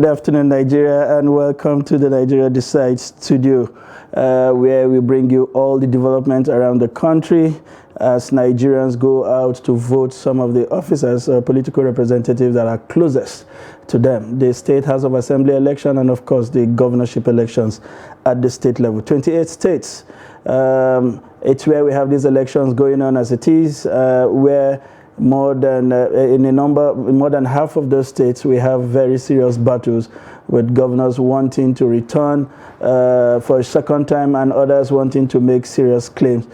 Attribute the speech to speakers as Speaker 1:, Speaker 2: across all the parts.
Speaker 1: Good afternoon, Nigeria, and welcome to the Nigeria Decides studio, where we bring you all the developments around the country as Nigerians go out to vote some of the officers or political representatives that are closest to them. The State House of Assembly election and, of course, the governorship elections at the state level. 28 states. It's where we have these elections going on as it is, where more than more than half of those states we have very serious battles with governors wanting to return for a second time and others wanting to make serious claims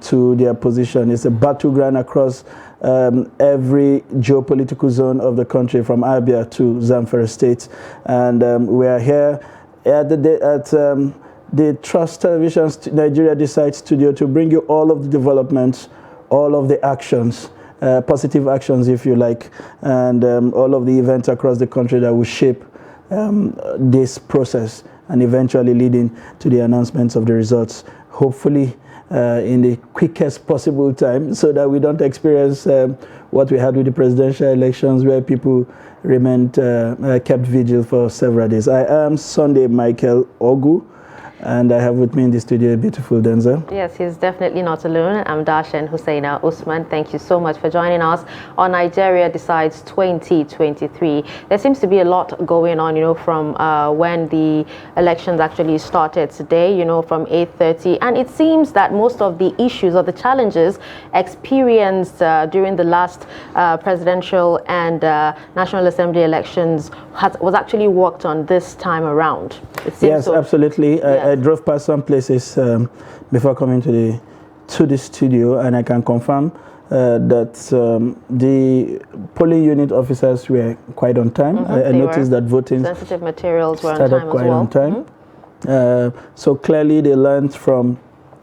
Speaker 1: to their position. It's a battleground across every geopolitical zone of the country, from Abia to Zamfara State, and we are here at the Trust Television Nigeria Decides studio to bring you all of the developments, all of the actions, positive actions if you like, and all of the events across the country that will shape this process and eventually leading to the announcements of the results, hopefully in the quickest possible time, so that we don't experience what we had with the presidential elections, where people remained kept vigil for several days. I am Sunday Michael Ogu, and I have with me in the studio a beautiful Denzel.
Speaker 2: Yes, he's definitely not alone. I'm Dashen Husseina Usman. Thank you so much for joining us on Nigeria Decides 2023. There seems to be a lot going on, from when the elections actually started today, from 8:30. And it seems that most of the issues or the challenges experienced during the last presidential and National Assembly elections was actually worked on this time around.
Speaker 1: Yes, absolutely. I drove past some places before coming to the studio, and I can confirm that the polling unit officers were quite on time. I noticed that voting
Speaker 2: sensitive materials were
Speaker 1: started
Speaker 2: on time
Speaker 1: quite
Speaker 2: as well.
Speaker 1: on time. So clearly they learned from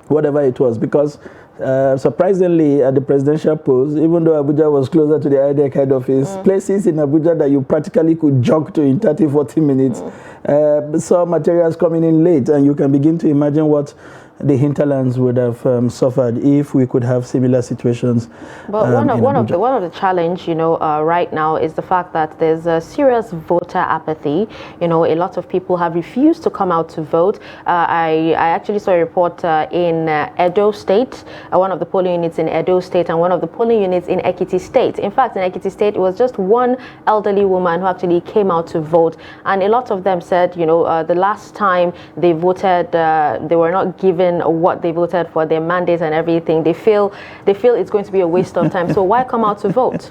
Speaker 1: whatever it was, because surprisingly, at the presidential polls, even though Abuja was closer to the IDEC office, places in Abuja that you practically could jog to in 30-40 minutes, saw materials coming in late, and you can begin to imagine what the hinterlands would have suffered if we could have similar situations.
Speaker 2: But one of the challenge, right now is the fact that there's a serious voter apathy. A lot of people have refused to come out to vote. I actually saw a report in Edo State, one of the polling units in Edo State, and one of the polling units in Ekiti State. In fact, in Ekiti State, it was just one elderly woman who actually came out to vote, and a lot of them said, the last time they voted, they were not given what they voted for, their mandate and everything. They feel it's going to be a waste of time. So why come out to vote?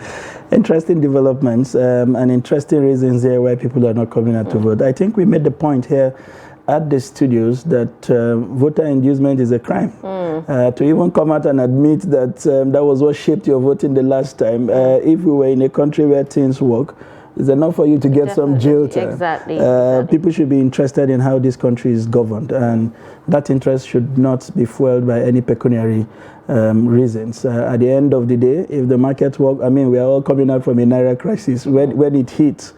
Speaker 1: Interesting developments and interesting reasons there why people are not coming out to vote. I think we made the point here at the studios that voter inducement is a crime. To even come out and admit that that was what shaped your voting the last time. If we were in a country where things work, it's enough for you to get some jail time.
Speaker 2: Exactly.
Speaker 1: People should be interested in how this country is governed, and that interest should not be fueled by any pecuniary reasons. At the end of the day, if the market work, we are all coming out from a Naira crisis. When it hits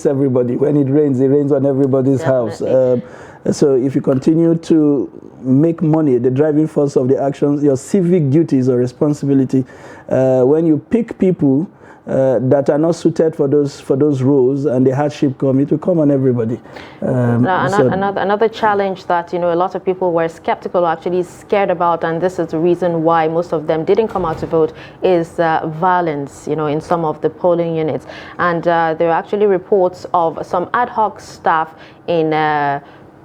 Speaker 1: everybody. When it rains on everybody's house. So if you continue to make money, the driving force of the actions, your civic duties or responsibility, when you pick people that are not suited for those roles, and the hardship it will come on everybody.
Speaker 2: Another challenge that a lot of people were skeptical or actually scared about, and this is the reason why most of them didn't come out to vote, is violence in some of the polling units. And there are actually reports of some ad hoc staff in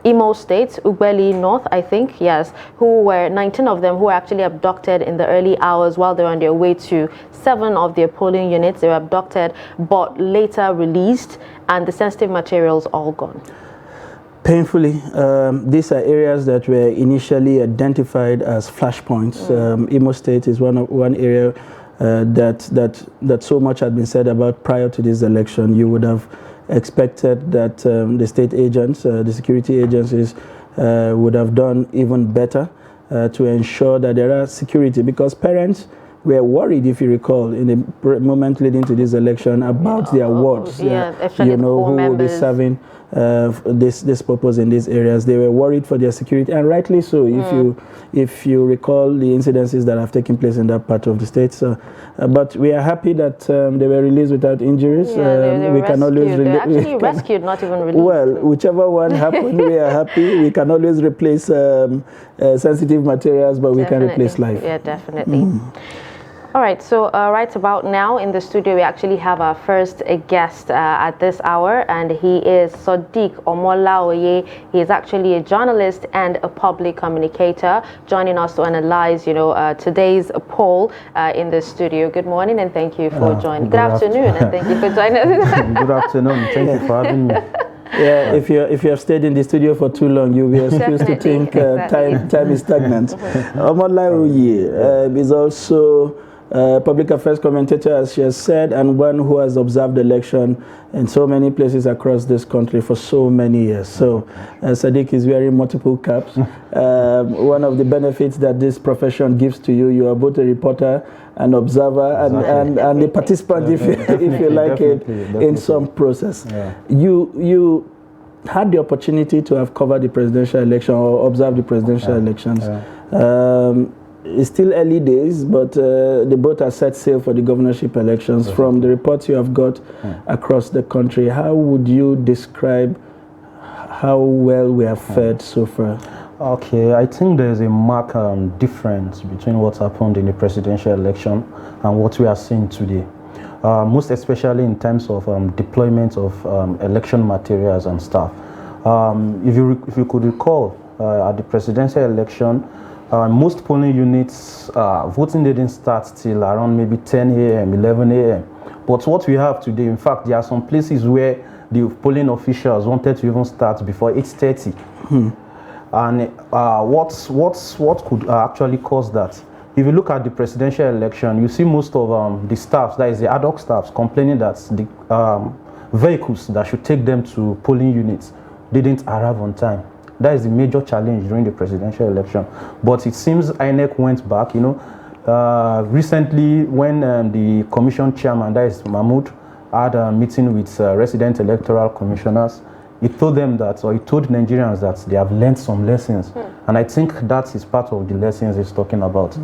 Speaker 2: Imo State, Ugbeli North, I think, yes, 19 of them who were actually abducted in the early hours while they were on their way to 7 of their polling units. They were abducted but later released, and the sensitive materials all gone. Painfully,
Speaker 1: these are areas that were initially identified as flashpoints. Imo State is one area that so much had been said about prior to this election. You would have expected that the state agents, the security agencies would have done even better to ensure that there are security, because parents were worried, if you recall, in the moment leading to this election about their wards, who will be serving this purpose in these areas. They were worried for their security, and rightly so. If you recall the incidences that have taken place in that part of the state. So, but we are happy that they were released without injuries.
Speaker 2: They
Speaker 1: we can always
Speaker 2: they actually rescued, not even released.
Speaker 1: Well, whichever one happened, we are happy. We can always replace sensitive materials, but we can replace life.
Speaker 2: Yeah, definitely. All right, so right about now in the studio, we actually have our first guest at this hour, and he is Sodiq Omolaoye. He is actually a journalist and a public communicator, joining us to analyze, today's poll in the studio. Good morning, and thank you for joining. Good afternoon, and thank you for joining us.
Speaker 3: Good afternoon. Thank you for having me.
Speaker 1: Yeah, if you have stayed in the studio for too long, you'll be excused to think time is stagnant. Omolaoye is also public affairs commentator, as she has said, and one who has observed the election in so many places across this country for so many years. So Sadiq is wearing multiple caps. One of the benefits that this profession gives to you are both a reporter, an observer, and a participant, if you like it, in some process. Yeah. You had the opportunity to have covered the presidential election or observed the presidential elections. Yeah. It's still early days, but the boat has set sail for the governorship elections. From the reports you have got across the country, how would you describe how well we have fared so far?
Speaker 3: Okay, I think there's a marked difference between what happened in the presidential election and what we are seeing today. Most especially in terms of deployment of election materials and stuff. If you could recall, at the presidential election, most polling units, voting didn't start till around maybe 10 a.m., 11 a.m. But what we have today, in fact, there are some places where the polling officials wanted to even start before 8:30. And what could actually cause that? If you look at the presidential election, you see most of the staffs, that is the ad hoc staffs, complaining that the vehicles that should take them to polling units didn't arrive on time. That is the major challenge during the presidential election. But it seems INEC went back, recently when the commission chairman, that is Mahmoud, had a meeting with resident electoral commissioners, he told them that, or he told Nigerians that they have learned some lessons. And I think that is part of the lessons he's talking about.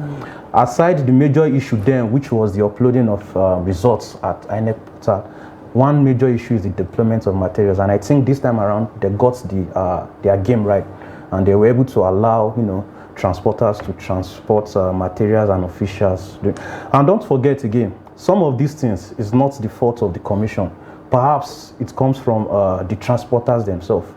Speaker 3: Aside the major issue then, which was the uploading of results at INEC portal, one major issue is the deployment of materials, and I think this time around they got their game right, and they were able to allow transporters to transport materials and officials. And don't forget again, some of these things is not the fault of the commission. Perhaps it comes from the transporters themselves.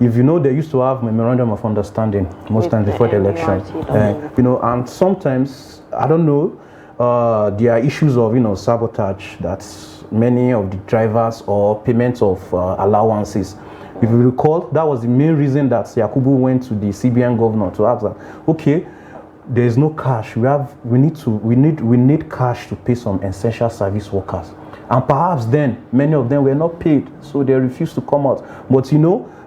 Speaker 3: If you know, they used to have memorandum of understanding most times before the election, and sometimes I don't know. There are issues of sabotage that many of the drivers or payments of allowances. If you recall, that was the main reason that Yakubu went to the CBN governor to ask that, okay, there is no cash. We need cash to pay some essential service workers. And perhaps then many of them were not paid, so they refused to come out. But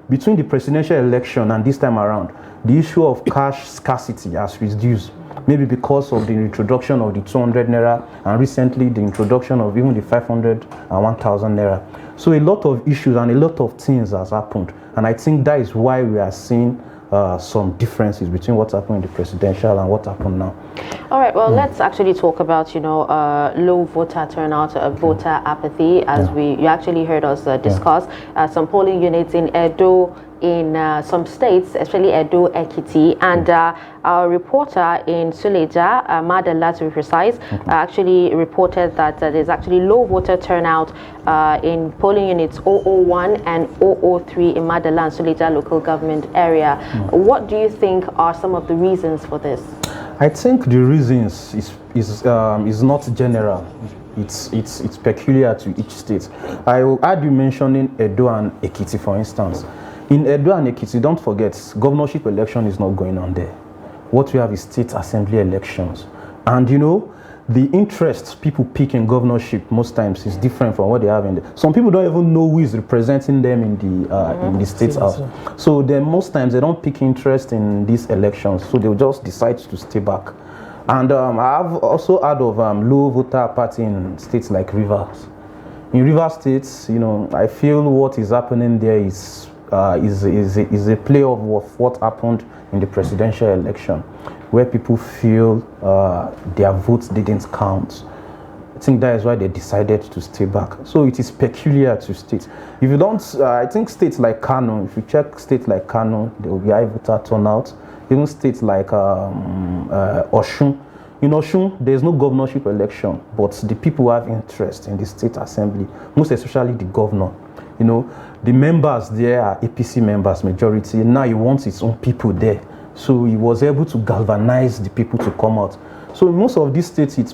Speaker 3: between the presidential election and this time around, the issue of cash scarcity has reduced. Maybe because of the introduction of the 200 naira and recently the introduction of even the 500 and 1000 naira. So a lot of issues and a lot of things has happened. And I think that is why we are seeing some differences between what happened in the presidential and what happened now.
Speaker 2: All right, well, let's actually talk about, low voter turnout, voter apathy, as you actually heard us discuss. Some polling units in Edo, in some states, especially Edo, Ekiti, and our reporter in Suleja, Madala to be precise, actually reported that there's actually low voter turnout in polling units 001 and 003 in Madala and Suleja local government area. What do you think are some of the reasons for this?
Speaker 3: I think the reasons is not general. It's peculiar to each state. I will add you mentioning Edo and Ekiti, for instance. In Edo and Ekiti, don't forget, governorship election is not going on there. What we have is state assembly elections. And the interest people pick in governorship most times is different from what they have in there. Some people don't even know who is representing them in the state house. So then most times they don't pick interest in these elections. So they'll just decide to stay back. And I have also heard of low voter apathy in states like Rivers. In River State, you know, I feel what is happening there is a play of what happened in the presidential election, where people feel their votes didn't count. I think that is why they decided to stay back. So it is peculiar to states. If you don't, I think states like Kano, if you check states like Kano, there will be high voter turnout. Even states like Oshun. In Oshun, there is no governorship election, but the people have interest in the state assembly, most especially the governor. You know, the members there are APC members, majority. Now he wants his own people there. So he was able to galvanize the people to come out. So in most of these states,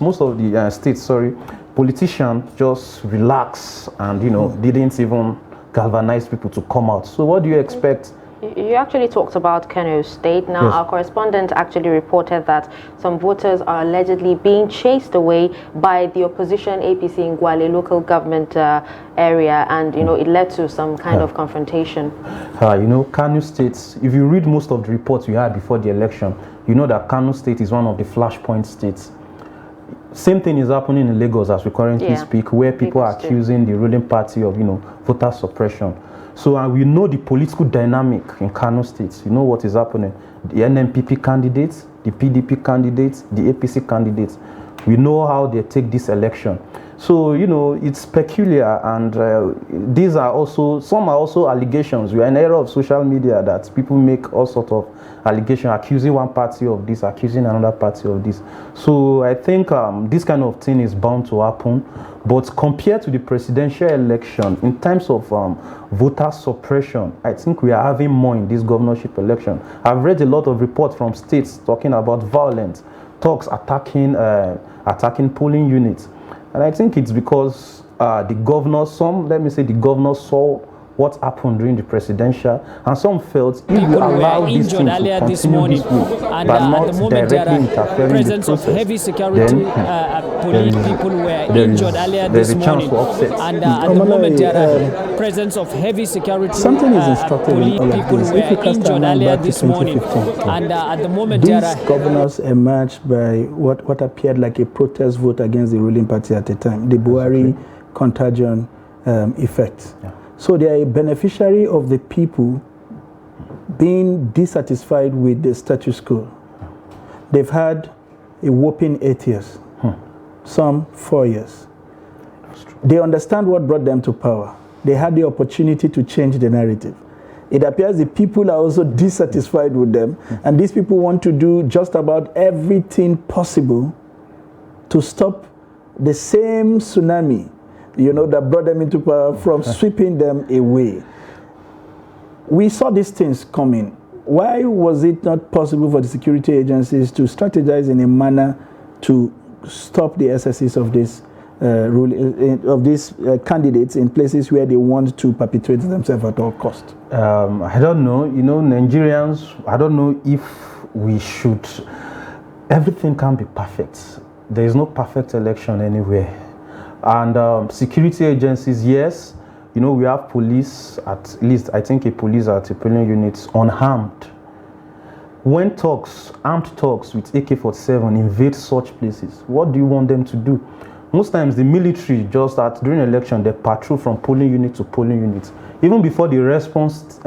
Speaker 3: politicians just relax and, you know, didn't even galvanize people to come out. So what do you expect?
Speaker 2: You actually talked about Kano State. Now,
Speaker 3: Yes.
Speaker 2: Our correspondent actually reported that some voters are allegedly being chased away by the opposition APC in Gwale local government area, and you know it led to some kind of confrontation.
Speaker 3: You know, Kano State, if you read most of the reports we had before the election, you know that Kano State is one of the flashpoint states. Same thing is happening in Lagos as we currently speak, where people are accusing the ruling party of, you know, voter suppression. So we know the political dynamic in Kano State. You know what is happening. The NNPP candidates, the PDP candidates, the APC candidates. We know how they take this election. So, you know, it's peculiar, and these are also, some are also allegations. We are in an era of social media that people make all sorts of allegations, accusing one party of this, accusing another party of this. So I think this kind of thing is bound to happen. But compared to the presidential election, in terms of voter suppression, I think we are having more in this governorship election. I've read a lot of reports from states talking about violence, talks attacking polling units. And I think it's because the governors saw what happened during the presidential, and some felt if you allow this thing to continue this way,
Speaker 4: and
Speaker 3: but
Speaker 4: at
Speaker 3: not
Speaker 4: the moment
Speaker 3: directly interfering in the
Speaker 4: presence of
Speaker 3: process,
Speaker 4: heavy security police people were injured earlier this morning, and at the moment there are presence of heavy security
Speaker 1: Something is instructive in
Speaker 4: police
Speaker 1: all of
Speaker 4: people
Speaker 1: this.
Speaker 4: were
Speaker 1: If you cast
Speaker 4: injured
Speaker 1: our mind
Speaker 4: earlier
Speaker 1: back to
Speaker 4: this morning,
Speaker 1: 2015,
Speaker 4: and at the moment there
Speaker 1: these
Speaker 4: are
Speaker 1: governors emerged by what appeared like a protest vote against the ruling party at the time, the Buhari contagion effect.
Speaker 3: Yeah.
Speaker 1: So they are a beneficiary of the people being dissatisfied with the status quo. They've had a whopping 8 years, some 4 years. They understand what brought them to power. They had the opportunity to change the narrative. It appears the people are also dissatisfied with them, and these people want to do just about everything possible to stop the same tsunami, you know, that brought them into power from sweeping them away. We saw these things coming. Why was it not possible for the security agencies to strategize in a manner to stop the excesses of this candidates in places where they want to perpetuate themselves at all cost?
Speaker 3: I don't know. You know, Nigerians, I don't know if we should. Everything can be perfect. There is no perfect election anywhere. And security agencies, yes, you know, we have police, at least I think a police at a polling unit unarmed. When armed talks with AK-47 invade such places, what do you want them to do? Most times the military just during election, they patrol from polling unit to polling unit. Even before the response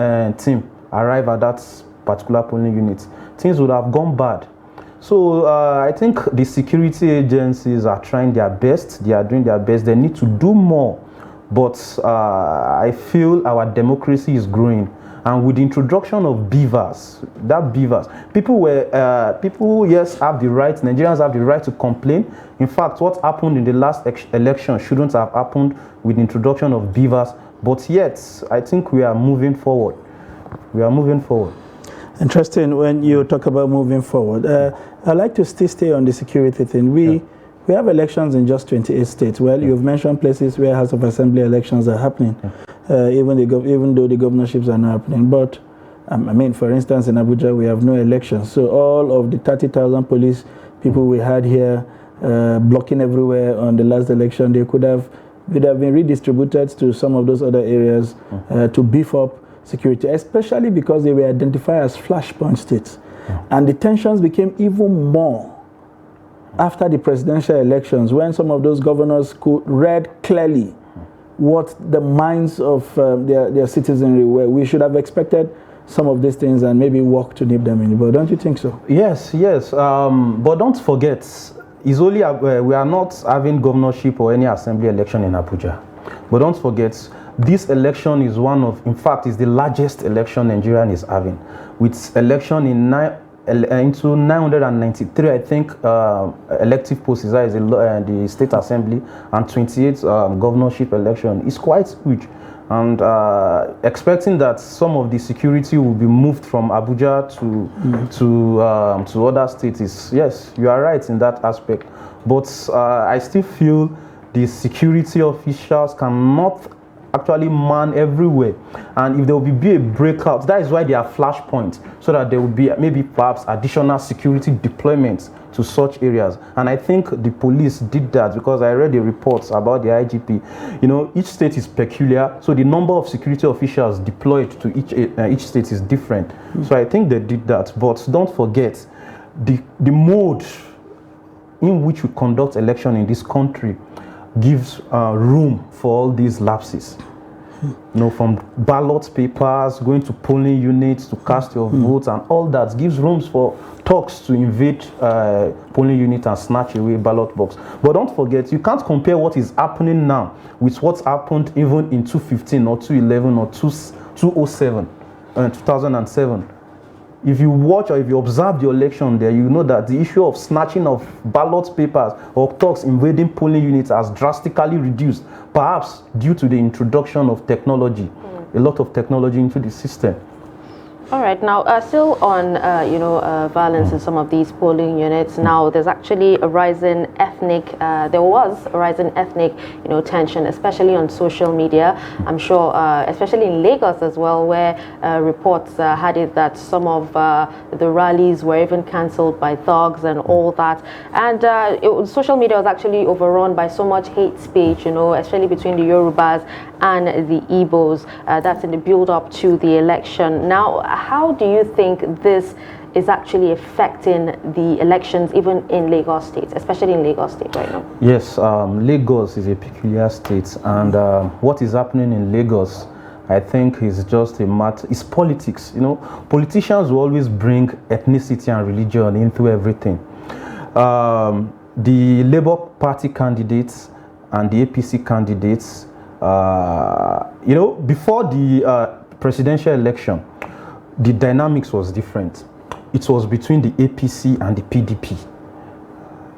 Speaker 3: team arrive at that particular polling unit, things would have gone bad. So I think the security agencies are trying their best. They are doing their best. They need to do more. But I feel our democracy is growing. And with the introduction of beavers, people, yes, have the right, Nigerians have the right to complain. In fact, what happened in the last election shouldn't have happened with the introduction of beavers. But yet, I think we are moving forward. We are moving forward.
Speaker 1: Interesting when you talk about moving forward. I'd like to still stay on the security thing. We have elections in just 28 states. Well, you've mentioned places where House of Assembly elections are happening, even though the governorships are not happening. But, I mean, for instance, in Abuja, we have no elections. So all of the 30,000 police people we had here blocking everywhere on the last election, they could have been redistributed to some of those other areas to beef up security, especially because they were identified as flashpoint states. And the tensions became even more after the presidential elections, when some of those governors could read clearly what the minds of their citizenry were. We should have expected some of these things and maybe work to nip them in the bud. Don't you think so?
Speaker 3: Yes. But don't forget, it's only we are not having governorship or any assembly election in Abuja. But don't forget, this election is in fact, is the largest election Nigeria is having, with election into 993, I think, elective posts is the state assembly, and 28 governorship election is quite huge. And expecting that some of the security will be moved from Abuja to other states is, yes, you are right in that aspect. But I still feel the security officials cannot actually man everywhere, and if there will be a breakout, that is why there are flashpoints, so that there will be maybe perhaps additional security deployments to such areas. And I think the police did that, because I read the reports about the IGP. You know, each state is peculiar, so the number of security officials deployed to each state is different. So I think they did that. But don't forget, the mode in which we conduct election in this country gives room for all these lapses. You know, from ballot papers, going to polling units to cast your votes, and all that gives rooms for talks to invade polling unit and snatch away ballot box. But don't forget, you can't compare what is happening now with what's happened even in 2015 or 2011 or 2007 and 2007. If you watch or if you observe the election there, you know that the issue of snatching of ballot papers or talks invading polling units has drastically reduced, perhaps due to the introduction of technology, a lot of technology into the system.
Speaker 2: All right. Now, still on, violence in some of these polling units. Now, there's actually a rising ethnic. There was a rising ethnic, tension, especially on social media. I'm sure, especially in Lagos as well, where reports had it that some of the rallies were even cancelled by thugs and all that. And social media was actually overrun by so much hate speech, especially between the Yorubas and the Igbos. That's in the build-up to the election. Now, how do you think this is actually affecting the elections even in Lagos State, especially in Lagos State right now?
Speaker 3: Yes, Lagos is a peculiar state, and what is happening in Lagos, I think, is just a matter, it's politics. Politicians will always bring ethnicity and religion into everything. The Labour Party candidates and the APC candidates, before the presidential election, the dynamics was different. It was between the APC and the PDP.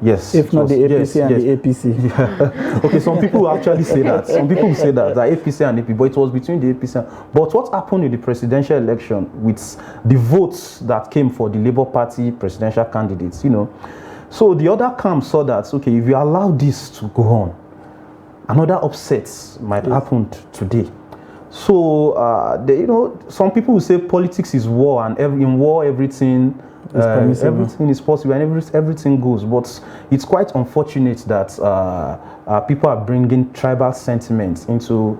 Speaker 3: Yes.
Speaker 1: If not the APC and the APC.
Speaker 3: Yeah. Okay, some people actually say that. Some people say that APC and APC, but it was between the APC. But what happened in the presidential election with the votes that came for the Labour Party presidential candidates, So the other camp saw that, okay, if you allow this to go on, another upset might happen today. So, some people will say politics is war, and in war everything is possible and everything goes. But it's quite unfortunate that people are bringing tribal sentiments into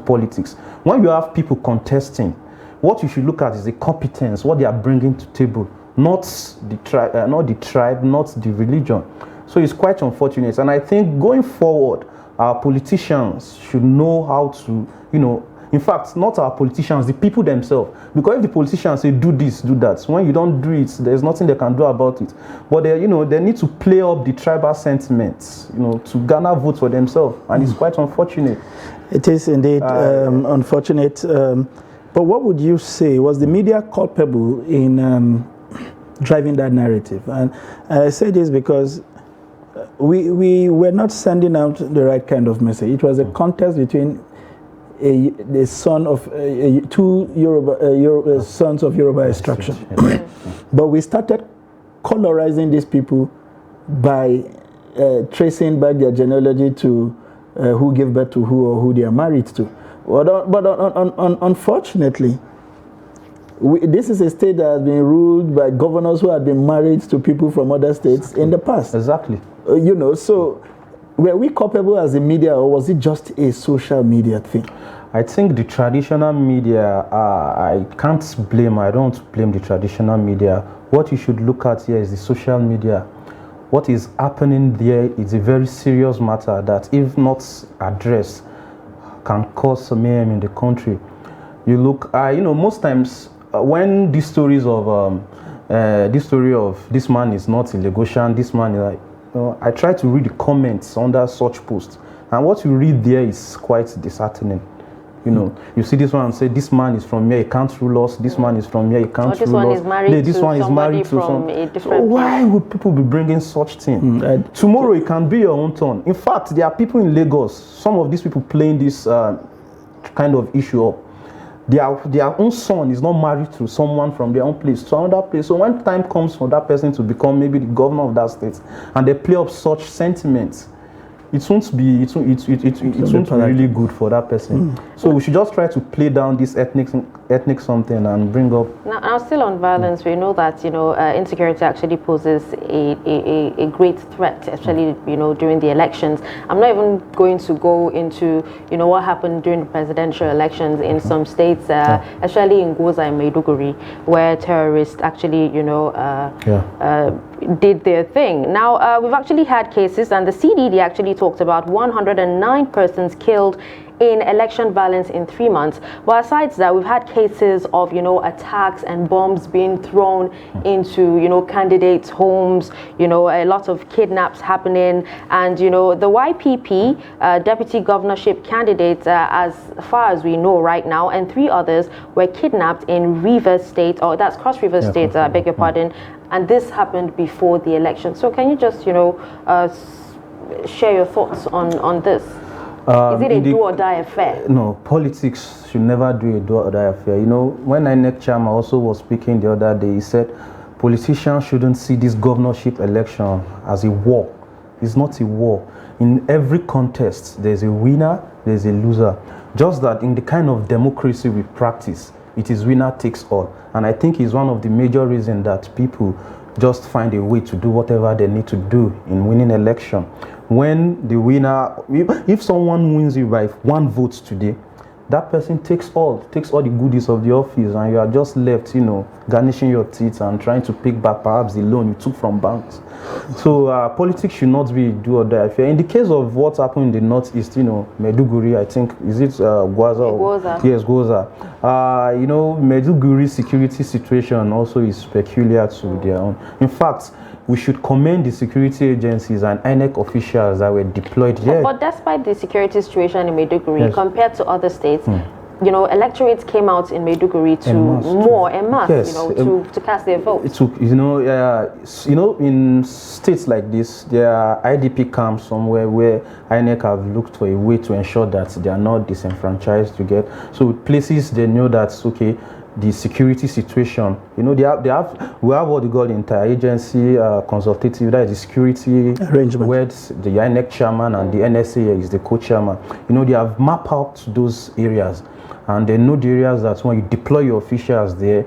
Speaker 3: politics. When you have people contesting, what you should look at is the competence, what they are bringing to table, not the tribe, not the religion. So it's quite unfortunate, and I think going forward, our politicians should know how to, in fact, not our politicians, the people themselves. Because if the politicians say, do this, do that, when you don't do it, there's nothing they can do about it. But they need to play up the tribal sentiments, to garner votes for themselves. And it's quite unfortunate.
Speaker 1: It is indeed unfortunate. But what would you say, was the media culpable in driving that narrative? And I say this because we were not sending out the right kind of message. It was a contest between the son of two sons of Yoruba extraction. But we started colorizing these people by tracing back their genealogy to who gave birth to who or who they are married to. But unfortunately, this is a state that has been ruled by governors who had been married to people from other states in the past.
Speaker 3: Exactly.
Speaker 1: So were we culpable as a media, or was it just a social media thing?
Speaker 3: I think the traditional media, I don't blame the traditional media. What you should look at here is the social media. What is happening there is a very serious matter that, if not addressed, can cause mayhem in the country. You look, most times when these stories of this story of this man is not a Lagosian, this man is like, I try to read the comments under such posts, and what you read there is quite disheartening. You see this one and say, this man is from here, he can't rule us. This man is from here, he can't rule us.
Speaker 2: This one is married to somebody from a different
Speaker 3: So why would people be bringing such things? Tomorrow it can be your own turn. In fact, there are people in Lagos, some of these people playing this kind of issue up. Their own son is not married to someone from their own place, to another place. So when time comes for that person to become maybe the governor of that state, and they play up such sentiments, it won't be really good for that person. So we should just try to play down this ethnic something and bring up.
Speaker 2: Now still on violence, we know that insecurity actually poses a great threat, especially during the elections. I'm not even going to go into what happened during the presidential elections in some states, especially in Goza and Maiduguri, where terrorists actually did their thing. Now we've actually had cases, and the CDD actually talked about 109 persons killed in election violence in 3 months. But aside that, we've had cases of attacks and bombs being thrown into candidates' homes, a lot of kidnaps happening, and the YPP deputy governorship candidate, as far as we know right now, and 3 others were kidnapped in Rivers State, or that's Cross River State, I beg your pardon, and this happened before the election. So can you just share your thoughts on this? Is it a do-or-die affair?
Speaker 3: No, politics should never do a do-or-die affair. When INEC chairman also was speaking the other day, he said politicians shouldn't see this governorship election as a war. It's not a war. In every contest, there's a winner, there's a loser. Just that in the kind of democracy we practice, it is winner takes all. And I think it's one of the major reasons that people just find a way to do whatever they need to do in winning election. When the winner, if someone wins you by 1 vote today, that person takes all the goodies of the office, and you are just left, garnishing your teeth and trying to pick back perhaps the loan you took from banks. So politics should not be do or die affair. In the case of what happened in the northeast, Maiduguri, I think, is it Gwaza?
Speaker 2: Gwaza.
Speaker 3: Yes, Gwaza. Maiduguri security situation also is peculiar to their own. In fact, we should commend the security agencies and INEC officials that were deployed there.
Speaker 2: But despite the security situation in Maiduguri, compared to other states, electorates came out in Maiduguri to to cast their votes.
Speaker 3: In states like this, there are IDP camps somewhere where INEC have looked for a way to ensure that they are not disenfranchised to get. So places they know that's okay. The security situation, we have what they call the interagency consultative, that is the security arrangement, where the INEC chairman and the NSA is the co-chairman. They have mapped out those areas, and they know the areas that when you deploy your officials there,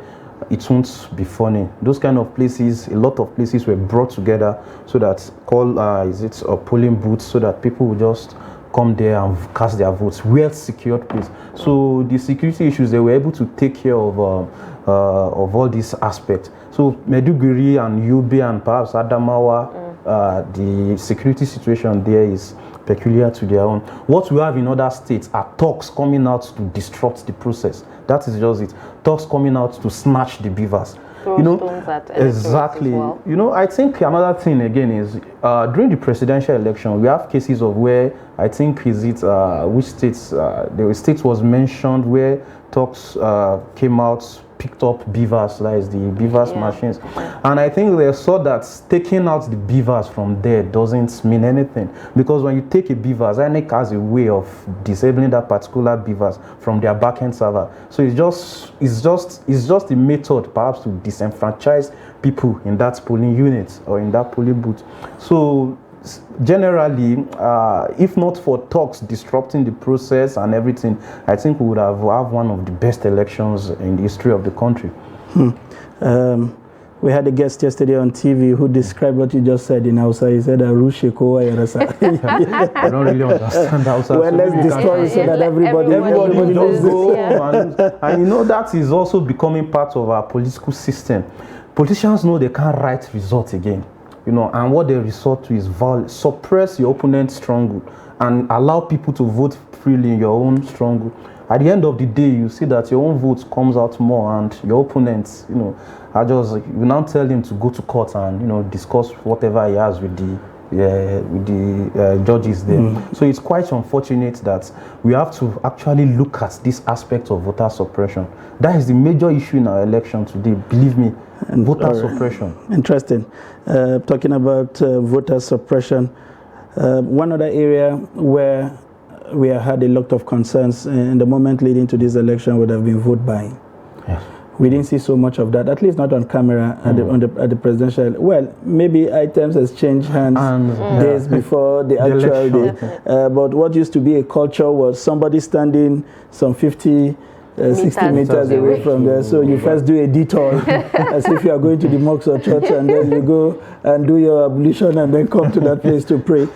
Speaker 3: it won't be funny. Those kind of places, a lot of places were brought together so that polling booths, so that people will just come there and cast their votes. Well secured place. So the security issues, they were able to take care of all these aspects. So Maiduguri and Yobe and perhaps Adamawa, the security situation there is peculiar to their own. What we have in other states are talks coming out to disrupt the process. That is just it. Talks coming out to snatch the beavers. Exactly.
Speaker 2: Well.
Speaker 3: I think another thing again is during the presidential election, we have cases of where I think which states the state was mentioned where talks came out, picked up beavers, like the beavers machines, and I think they saw that taking out the beavers from there doesn't mean anything, because when you take a beavers, INEC has a way of disabling that particular beavers from their backend server. So it's just a method perhaps to disenfranchise people in that polling unit or in that polling booth. So generally, if not for talks disrupting the process and everything, I think we would have one of the best elections in the history of the country.
Speaker 1: We had a guest yesterday on TV who described what you just said in Hausa. He said, Rushiko.
Speaker 3: I don't really understand Hausa.
Speaker 1: Well, let's destroy so that everybody
Speaker 3: knows. And that is also becoming part of our political system. Politicians know they can't write results again. And what they resort to is violence. Suppress your opponent's stronghold and allow people to vote freely in your own strong group, at the end of the day, you see that your own vote comes out more, and your opponents, you know, are just, you now tell him to go to court and, you know, discuss whatever he has with the judges there. So it's quite unfortunate that we have to actually look at this aspect of voter suppression. That is the major issue in our election today, believe me, voter suppression.
Speaker 1: Interesting. Talking about voter suppression, one other area where we have had a lot of concerns in the moment leading to this election would have been vote buying.
Speaker 3: Yes.
Speaker 1: We didn't see so much of that, at least not on camera at the presidential. Well, maybe items has changed hands days before the actual day. But what used to be a culture was somebody standing some 50, 60 meters away from there. So you first do a detour as if you are going to the mosque or church, and then you go and do your ablution and then come to that place to pray.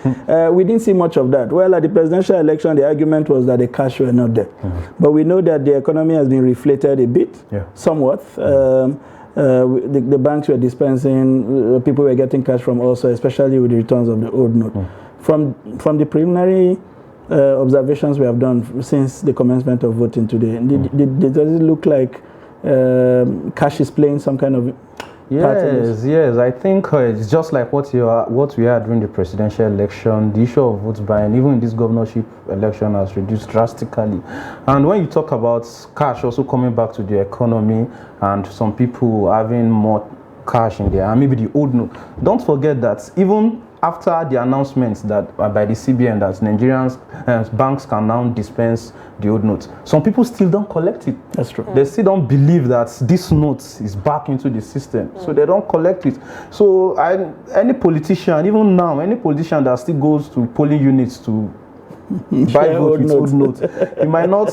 Speaker 1: We didn't see much of that. Well, at the presidential election, the argument was that the cash were not there. But we know that the economy has been reflated a bit, somewhat. The banks were dispensing, people were getting cash from also, especially with the returns of the old note. From the preliminary observations we have done since the commencement of voting today, does it look like cash is playing some kind of part in this?
Speaker 3: Yes. I think it's just like what we had during the presidential election. The issue of votes buying, even in this governorship election, has reduced drastically. And when you talk about cash also coming back to the economy and some people having more cash in there, and maybe the old note, don't forget that even after the announcements that by the CBN that Nigerians banks can now dispense the old notes, some people still don't collect it.
Speaker 1: That's true.
Speaker 3: They still don't believe that this note is back into the system, so they don't collect it. So any politician, even now, any politician that still goes to polling units to buy vote with old notes, you might not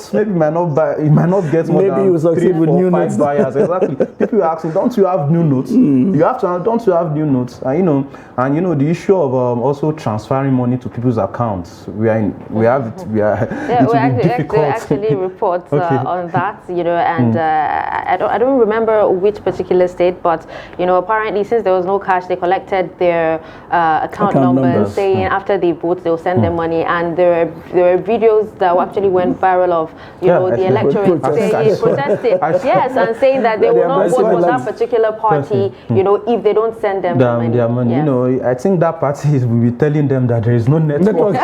Speaker 3: buy, you might not get more
Speaker 1: maybe
Speaker 3: than
Speaker 1: you succeed
Speaker 3: 3,
Speaker 1: with
Speaker 3: 4,
Speaker 1: new
Speaker 3: 5
Speaker 1: notes.
Speaker 3: buyers. Exactly. People are asking, don't you have new notes? You have to. Don't you have new notes? And you know the issue of also transferring money to people's accounts. We are. It will be difficult.
Speaker 2: Actually reports on that. You know, and I don't remember which particular state, but you know, apparently since there was no cash, they collected their account numbers, saying after they vote they'll send them money, and there were videos that actually went viral of the electorate protesting, and saying that they will not vote for that particular party, you know, if they don't send them
Speaker 3: their money.
Speaker 2: Yes.
Speaker 3: You know, I think that party will be telling them that there is no network.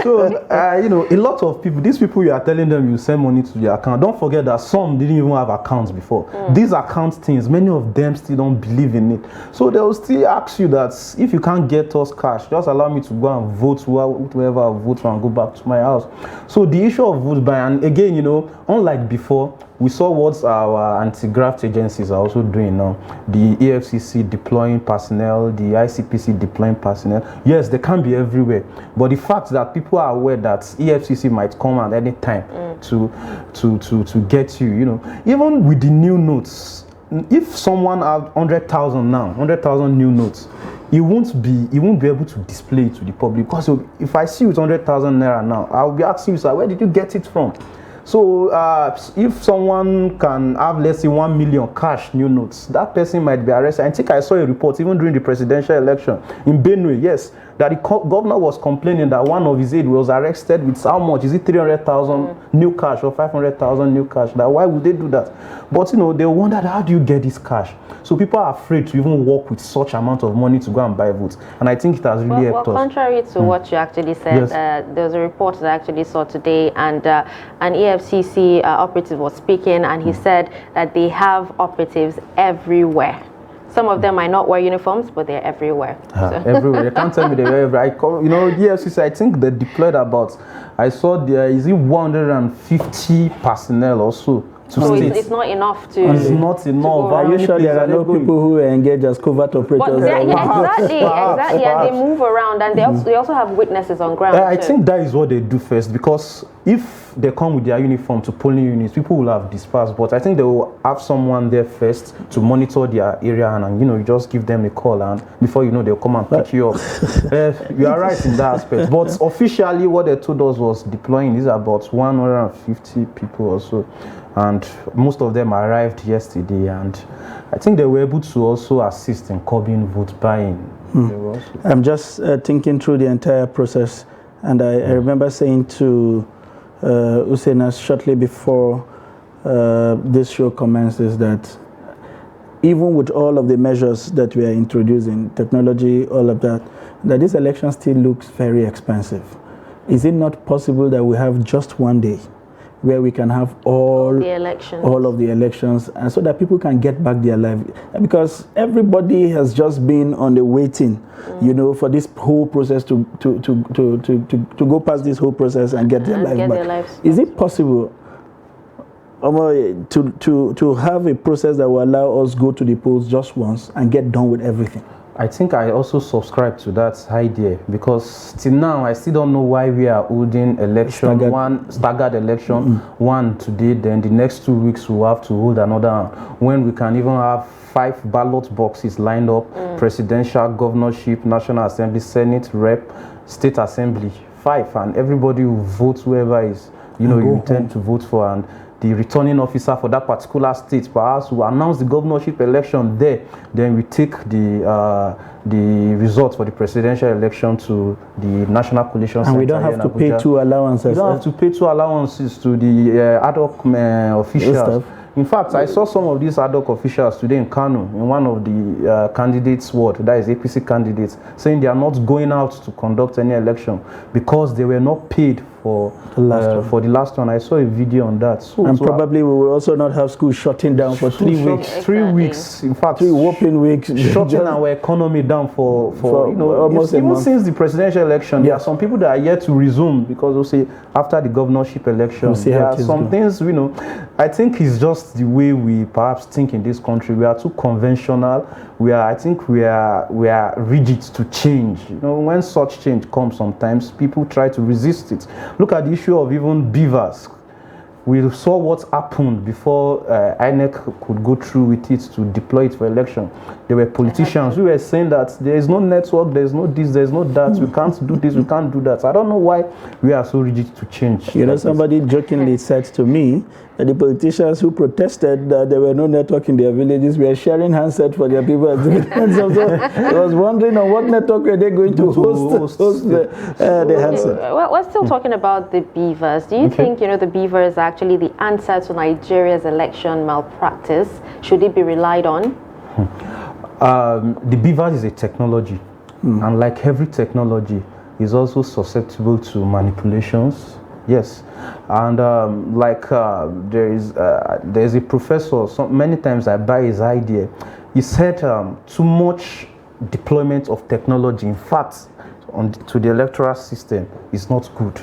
Speaker 3: So you know, a lot of people, these people you are telling them you send money to their account, don't forget that some didn't even have accounts before. These account things, many of them still don't believe in it. So they will still ask you that if you can't get us cash, just allow me to go and vote whoever I vote for and go back to my house. So the issue of vote buy, and again, you know, unlike before, we saw what our anti-graft agencies are also doing now. The EFCC deploying personnel, the ICPC deploying personnel. Yes, they can be everywhere, but the fact that people are aware that EFCC might come at any time to get you, you know, even with the new notes, if someone has 100,000 now, 100,000 new notes, he won't be able to display it to the public, because if I see you with 100,000 naira now, I'll be asking you, sir, where did you get it from? So if someone can have, let's say, 1 million cash new notes, that person might be arrested. I think I saw a report even during the presidential election in Benue, yes, that the governor was complaining that one of his aides was arrested with how much? Is it 300,000 new cash or 500,000 new cash? That why would they do that? But you know, they wondered, how do you get this cash? So people are afraid to even work with such amount of money to go and buy votes, and I think it has really helped us.
Speaker 2: Contrary to what you actually said, there was a report that I actually saw today, and an EFCC operative was speaking, and he said that they have operatives everywhere. Some of them might not wear uniforms, but they're everywhere.
Speaker 3: Everywhere. They can't tell me they're everywhere. You know, EFCC, I think they deployed about, I saw there is 150 personnel or so.
Speaker 2: So it's not enough to.
Speaker 3: It's not enough.
Speaker 1: Are you sure there are no people who engage as covert operators?
Speaker 2: Exactly, and they move around, and they also have witnesses on ground.
Speaker 3: I think that is what they do first, because if they come with their uniform to polling units, people will have dispersed. But I think they will have someone there first to monitor their area, and you just give them a call, and before you know, they'll come and pick you up. You are right in that aspect. But officially, what they told us was deploying is about 150 people or so, and most of them arrived yesterday, and I think they were able to also assist in curbing vote buying.
Speaker 1: I'm just thinking through the entire process, and I remember saying to Usaina shortly before this show commences that even with all of the measures that we are introducing, technology, all of that, that this election still looks very expensive. Is it not possible that we have just one day where we can have all of the elections, and so that people can get back their life? Because everybody has just been on the waiting, for this whole process to go past this whole process and get their life back. Is it possible to have a process that will allow us go to the polls just once and get done with everything?
Speaker 3: I think I also subscribe to that idea, because till now I still don't know why we are holding staggered election, one today, then the next 2 weeks we'll have to hold another, when we can even have 5 ballot boxes lined up, presidential, governorship, National Assembly, Senate, Rep, State Assembly, 5, and everybody will vote whoever is you intend to vote for, and the returning officer for that particular state perhaps will announce the governorship election there. Then we take the results for the presidential election to the National Coalition Center.
Speaker 1: And we don't have to pay 2 allowances.
Speaker 3: We don't have to pay 2 allowances to the ad hoc officials. In fact, I saw some of these ad hoc officials today in Kano, in one of the candidates' ward, that is APC candidates, saying they are not going out to conduct any election because they were not paid for the last one. I saw a video on that.
Speaker 1: And probably we will also not have schools shutting down for 3 weeks.
Speaker 3: 3 weeks, in fact,
Speaker 1: 3 whopping weeks.
Speaker 3: Shutting our economy down for
Speaker 1: almost a month.
Speaker 3: Since the presidential election, there are some people that are yet to resume, because we'll say after the governorship election, there are some things, I think it's just the way we perhaps think in this country. We are too conventional. I think we are rigid to change. When such change comes, sometimes people try to resist it. Look at the issue of even beavers. We saw what happened before INEC could go through with it to deploy it for election. There were politicians who were saying that there is no network, there is no this, there is no that, we can't do this, we can't do that. I don't know why we are so rigid to change.
Speaker 1: Somebody jokingly said to me that the politicians who protested that there were no network in their villages were sharing handsets for their people. So I was wondering on what network were they going to host the handset.
Speaker 2: Well, we're still talking about the beavers. Do you think the beavers are actually the answer to Nigeria's election malpractice? Should it be relied on?
Speaker 3: The beavers is a technology, and like every technology, is also susceptible to manipulations. Yes, and there is a professor. Many times I buy his idea. He said too much deployment of technology, in fact, to the electoral system, is not good.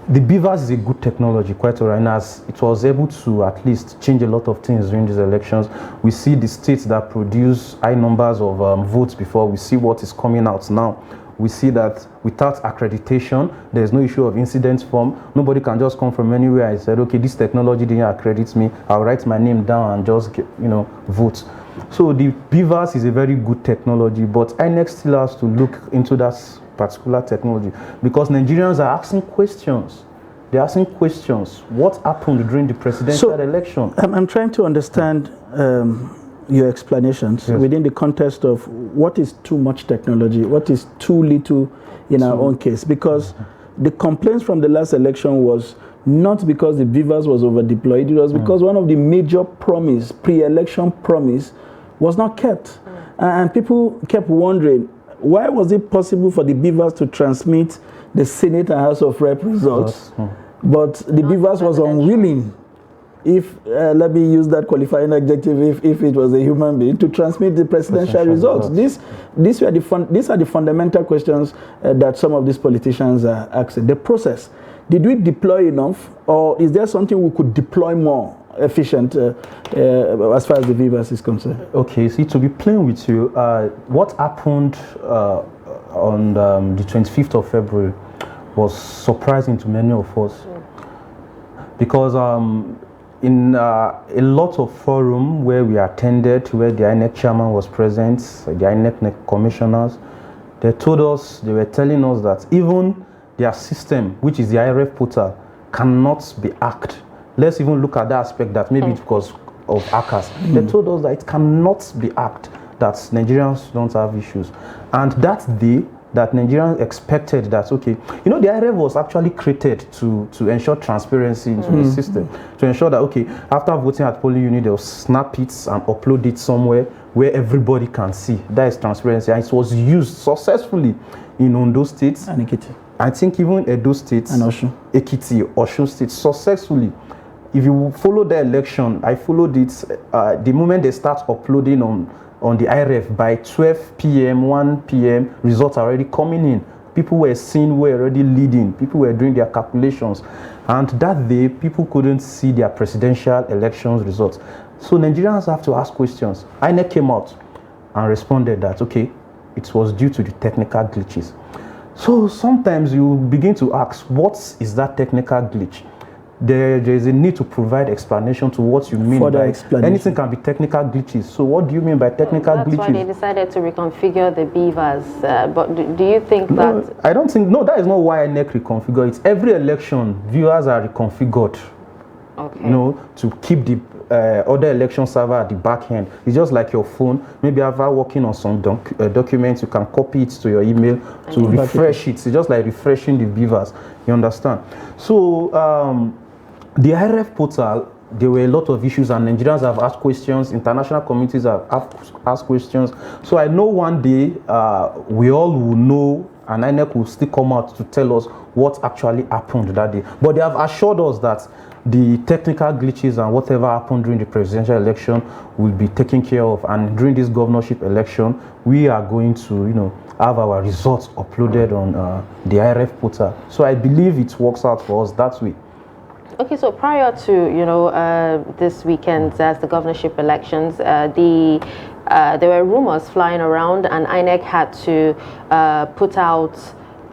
Speaker 3: The beavers is a good technology, quite all right, and as it was able to at least change a lot of things during these elections. We see the states that produce high numbers of votes before. We see what is coming out now. We see that without accreditation, there is no issue of incident form. Nobody can just come from anywhere and say, okay, this technology didn't accredit me, I'll write my name down and just vote. So the beavers is a very good technology, but INEC still has to look into that particular technology, because Nigerians are asking questions. They're asking questions. What happened during the presidential election?
Speaker 1: I'm trying to understand your explanations within the context of what is too much technology, what is too little in our own case, because the complaints from the last election was not because the beavers was over deployed, it was because one of the major pre-election promise was not kept. And people kept wondering, why was it possible for the beavers to transmit the Senate and House of Rep results, but the beavers was unwilling, if let me use that qualifying adjective, if it was a human being, to transmit the presidential results. These are the fundamental questions that some of these politicians are asking. The process, did we deploy enough, or is there something we could deploy more efficient as far as the beavers is concerned?
Speaker 3: Okay, see, to be plain with you, what happened on the 25th of February was surprising to many of us. because in a lot of forum where we attended, where the INEC chairman was present, the INEC commissioners, they were telling us that even their system, which is the IRF portal, cannot be hacked. Let's even look at that aspect, that maybe it's because of hackers. They told us that it cannot be hacked, that Nigerians don't have issues. And that day, that Nigerians expected that, okay, the IRF was actually created to ensure transparency into the system, to ensure that, okay, after voting at polling unit, they'll snap it and upload it somewhere where everybody can see. That is transparency. And it was used successfully in Ondo State.
Speaker 1: And Ekiti.
Speaker 3: I think even Edo State.
Speaker 1: And Osun.
Speaker 3: Ekiti, Osun State, successfully. If you follow the election, I followed it, the moment they start uploading on the IRF, by 12 p.m., 1 p.m., results are already coming in. People were seen, were already leading. People were doing their calculations. And that day, people couldn't see their presidential elections results. So Nigerians have to ask questions. INEC came out and responded that, okay, it was due to the technical glitches. So sometimes you begin to ask, what is that technical glitch? There is a need to provide explanation to what you mean by anything can be technical glitches. So what do you mean by technical glitches?
Speaker 2: That's why they decided to reconfigure the beavers. But do you think that...
Speaker 3: I don't think, no, that is not why INEC reconfigure it. Every election, viewers are reconfigured. Okay. To keep the other election server at the back end. It's just like your phone. Maybe after working on some documents, you can copy it to your email to refresh it. It's just like refreshing the beavers. You understand? So, the IRF portal, there were a lot of issues, and Nigerians have asked questions, international communities have asked questions. So I know one day we all will know, and INEC will still come out to tell us what actually happened that day. But they have assured us that the technical glitches and whatever happened during the presidential election will be taken care of, and during this governorship election, we are going to, have our results uploaded on the IRF portal. So I believe it works out for us that way.
Speaker 2: Okay, so prior to this weekend as the governorship elections, there were rumors flying around, and INEC had to put out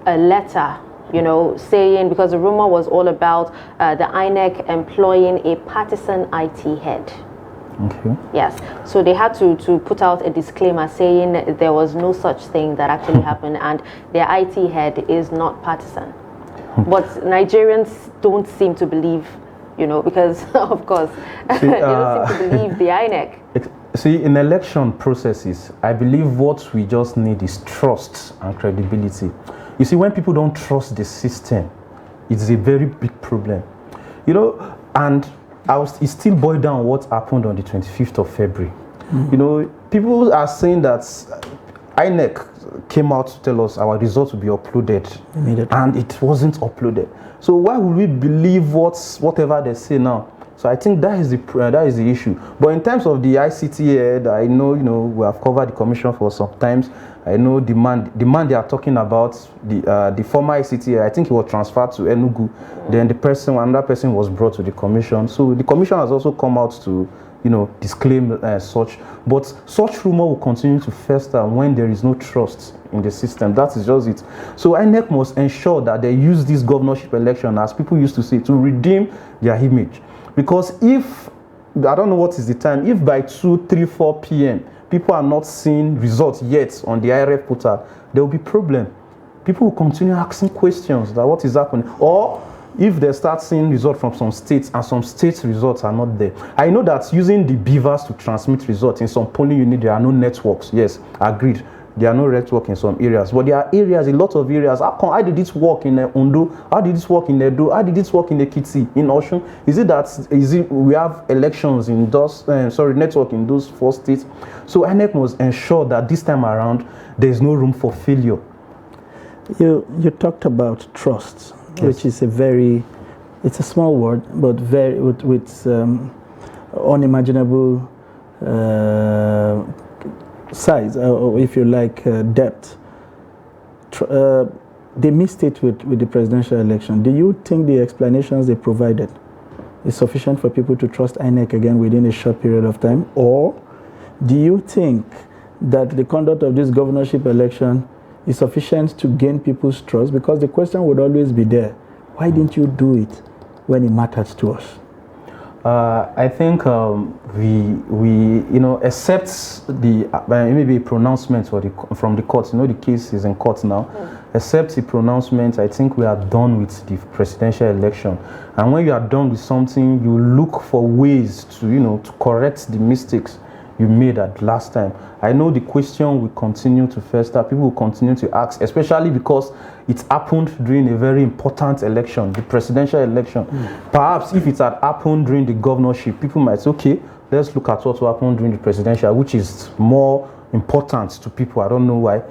Speaker 2: a letter, saying, because the rumor was all about the INEC employing a partisan IT head.
Speaker 3: Okay.
Speaker 2: Yes, so they had to put out a disclaimer saying there was no such thing that actually happened, and their IT head is not partisan. But Nigerians don't seem to believe, because of course, they don't seem to believe the INEC.
Speaker 3: See, in election processes, I believe what we just need is trust and credibility. You see, when people don't trust the system, it's a very big problem. And it still boils down what happened on the 25th of February. People are saying that INEC came out to tell us our results will be uploaded, and it wasn't uploaded. So why would we believe whatever they say now? So I think that is the issue. But in terms of the ICT head, I know we have covered the commission for some times. I know the man they are talking about, the former ICT head, I think he was transferred to Enugu. Then another person was brought to the commission. So the commission has also come out to disclaim such. But such rumor will continue to fester when there is no trust in the system. That is just it. So INEC must ensure that they use this governorship election, as people used to say, to redeem their image. Because if, I don't know what is the time, if by 2, 3, 4 p.m. people are not seeing results yet on the IRF portal, there will be problem. People will continue asking questions that what is happening. Or if they start seeing results from some states and some states' results are not there. I know that using the beavers to transmit results in some polling unit, there are no networks. Yes, agreed. There are no network in some areas. But there are areas, a lot of areas. How did it work in Ondo? How did it work in Edo? How did it work in Ekiti, in Osun? Is it we have elections in those, network in those 4 states? So INEC must ensure that this time around, there is no room for failure.
Speaker 1: You talked about trust. Yes. Which is it's a small word, but very with unimaginable size, or if you like, depth. They missed it with the presidential election. Do you think the explanations they provided is sufficient for people to trust INEC again within a short period of time? Or do you think that the conduct of this governorship election is sufficient to gain people's trust? Because the question would always be there. Why didn't you do it when it matters to us?
Speaker 3: I think we except the maybe pronouncement from the court. The case is in court now. Except the pronouncement, I think we are done with the presidential election. And when you are done with something, you look for ways to to correct the mistakes you made at last time. I know the question will continue to fester. People will continue to ask, especially because it happened during a very important election, the presidential election. Perhaps if it had happened during the governorship, people might say, okay, let's look at what happened during the presidential, which is more important to people. I don't know why.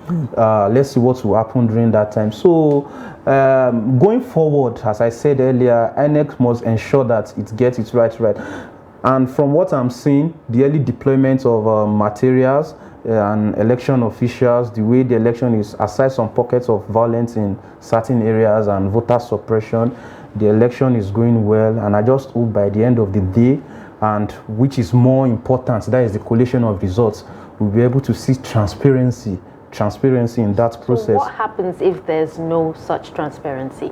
Speaker 3: Let's see what will happen during that time. So going forward, as I said earlier, INEC must ensure that it gets it right. And from what I'm seeing, the early deployment of materials and election officials, the way the election is, aside some pockets of violence in certain areas and voter suppression, the election is going well. And I just hope by the end of the day, and which is more important, that is the collation of results, we'll be able to see transparency in that process.
Speaker 2: So what happens if there's no such transparency?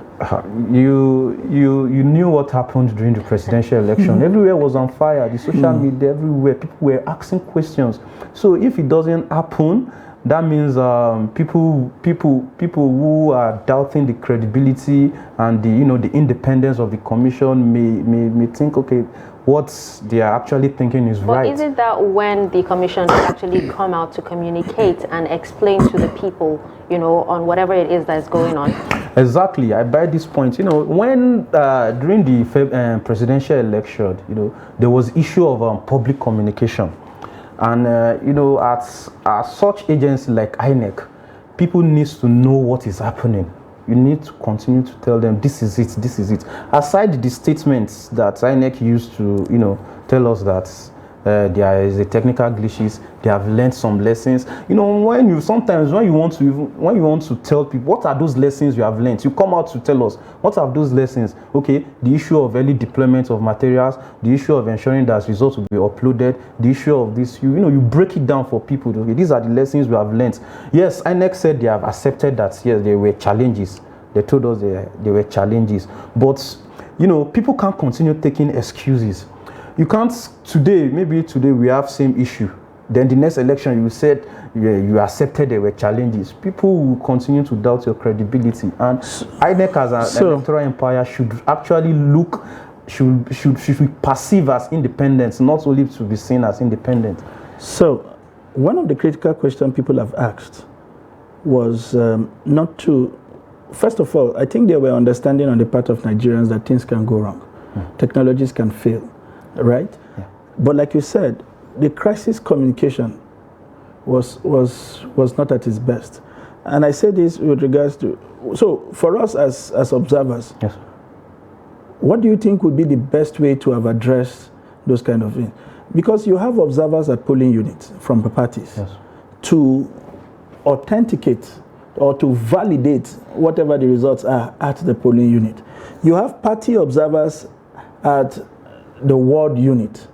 Speaker 3: You knew what happened during the presidential election. Everywhere was on fire. The social media, everywhere, people were asking questions. So if it doesn't happen, that means people who are doubting the credibility and the independence of the commission may think, okay, what they are actually thinking is right.
Speaker 2: But is it that when the commission actually come out to communicate and explain to the people, on whatever it is that is going on?
Speaker 3: Exactly. I buy this point. When during the presidential election, there was issue of public communication, and at such agencies like INEC, people needs to know what is happening. You need to continue to tell them this is it. Aside the statements that INEC used to, tell us that there is a technical glitches, they have learned some lessons. When you want to tell people what are those lessons you have learned, you come out to tell us what are those lessons. Okay, the issue of early deployment of materials, the issue of ensuring that results will be uploaded, the issue of this, you break it down for people. Okay, these are the lessons we have learned. Yes, INEC said they have accepted that yes, there were challenges. They told us there were challenges, but people can't continue taking excuses. You can't maybe today we have same issue, then the next election you said you accepted there were challenges. People will continue to doubt your credibility, and INEC as an electoral empire should actually should perceive as independent, not only to be seen as independent.
Speaker 1: So one of the critical questions people have asked was not to. First of all, I think there were understanding on the part of Nigerians that things can go wrong. Technologies can fail, right? Yeah. But like you said, the crisis communication was not at its best. And I say this with regards to, so for us as observers,
Speaker 3: yes,
Speaker 1: what do you think would be the best way to have addressed those kind of things? Because you have observers at polling units from the parties, yes, to authenticate or to validate whatever the results are at the polling unit. You have party observers at the ward unit.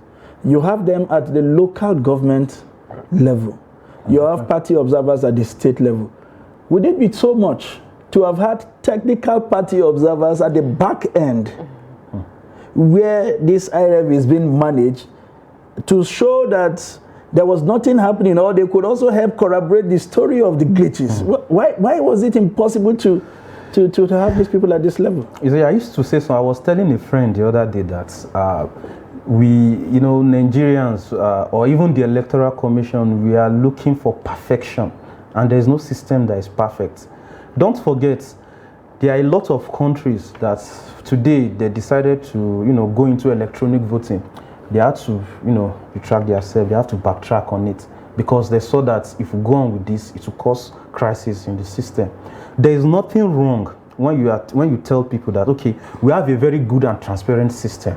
Speaker 1: You have them at the local government level. You have party observers at the state level. Would it be so much to have had technical party observers at the back end where this IRF is being managed to show that there was nothing happening, or they could also help corroborate the story of the glitches? Why was it impossible to have these people at this level?
Speaker 3: I used to say so. I was telling a friend the other day that we, Nigerians, or even the Electoral Commission, we are looking for perfection, and there is no system that is perfect. Don't forget, there are a lot of countries that today they decided to, go into electronic voting. They had to, retract themselves. They have to backtrack on it because they saw that if we go on with this, it will cause crisis in the system. There is nothing wrong when you tell people that, okay, we have a very good and transparent system,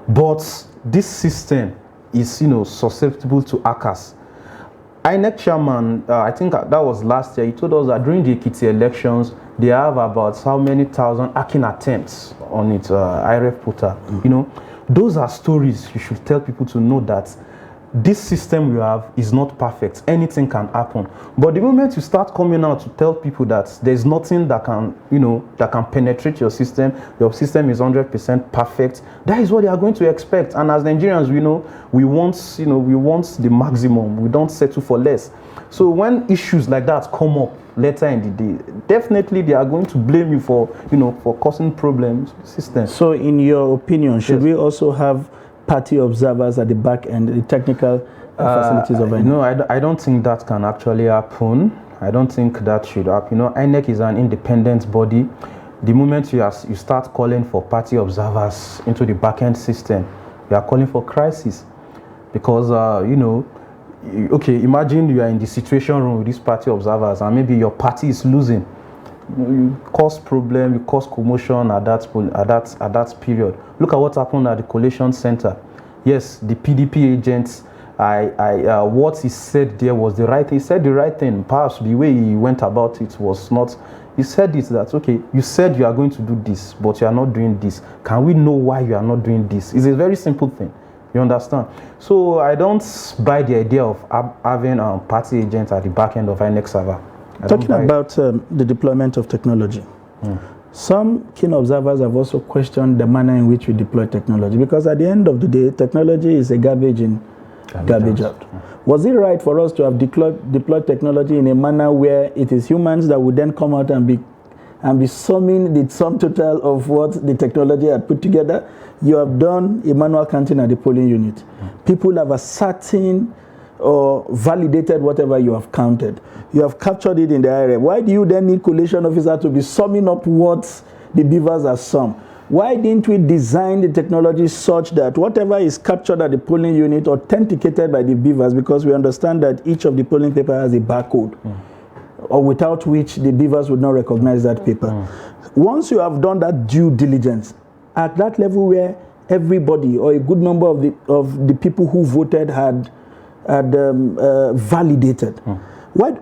Speaker 3: but this system is, susceptible to hackers. INEC chairman, I think that was last year, he told us that during the Ekiti elections, they have about how many thousand hacking attempts on its IRF portal. Those are stories you should tell people to know that this system we have is not perfect. Anything can happen. But the moment you start coming out to tell people that there's nothing that can, that can penetrate your system is 100% perfect, that is what they are going to expect. And as Nigerians, we want the maximum. We don't settle for less. So when issues like that come up later in the day, definitely they are going to blame you for causing problems in the system.
Speaker 1: So in your opinion, should we also have party observers at the back end, the technical facilities of INEC?
Speaker 3: No, I don't think that can actually happen. I don't think that should happen. INEC is an independent body. The moment you start calling for party observers into the back end system, you are calling for crisis. Because, okay, imagine you are in the situation room with these party observers and maybe your party is losing. You cause problem, you cause commotion at that period. Look at what happened at the collation center. Yes, the PDP agents, what he said there was the right thing. He said the right thing. Perhaps the way he went about it was not. He said it that, okay, you said you are going to do this, but you are not doing this. Can we know why you are not doing this? It's a very simple thing. You understand? So I don't buy the idea of having party agents at the back end of INEC server.
Speaker 1: Talking about the deployment of technology, some keen observers have also questioned the manner in which we deploy technology, because at the end of the day, technology is a garbage in, garbage out. Was it right for us to have deployed technology in a manner where it is humans that would then come out and be summing the sum total of what the technology had put together? You have done a manual counting at the polling unit. People have ascertained or validated whatever you have counted. You have captured it in the area. Why do you then need collation officer to be summing up what the beavers are summed? Why didn't we design the technology such that whatever is captured at the polling unit authenticated by the beavers, because we understand that each of the polling paper has a barcode, or without which the beavers would not recognize that paper. Once you have done that due diligence, at that level where everybody or a good number of the people who voted had validated.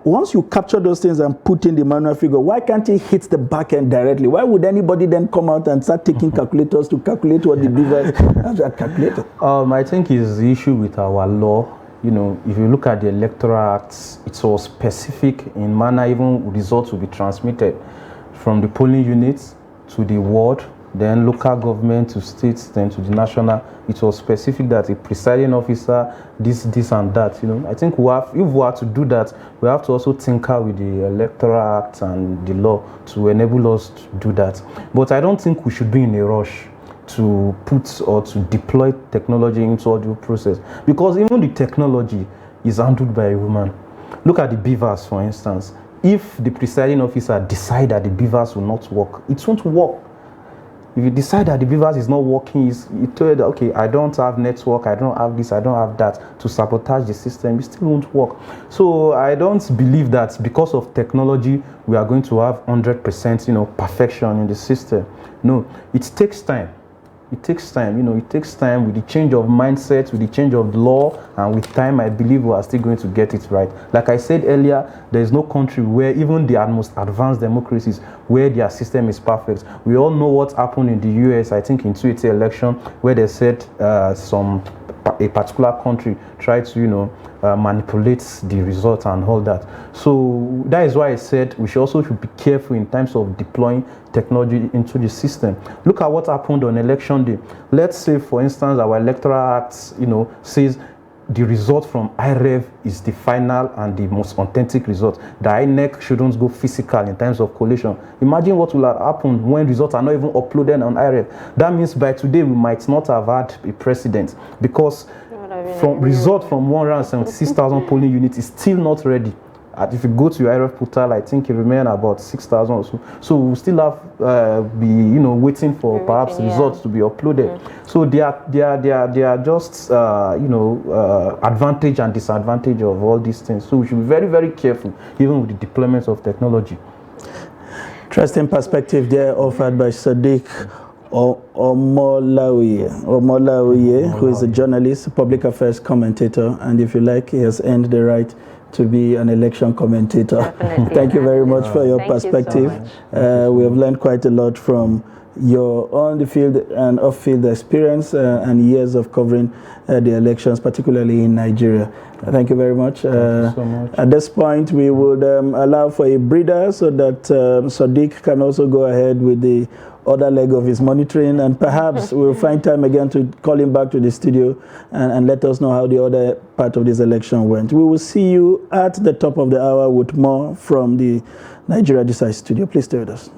Speaker 1: Once you capture those things and put in the manual figure, why can't it hit the back end directly? Why would anybody then come out and start taking calculators to calculate what the beavers have calculated?
Speaker 3: I think it's the issue with our law. If you look at the Electoral Act, it was specific in manner even results will be transmitted from the polling units to the ward, then local government to states, then to the national. It was specific that a presiding officer, this and that. I think if we are to do that, we have to also tinker with the Electoral Act and the law to enable us to do that. But I don't think we should be in a rush to put or to deploy technology into all the process, because even the technology is handled by a woman. Look at the beavers, for instance. If the presiding officer decides that the beavers will not work, it won't work. If you decide that the beavers is not working, you tell that, okay, I don't have network, I don't have this, I don't have that, to sabotage the system, it still won't work. So I don't believe that because of technology, we are going to have 100% perfection in the system. No, it takes time. It takes time, it takes time with the change of mindset, with the change of law, and with time, I believe we are still going to get it right. Like I said earlier, there is no country where even the most advanced democracies, where their system is perfect. We all know what happened in the US, I think in 2020 election, where they said a particular country tried to, manipulate the result and all that. So that is why I said we should also be careful in terms of deploying technology into the system. Look at what happened on election day. Let's say, for instance, our Electoral Act, says the result from IREV is the final and the most authentic result. The INEC shouldn't go physical in terms of collation. Imagine what will have happened when results are not even uploaded on IREV. That means by today we might not have had a precedent, because result from 176,000 polling units is still not ready. If you go to your IREF portal, I think it remains about 6,000 or so. So we'll still have waiting for perhaps results to be uploaded. So they are just advantage and disadvantage of all these things. So we should be very, very careful, even with the deployment of technology.
Speaker 1: Interesting perspective there offered by Sadiq Omolawuye, who is a journalist, public affairs commentator, and if you like, he has earned the right to be an election commentator. Thank you very much for your perspective. We have learned quite a lot from your on-the-field and off-field experience and years of covering the elections, particularly in Nigeria. Thank you very much.
Speaker 3: Thank you so much.
Speaker 1: At this point, we would allow for a breather so that Sadiq can also go ahead with the other leg of his monitoring, and perhaps we'll find time again to call him back to the studio and let us know how the other part of this election went. We will see you at the top of the hour with more from the Nigeria Decides studio. Please stay with us.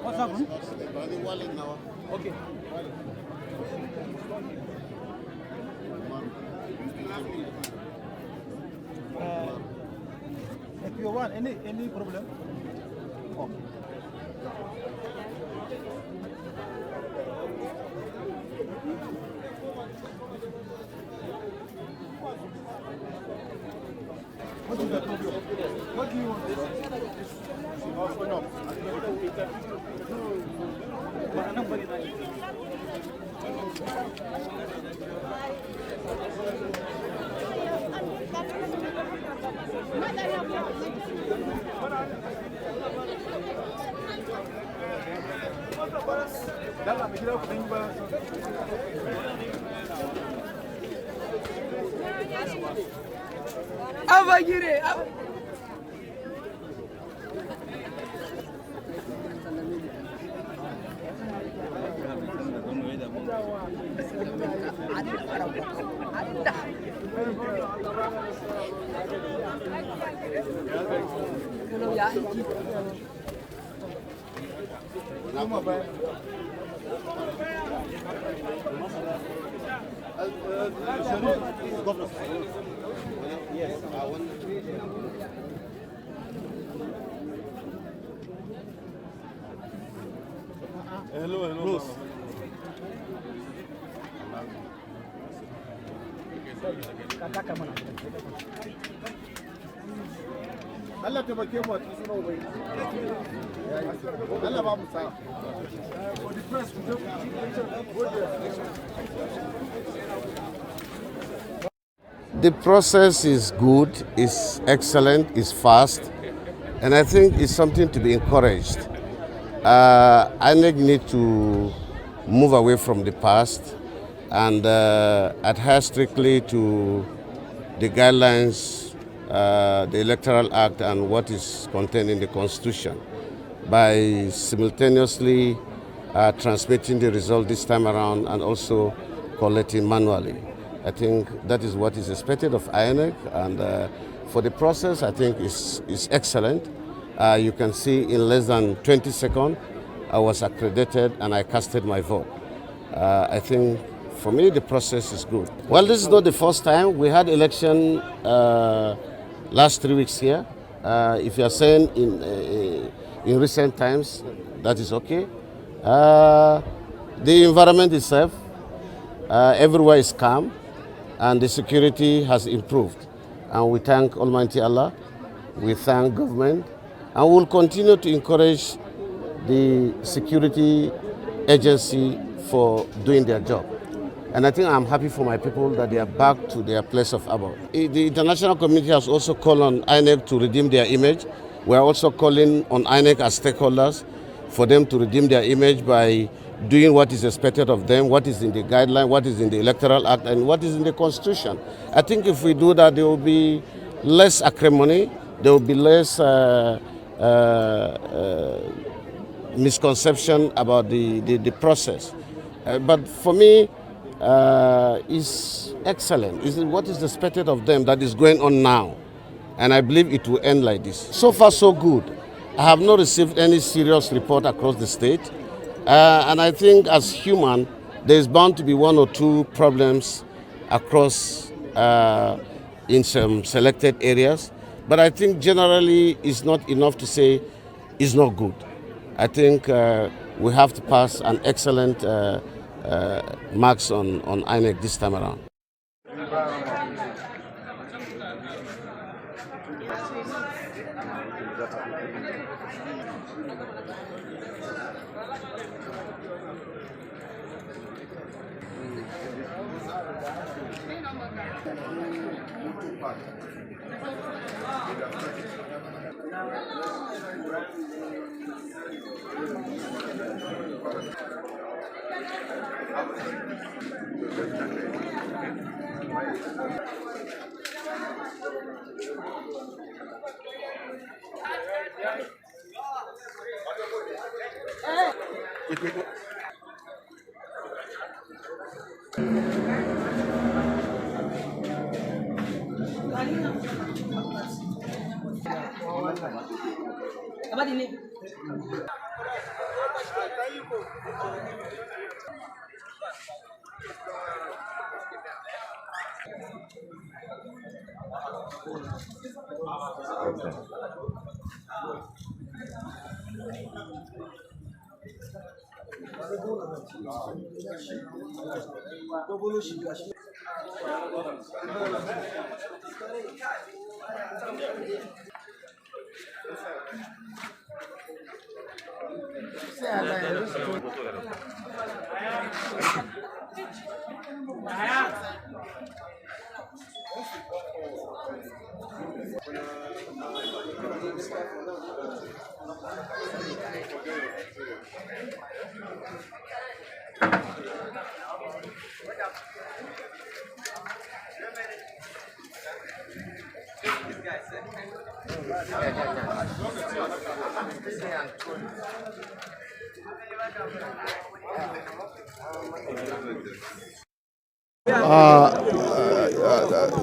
Speaker 5: What's happened? Okay. If you want any problem? Oh. What is the problem? What do you want? Oh, no. Yes, I want. Hello. Close. Allah taimake mu a cikin sunan ubai. Allah ba mu sa'a.
Speaker 6: The process is good, is excellent, is fast, and I think it's something to be encouraged. INEC need to move away from the past and adhere strictly to the guidelines, the Electoral Act, and what is contained in the Constitution by simultaneously transmitting the result this time around and also collecting manually. I think that is what is expected of INEC, and for the process, I think is excellent. You can see in less than 20 seconds, I was accredited and I casted my vote. I think for me, the process is good. Well, this is not the first time. We had election last 3 weeks here. If you are saying in recent times, that is okay. The environment itself, everywhere is calm, and the security has improved. And we thank Almighty Allah, we thank government, and we will continue to encourage the security agency for doing their job. And I think I'm happy for my people that they are back to their place of abode. The international community has also called on INEC to redeem their image. We are also calling on INEC as stakeholders for them to redeem their image by doing what is expected of them, what is in the guideline, what is in the Electoral Act, and what is in the Constitution. I think if we do that, there will be less acrimony, there will be less misconception about the process. But for me, is excellent. Is what is expected of them that is going on now. And I believe it will end like this. So far, so good. I have not received any serious report across the state. And I think as human, there is bound to be one or two problems across in some selected areas. But I think generally it's not enough to say it's not good. I think we have to pass an excellent marks on INEC this time around.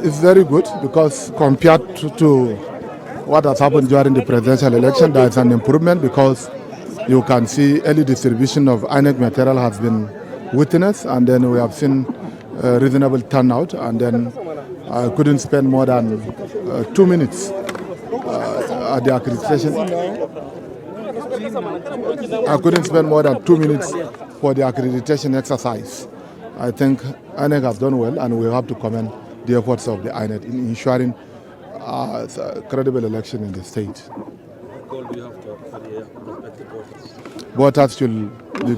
Speaker 5: It's very good because compared to what has happened during the presidential election, there is an improvement because you can see early distribution of INEC material has been witnessed, and then we have seen reasonable turnout, and then I couldn't spend more than 2 minutes at the accreditation. I couldn't spend more than 2 minutes for the accreditation exercise. I think INEC has done well, and we have to commend the efforts of the INEC in ensuring a credible election in the state.
Speaker 7: What goal do you have for the prospective voters?
Speaker 5: Voters should be...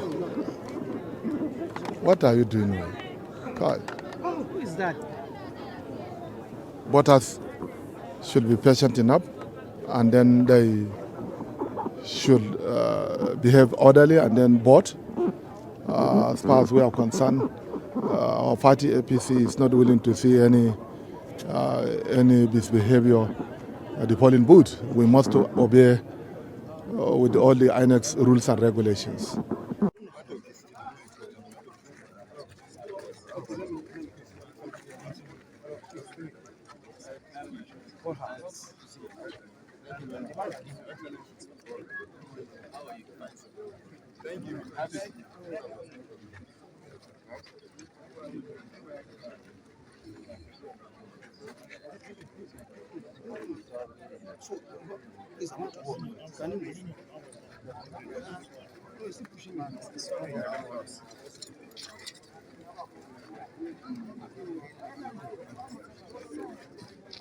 Speaker 5: What are you doing? God.
Speaker 4: Who is that?
Speaker 5: Voters should be patient enough, and then they should behave orderly and then vote. As far as we are concerned, our party APC is not willing to see any misbehavior at the polling booth. We must obey with all the INEC's rules and regulations. Thank you.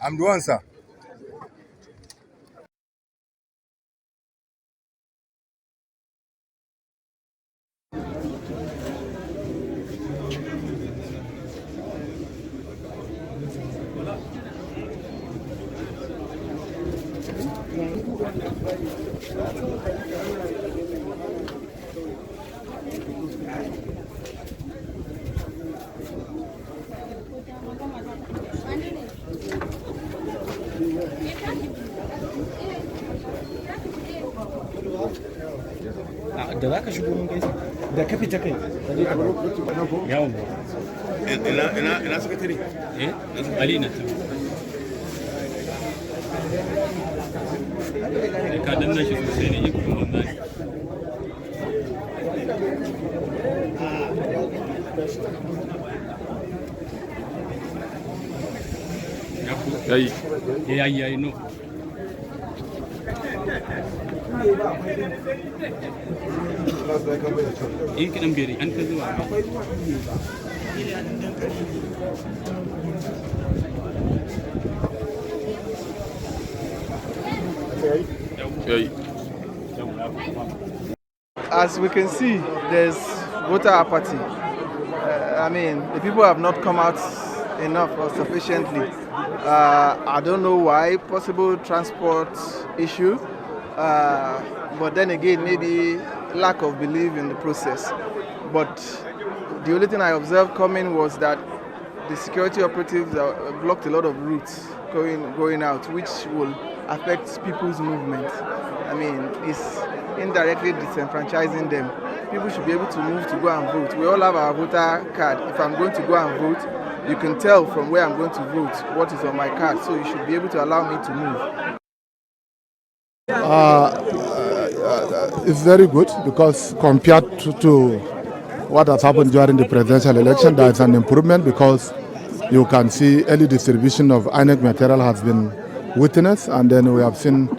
Speaker 5: I'm the one, sir.
Speaker 8: da za ka shigo mun gaisa da ka fita kai yawon ina sakatare ali na ta ka danna shi sosai ne iko banza ne yayi no in kiɗan bere an ka zuwa
Speaker 9: As we can see, there's voter apathy. I mean, the people have not come out enough or sufficiently. I don't know why, possible transport issue, but then again, maybe lack of belief in the process. But the only thing I observed coming was that the security operatives blocked a lot of routes going out, which will affect people's movement. I mean, it's indirectly disenfranchising them. People should be able to move to go and vote. We all have our voter card. If I'm going to go and vote, you can tell from where I'm going to vote what is on my card, so you should be able to allow me to move.
Speaker 5: It's very good because compared to what has happened during the presidential election, there is an improvement because you can see early distribution of INEC material has been witnessed, and then we have seen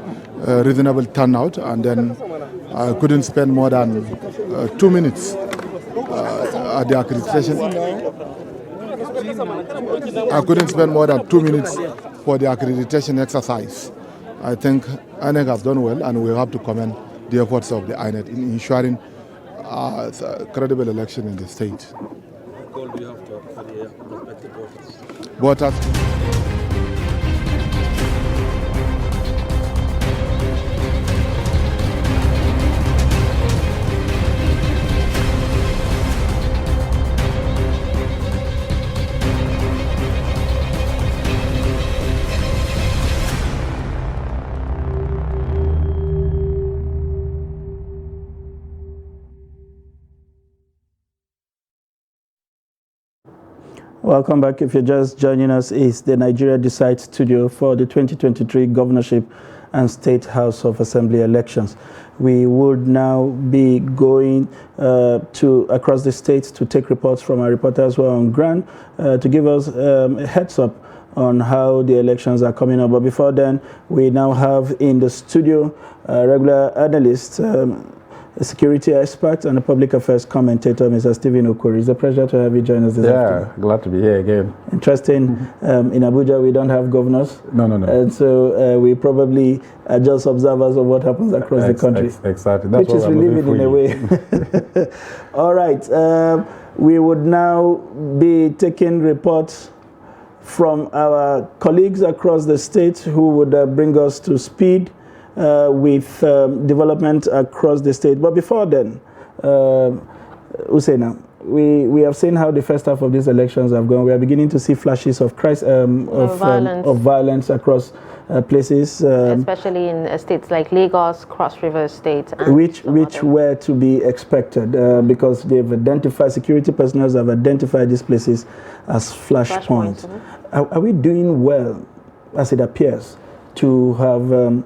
Speaker 5: reasonable turnout, and then I couldn't spend more than 2 minutes at the accreditation. I couldn't spend more than 2 minutes for the accreditation exercise. I think INEC has done well, and we have to commend the efforts of the INEC in ensuring a credible election in the state.
Speaker 7: What goal do you have to for the prospective voters?
Speaker 5: Voters.
Speaker 1: Welcome back. If you're just joining us, it's the Nigeria Decides studio for the 2023 Governorship and State House of Assembly elections. We would now be going across the state to take reports from our reporters who are on ground to give us a heads up on how the elections are coming up. But before then, we now have in the studio regular analyst, a security expert and a public affairs commentator, Mr. Stephen Okori. It's a pleasure to have you join us this afternoon.
Speaker 3: Yeah, glad to be here again.
Speaker 1: Interesting. In Abuja, we don't have governors.
Speaker 3: No.
Speaker 1: And so we probably are just observers of what happens across the country.
Speaker 3: Exactly. That's
Speaker 1: which is relieving in a way. All right. We would now be taking reports from our colleagues across the state who would bring us to speed with development across the state. But before then, Usaina, we have seen how the first half of these elections have gone. We are beginning to see flashes of violence across places,
Speaker 2: especially in states like Lagos, Cross River State, and
Speaker 1: which were to be expected because they've identified, security personnel have identified these places as flashpoints. Are we doing well, as it appears, to have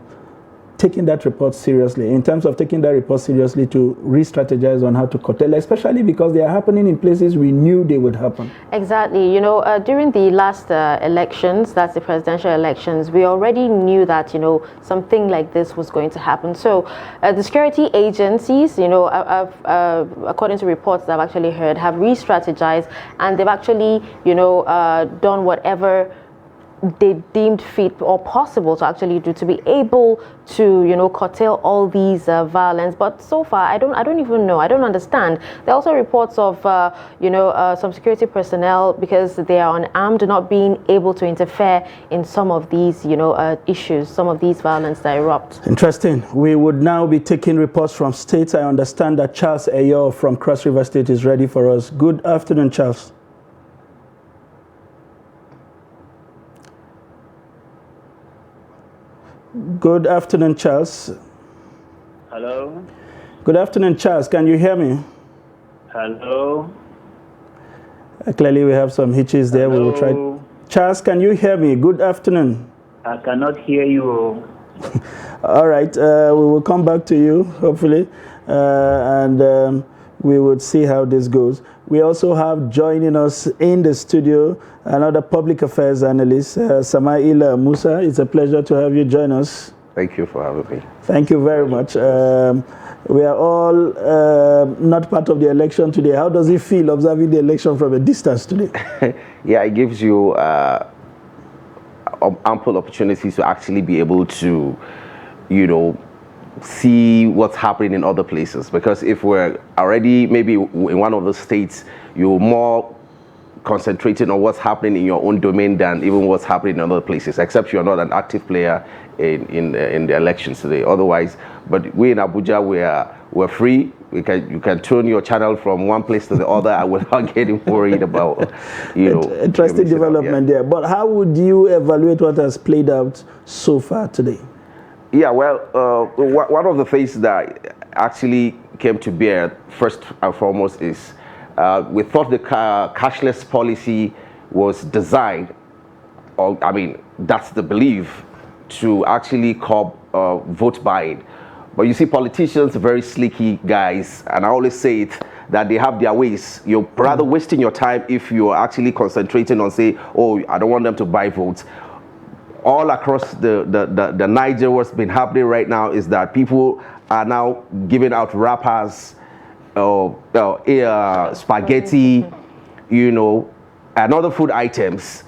Speaker 1: taking that report seriously, in terms of taking that report seriously to re-strategize on how to curtail, especially because they are happening in places we knew they would happen?
Speaker 2: Exactly. You know, during the last elections, that's the presidential elections, we already knew that, you know, something like this was going to happen. So the security agencies, you know, according to reports that I've actually heard, have re-strategized, and they've actually, you know, done whatever they deemed fit or possible to actually do to be able to, you know, curtail all these violence. But so far, I don't even know. I don't understand. There are also reports of, you know, some security personnel, because they are unarmed, not being able to interfere in some of these, you know, issues, some of these violence that erupt.
Speaker 1: Interesting. We would now be taking reports from states. I understand that Charles Ayo from Cross River State is ready for us. Good afternoon, Charles. Good afternoon, Charles.
Speaker 10: Hello.
Speaker 1: Good afternoon, Charles. Can you hear me?
Speaker 10: Hello.
Speaker 1: Clearly, we have some hitches there.
Speaker 10: Hello.
Speaker 1: We will try. Charles, can you hear me? Good afternoon.
Speaker 10: I cannot hear you.
Speaker 1: All right. We will come back to you, hopefully, and we would see how this goes. We also have joining us in the studio another public affairs analyst, Samaila Musa. It's a pleasure to have you join us.
Speaker 11: Thank you for having me.
Speaker 1: Thank you very much. We are all not part of the election today. How does it feel observing the election from a distance today?
Speaker 11: Yeah, it gives you ample opportunities to actually be able to, you know, see what's happening in other places. Because if we're already maybe in one of the states, you're more concentrated on what's happening in your own domain than even what's happening in other places, except you're not an active player in the elections today. Otherwise, but we in Abuja, we're free. You can turn your channel from one place to the other and without getting worried about, you know.
Speaker 1: Interesting development there. But how would you evaluate what has played out so far today?
Speaker 11: Yeah, well, one of the things that actually came to bear first and foremost is we thought the cashless policy was designed, or I mean, that's the belief, to actually curb vote buying. But you see, politicians are very slicky guys, and I always say it, that they have their ways. You're rather wasting your time if you're actually concentrating on, say, oh, I don't want them to buy votes. All across the Niger, what's been happening right now is that people are now giving out wrappers, spaghetti, you know, and other food items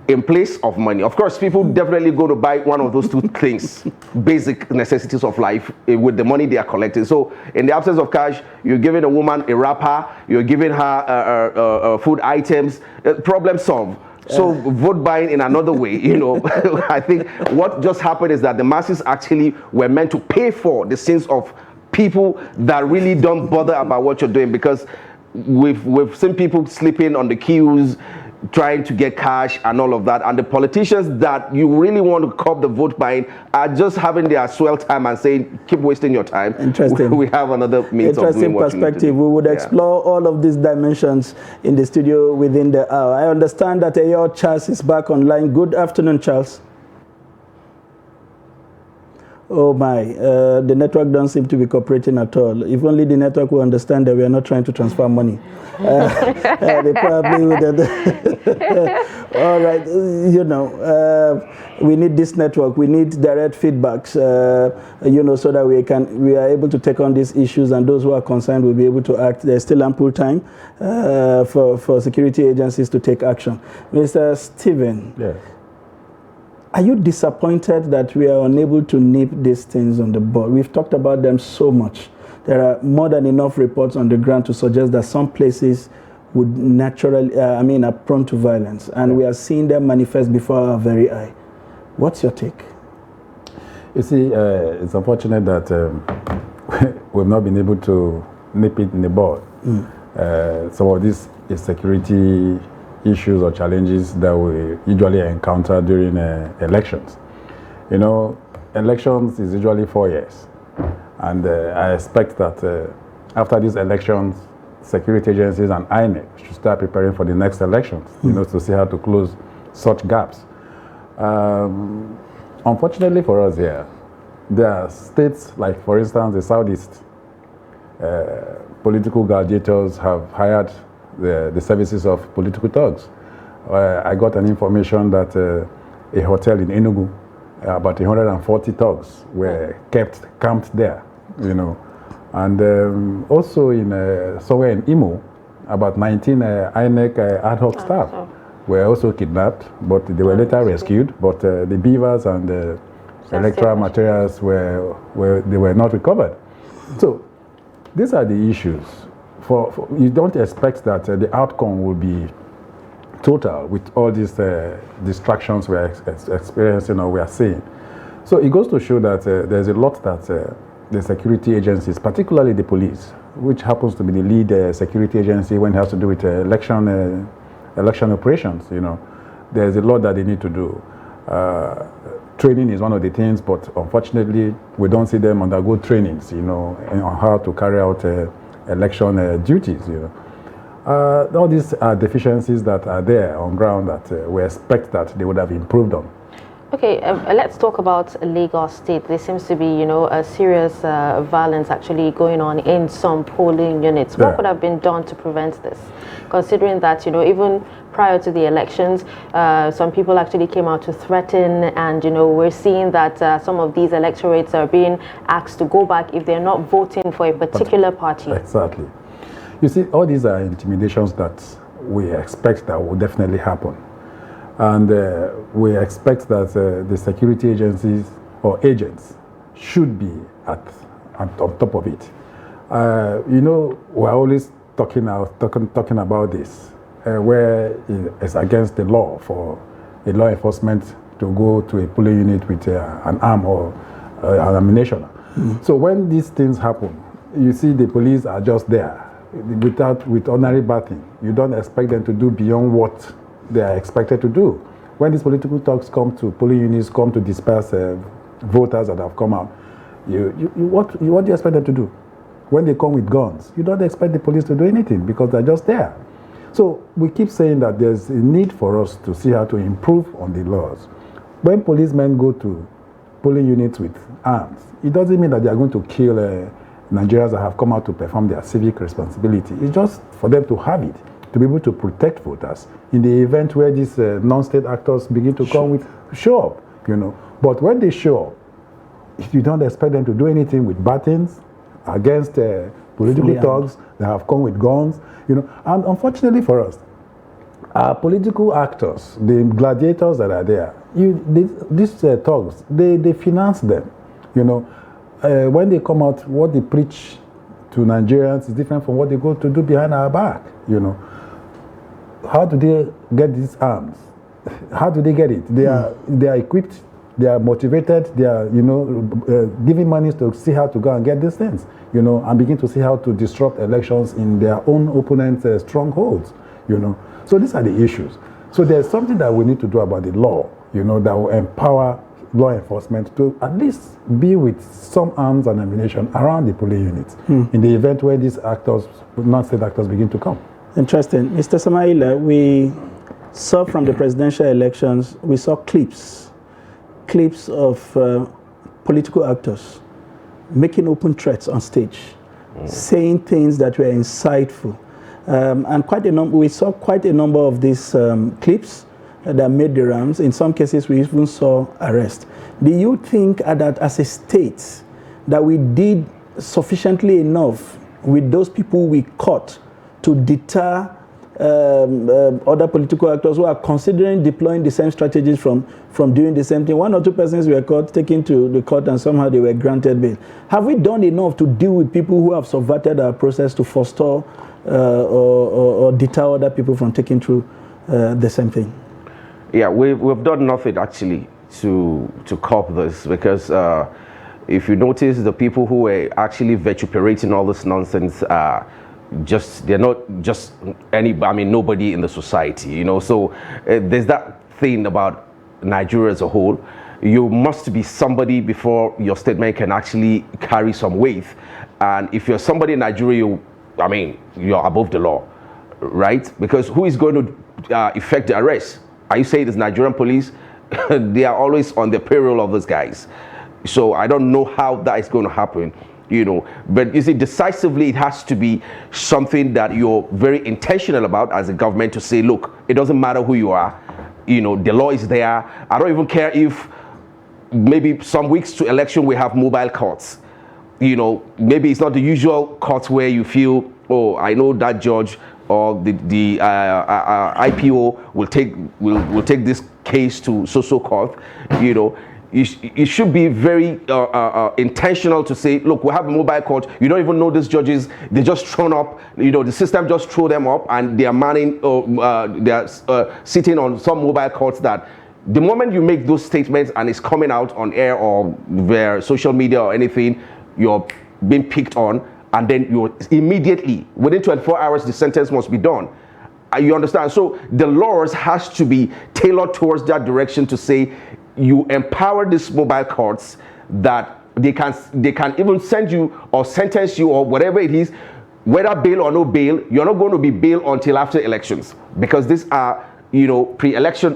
Speaker 11: in place of money. Of course, people definitely go to buy one of those two things, basic necessities of life, with the money they are collecting. So in the absence of cash, you're giving a woman a wrapper, you're giving her food items, problem solved. So vote buying in another way, you know. I think what just happened is that the masses actually were meant to pay for the sins of people that really don't bother about what you're doing, because we've seen people sleeping on the queues, trying to get cash and all of that, and the politicians that you really want to curb the vote buying are just having their swell time and saying, keep wasting your time.
Speaker 1: Interesting.
Speaker 11: We have another means of doing what
Speaker 1: perspective. We would explore all of these dimensions in the studio within the hour. I understand that Ayo Charles is back online. Good afternoon, Charles. Oh my, the network doesn't seem to be cooperating at all. If only the network will understand that we are not trying to transfer money. They probably would. All right, you know, we need this network. We need direct feedbacks, you know, so that we are able to take on these issues, and those who are concerned will be able to act. There's still ample time for security agencies to take action. Mr. Stephen.
Speaker 3: Yes.
Speaker 1: Are you disappointed that we are unable to nip these things on the board? We've talked about them so much. There are more than enough reports on the ground to suggest that some places would naturally, are prone to violence, and we are seeing them manifest before our very eye. What's your take?
Speaker 3: You see, it's unfortunate that we've not been able to nip it in the bud. Some of these security issues or challenges that we usually encounter during elections. You know, elections is usually 4 years, and I expect that after these elections, security agencies and INEC should start preparing for the next elections, you know, to see how to close such gaps. Unfortunately for us here, there are states like, for instance, the Southeast. Political gladiators have hired the services of political thugs. I got an information that a hotel in Enugu, about 140 thugs were camped there, you know. And also in somewhere in Imo, about 19 INEC ad hoc staff
Speaker 12: were also kidnapped, but they were later rescued. But the beavers and the electoral materials they were not recovered. So these are the issues. You don't expect that the outcome will be total with all these distractions we are experiencing or we are seeing. So it goes to show that there's a lot that the security agencies, particularly the police, which happens to be the lead security agency when it has to do with election operations, there's a lot that they need to do. Training is one of the things, but unfortunately, we don't see them undergo trainings, on how to carry out election duties, all these are deficiencies that are there on ground that we expect that they would have improved on.
Speaker 2: Okay, let's talk about Lagos State. There seems to be, a serious violence actually going on in some polling units. What could have been done to prevent this? Considering that, even prior to the elections, some people actually came out to threaten, and, we're seeing that some of these electorates are being asked to go back if they're not voting for a particular party.
Speaker 12: Exactly. You see, all these are intimidations that we expect that will definitely happen. And we expect that the security agencies or agents should be on top of it. We're always talking about this, where it's against the law for a law enforcement to go to a polling unit with an arm or an ammunition. So when these things happen, you see the police are just there with ordinary batting. You don't expect them to do beyond what they are expected to do. When these political talks come to polling units, come to disperse voters that have come out, what do you expect them to do? When they come with guns, you don't expect the police to do anything because they're just there. So we keep saying that there's a need for us to see how to improve on the laws. When policemen go to polling units with arms, it doesn't mean that they are going to kill Nigerians that have come out to perform their civic responsibility. It's just for them to have it, to be able to protect voters in the event where these non-state actors begin to show up, But when they show up, you don't expect them to do anything with batons against political thugs that have come with guns, And unfortunately for us, our political actors, the gladiators that are there, these thugs, they finance them, When they come out, what they preach to Nigerians is different from what they go to do behind our back, How do they get these arms? How do they get it? They are equipped, they are motivated, they are, giving money to see how to go and get these things, and begin to see how to disrupt elections in their own opponents' strongholds, So these are the issues. So there's something that we need to do about the law, that will empower law enforcement to at least be with some arms and ammunition around the polling units in the event where these actors, non-state actors, begin to come.
Speaker 1: Interesting. Mr. Samaila, we saw from the presidential elections, we saw clips of political actors making open threats on stage, saying things that were insightful. And we saw quite a number of these clips that made the rounds. In some cases, we even saw arrest. Do you think that as a state, that we did sufficiently enough with those people we caught to deter other political actors who are considering deploying the same strategies from doing the same thing? One or two persons were caught, taken to the court, and somehow they were granted bail. Have we done enough to deal with people who have subverted our process to forestall or deter other people from taking through the same thing?
Speaker 11: Yeah, we've done nothing actually to curb this, because if you notice, the people who were actually vituperating all this nonsense they're not just nobody in the society, So there's that thing about Nigeria as a whole. You must be somebody before your statement can actually carry some weight. And if you're somebody in Nigeria, you're above the law, right? Because who is going to effect the arrest? Are you saying it's Nigerian police? They are always on the payroll of those guys. So I don't know how that is going to happen. But you see, decisively, it has to be something that you're very intentional about as a government, to say, look, it doesn't matter who you are, the law is there. I don't even care if maybe some weeks to election we have mobile courts. Maybe it's not the usual court where you feel, oh, I know that judge or the IPO will take this case to so court, you know, it should be very intentional to say, look, we have a mobile court. You don't even know these judges. They just thrown up. You know, the system just threw them up, and they are manning. They are sitting on some mobile courts that. The moment you make those statements and it's coming out on air or via social media or anything, you're being picked on, and then you're immediately, within 24 hours, the sentence must be done. You understand? So the laws has to be tailored towards that direction to say you empower these mobile courts that they can even send you or sentence you or whatever it is, whether bail or no bail. You're not going to be bailed until after elections, because these are, you know, pre-election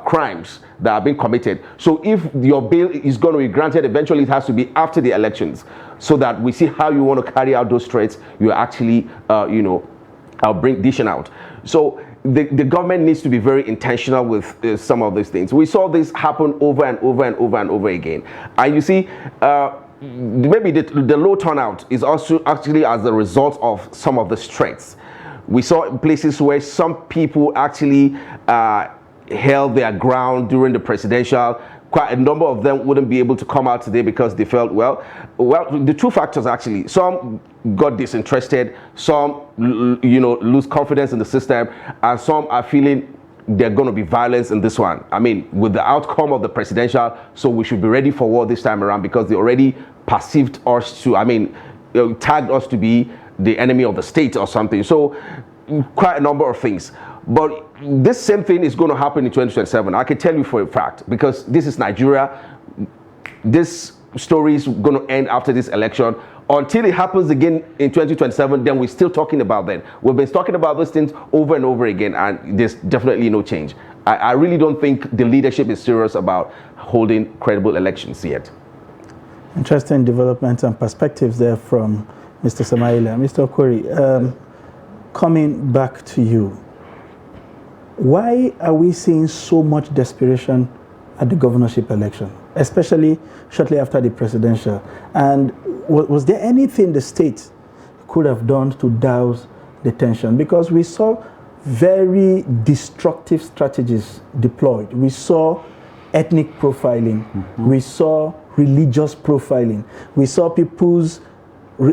Speaker 11: crimes that are being committed. So if your bail is going to be granted, eventually it has to be after the elections, so that we see how you want to carry out those threats. You actually, you know, dishing out. So the government needs to be very intentional with some of these things. We saw this happen over and over and over and over again. And you see, maybe the low turnout is also actually as a result of some of the threats. We saw places where some people actually held their ground during the presidential. Quite a number of them wouldn't be able to come out today because they felt, well, the two factors actually. Some got disinterested, some, you know, lose confidence in the system, and some are feeling they're going to be violence in this one. I mean, with the outcome of the presidential, so we should be ready for war this time around, because they already perceived us to, I mean, tagged us to be the enemy of the state or something. So quite a number of things. But this same thing is going to happen in 2027. I can tell you for a fact, because this is Nigeria. This story is going to end after this election. Until it happens again in 2027, then we're still talking about that. We've been talking about those things over and over again, and there's definitely no change. I really don't think the leadership is serious about holding credible elections yet.
Speaker 1: Interesting developments and perspectives there from Mr. Samaila. Mr. Okori, coming back to you, why are we seeing so much desperation at the governorship election, especially shortly after the presidential? And was there anything the state could have done to douse the tension? Because we saw very destructive strategies deployed. We saw ethnic profiling. We saw religious profiling. We saw people's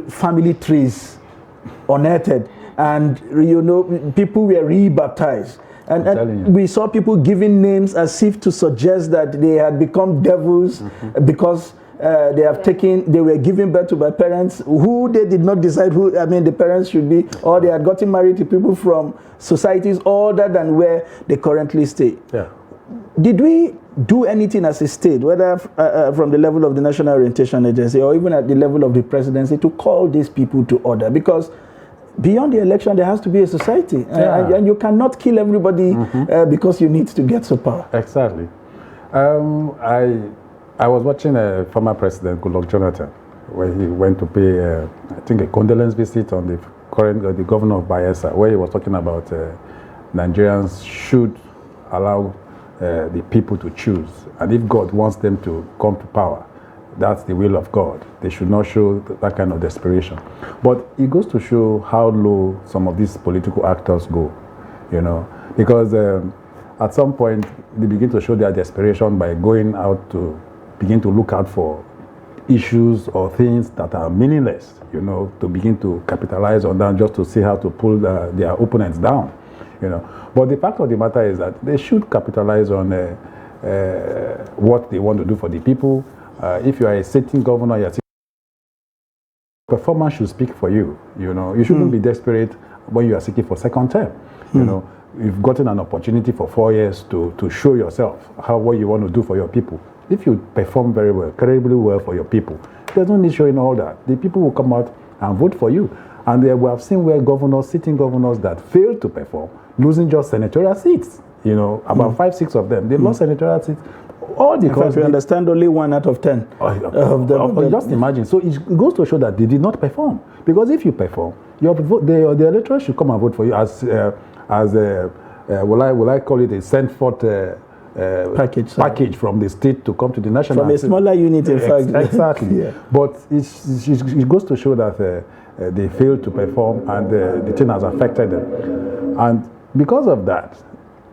Speaker 1: family trees unearthed, and, you know, people were rebaptized. And we saw people giving names as if to suggest that they had become devils because they were given birth to by parents who they did not decide who, I mean, the parents should be, or they had gotten married to people from societies other than where they currently stay. Yeah. Did we do anything as a state, whether from the level of the National Orientation Agency or even at the level of the presidency, to call these people to order? Because beyond the election, there has to be a society, and you cannot kill everybody because you need to get to power. Exactly.
Speaker 12: I was watching a former president, Goodluck Jonathan, where he went to pay, I think, a condolence visit on the governor of Bayelsa, where he was talking about Nigerians should allow the people to choose, and if God wants them to come to power, that's the will of God. They should not show that kind of desperation. But it goes to show how low some of these political actors go, you know, because at some point they begin to show their desperation by going out to begin to look out for issues or things that are meaningless, you know, to begin to capitalize on them just to see how to pull their opponents down, you know. But the fact of the matter is that they should capitalize on what they want to do for the people. If you are a sitting governor, performance should speak for you. You know, you shouldn't be desperate when you are seeking for second term. You know, you've gotten an opportunity for 4 years to show yourself what you want to do for your people. If you perform very well, incredibly well for your people, there's no need showing all that. The people will come out and vote for you. And we have seen where sitting governors that failed to perform, losing just senatorial seats. You know, about 5, 6 of them, they lost senatorial seats. All because
Speaker 1: we understand only 1 out of 10 of them.
Speaker 12: Just imagine. So it goes to show that they did not perform. Because if you perform, the electorate should come and vote for you as will I call it a sent forth package from the state to come to the national.
Speaker 1: From a smaller unit, in fact.
Speaker 12: Exactly. Yeah. But it goes to show that they failed to perform, and the thing has affected them. And because of that,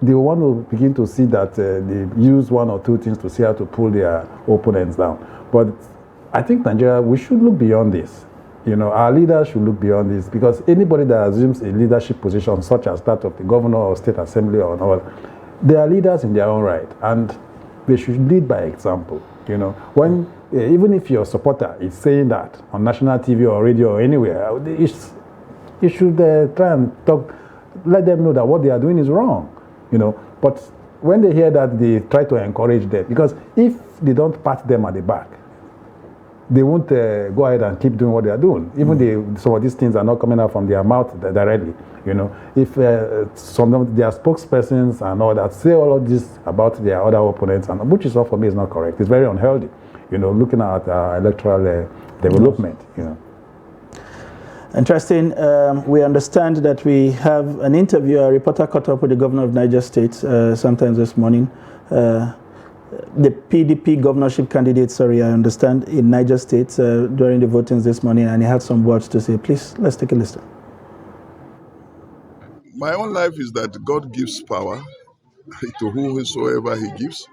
Speaker 12: they want to begin to see that they use one or two things to see how to pull their opponents down. But I think Nigeria, we should look beyond this. Our leaders should look beyond this, because anybody that assumes a leadership position, such as that of the governor or state assembly or all, they are leaders in their own right, and they should lead by example. When even if your supporter is saying that on national TV or radio or anywhere, you should try and talk, let them know that what they are doing is wrong. But when they hear that, they try to encourage them, because if they don't pat them at the back, they won't go ahead and keep doing what they are doing. Even some of these things are not coming out from their mouth directly. If some of their spokespersons and all that say all of this about their other opponents, and which is all for me is not correct. It's very unhealthy. Looking at electoral development.
Speaker 1: Interesting. We understand that we have an interview. A reporter caught up with the governor of Niger State sometime this morning. The PDP governorship candidate, I understand, in Niger State during the votings this morning, and he had some words to say. Please, let's take a listen.
Speaker 13: My own life is that God gives power to whomsoever he gives,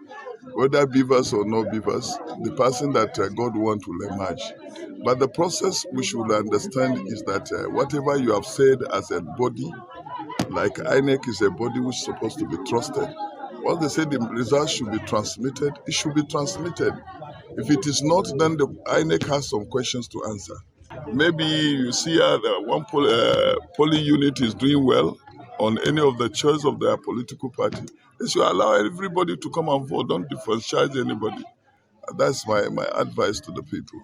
Speaker 13: whether beavers or no beavers. The person that God wants will emerge. But the process we should understand is that whatever you have said as a body, like INEC is a body which is supposed to be trusted. Once they say the results should be transmitted, it should be transmitted. If it is not, then the INEC has some questions to answer. Maybe you see one polling unit is doing well on any of the choice of their political party. They should allow everybody to come and vote. Don't disenfranchise anybody. That's my advice to the people.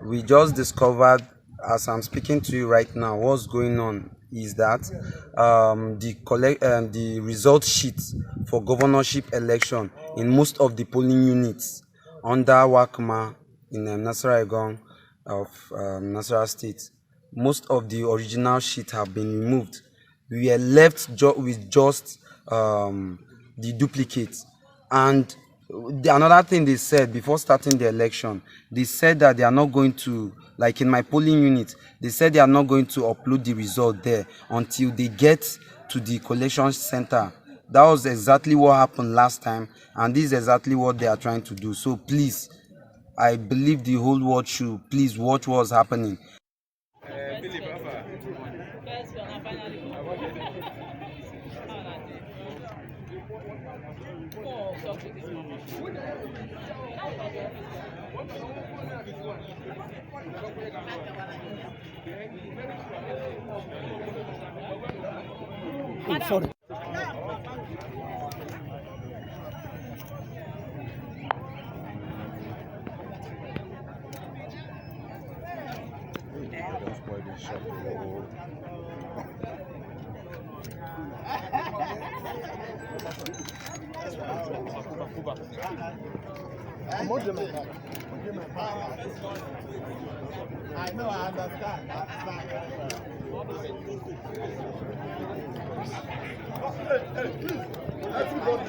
Speaker 14: We just discovered, as I'm speaking to you right now, what's going on is that the result sheet for governorship election in most of the polling units under Wakma in Nasarawa Egon of Nasarawa State, most of the original sheet have been removed. We are left with just the duplicates. And another thing they said before starting the election, they said that they are not going to, like in my polling unit, they said they are not going to upload the result there until they get to the collection center. That was exactly what happened last time, and this is exactly what they are trying to do. So please, I believe the whole world should please watch what's happening.
Speaker 4: Sorry.
Speaker 15: I know, I understand. Hey, please. Everybody.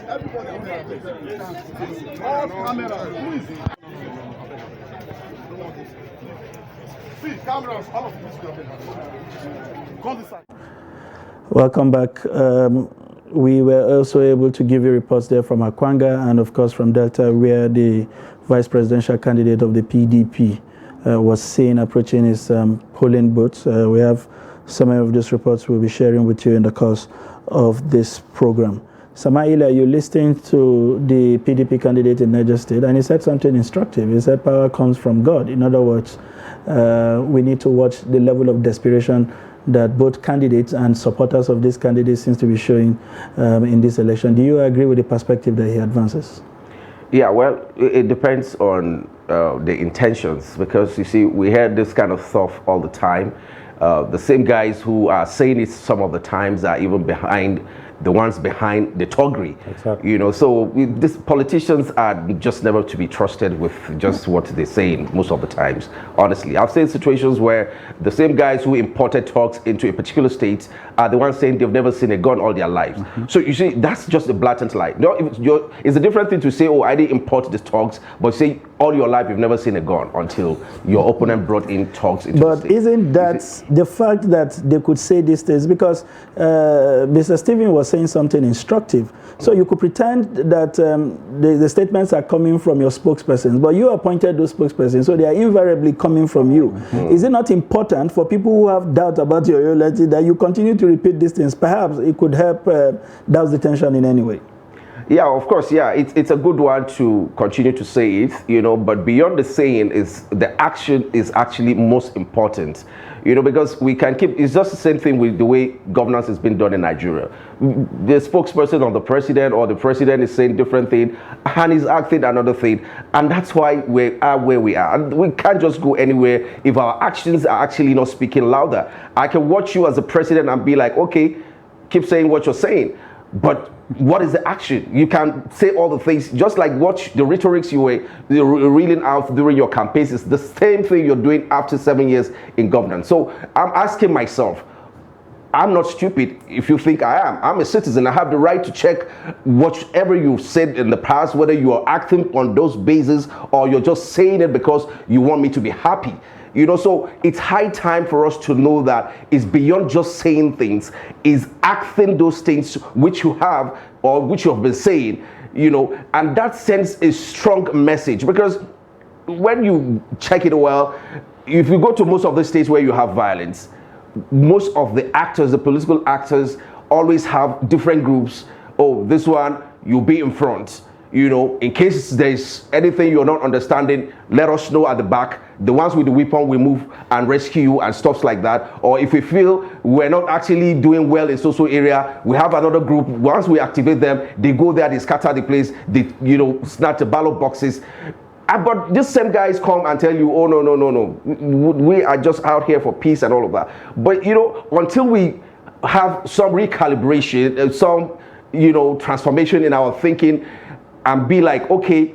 Speaker 15: Off camera, please. See, cameras, all of this. Come this side.
Speaker 1: Welcome back. We were also able to give you reports there from Akwanga and, of course, from Delta, where the vice presidential candidate of the PDP was seen approaching his polling booth. We have some of these reports we'll be sharing with you in the course of this program. Samaila, you're listening to the PDP candidate in Niger State, and he said something instructive. He said power comes from God. In other words, we need to watch the level of desperation that both candidates and supporters of this candidate seems to be showing in this election. Do you agree with the perspective that he advances?
Speaker 11: Yeah, well, it depends on the intentions, because you see, we hear this kind of stuff all the time. The same guys who are saying it some of the times are even behind the ones behind the toggery.
Speaker 12: Exactly.
Speaker 11: You know, so these politicians are just never to be trusted with just what they say most of the times. Honestly, I've seen situations where the same guys who imported thugs into a particular state are the ones saying they've never seen a gun all their lives. So you see, that's just a blatant lie. No, it's a different thing to say, oh, I didn't import the thugs, but say all your life you've never seen a gun until your opponent brought in thugs into the state.
Speaker 1: But isn't that the fact that they could say these things? Because Mr. Stephen was saying something instructive. So you could pretend that the statements are coming from your spokespersons, but you appointed those spokespersons, so they are invariably coming from you. Is it not important for people who have doubt about your reality that you continue to repeat these things? Perhaps it could help douse the tension in any way.
Speaker 11: Yeah, of course, yeah. It's a good one to continue to say it, you know, but beyond the saying is the action is actually most important, you know, because we can keep, it's just the same thing with the way governance has been done in Nigeria. The spokesperson of the president or the president is saying different thing and is acting another thing. And that's why we are where we are. And we can't just go anywhere if our actions are actually not speaking louder. I can watch you as a president and be like, okay, keep saying what you're saying. But what is the action? You can say all the things, just like what the rhetorics you were reeling out during your campaigns is the same thing you're doing after 7 years in governance. So I'm asking myself, I'm not stupid if you think I am. I'm a citizen. I have the right to check whatever you've said in the past, whether you are acting on those bases or you're just saying it because you want me to be happy. You know, so it's high time for us to know that it's beyond just saying things, is acting those things which you have or which you have been saying, you know, and that sends a strong message. Because when you check it well, if you go to most of the states where you have violence, most of the actors, the political actors, always have different groups. Oh, this one, you'll be in front. You know, in case there's anything you're not understanding, let us know at the back. The ones with the weapon will move and rescue you and stuff like that. Or if we feel we're not actually doing well in social area, we have another group. Once we activate them, they go there, they scatter the place, they, you know, snatch the ballot boxes. But these same guys come and tell you, oh, no. We are just out here for peace and all of that. But, you know, until we have some recalibration, some, you know, transformation in our thinking, and be like, okay,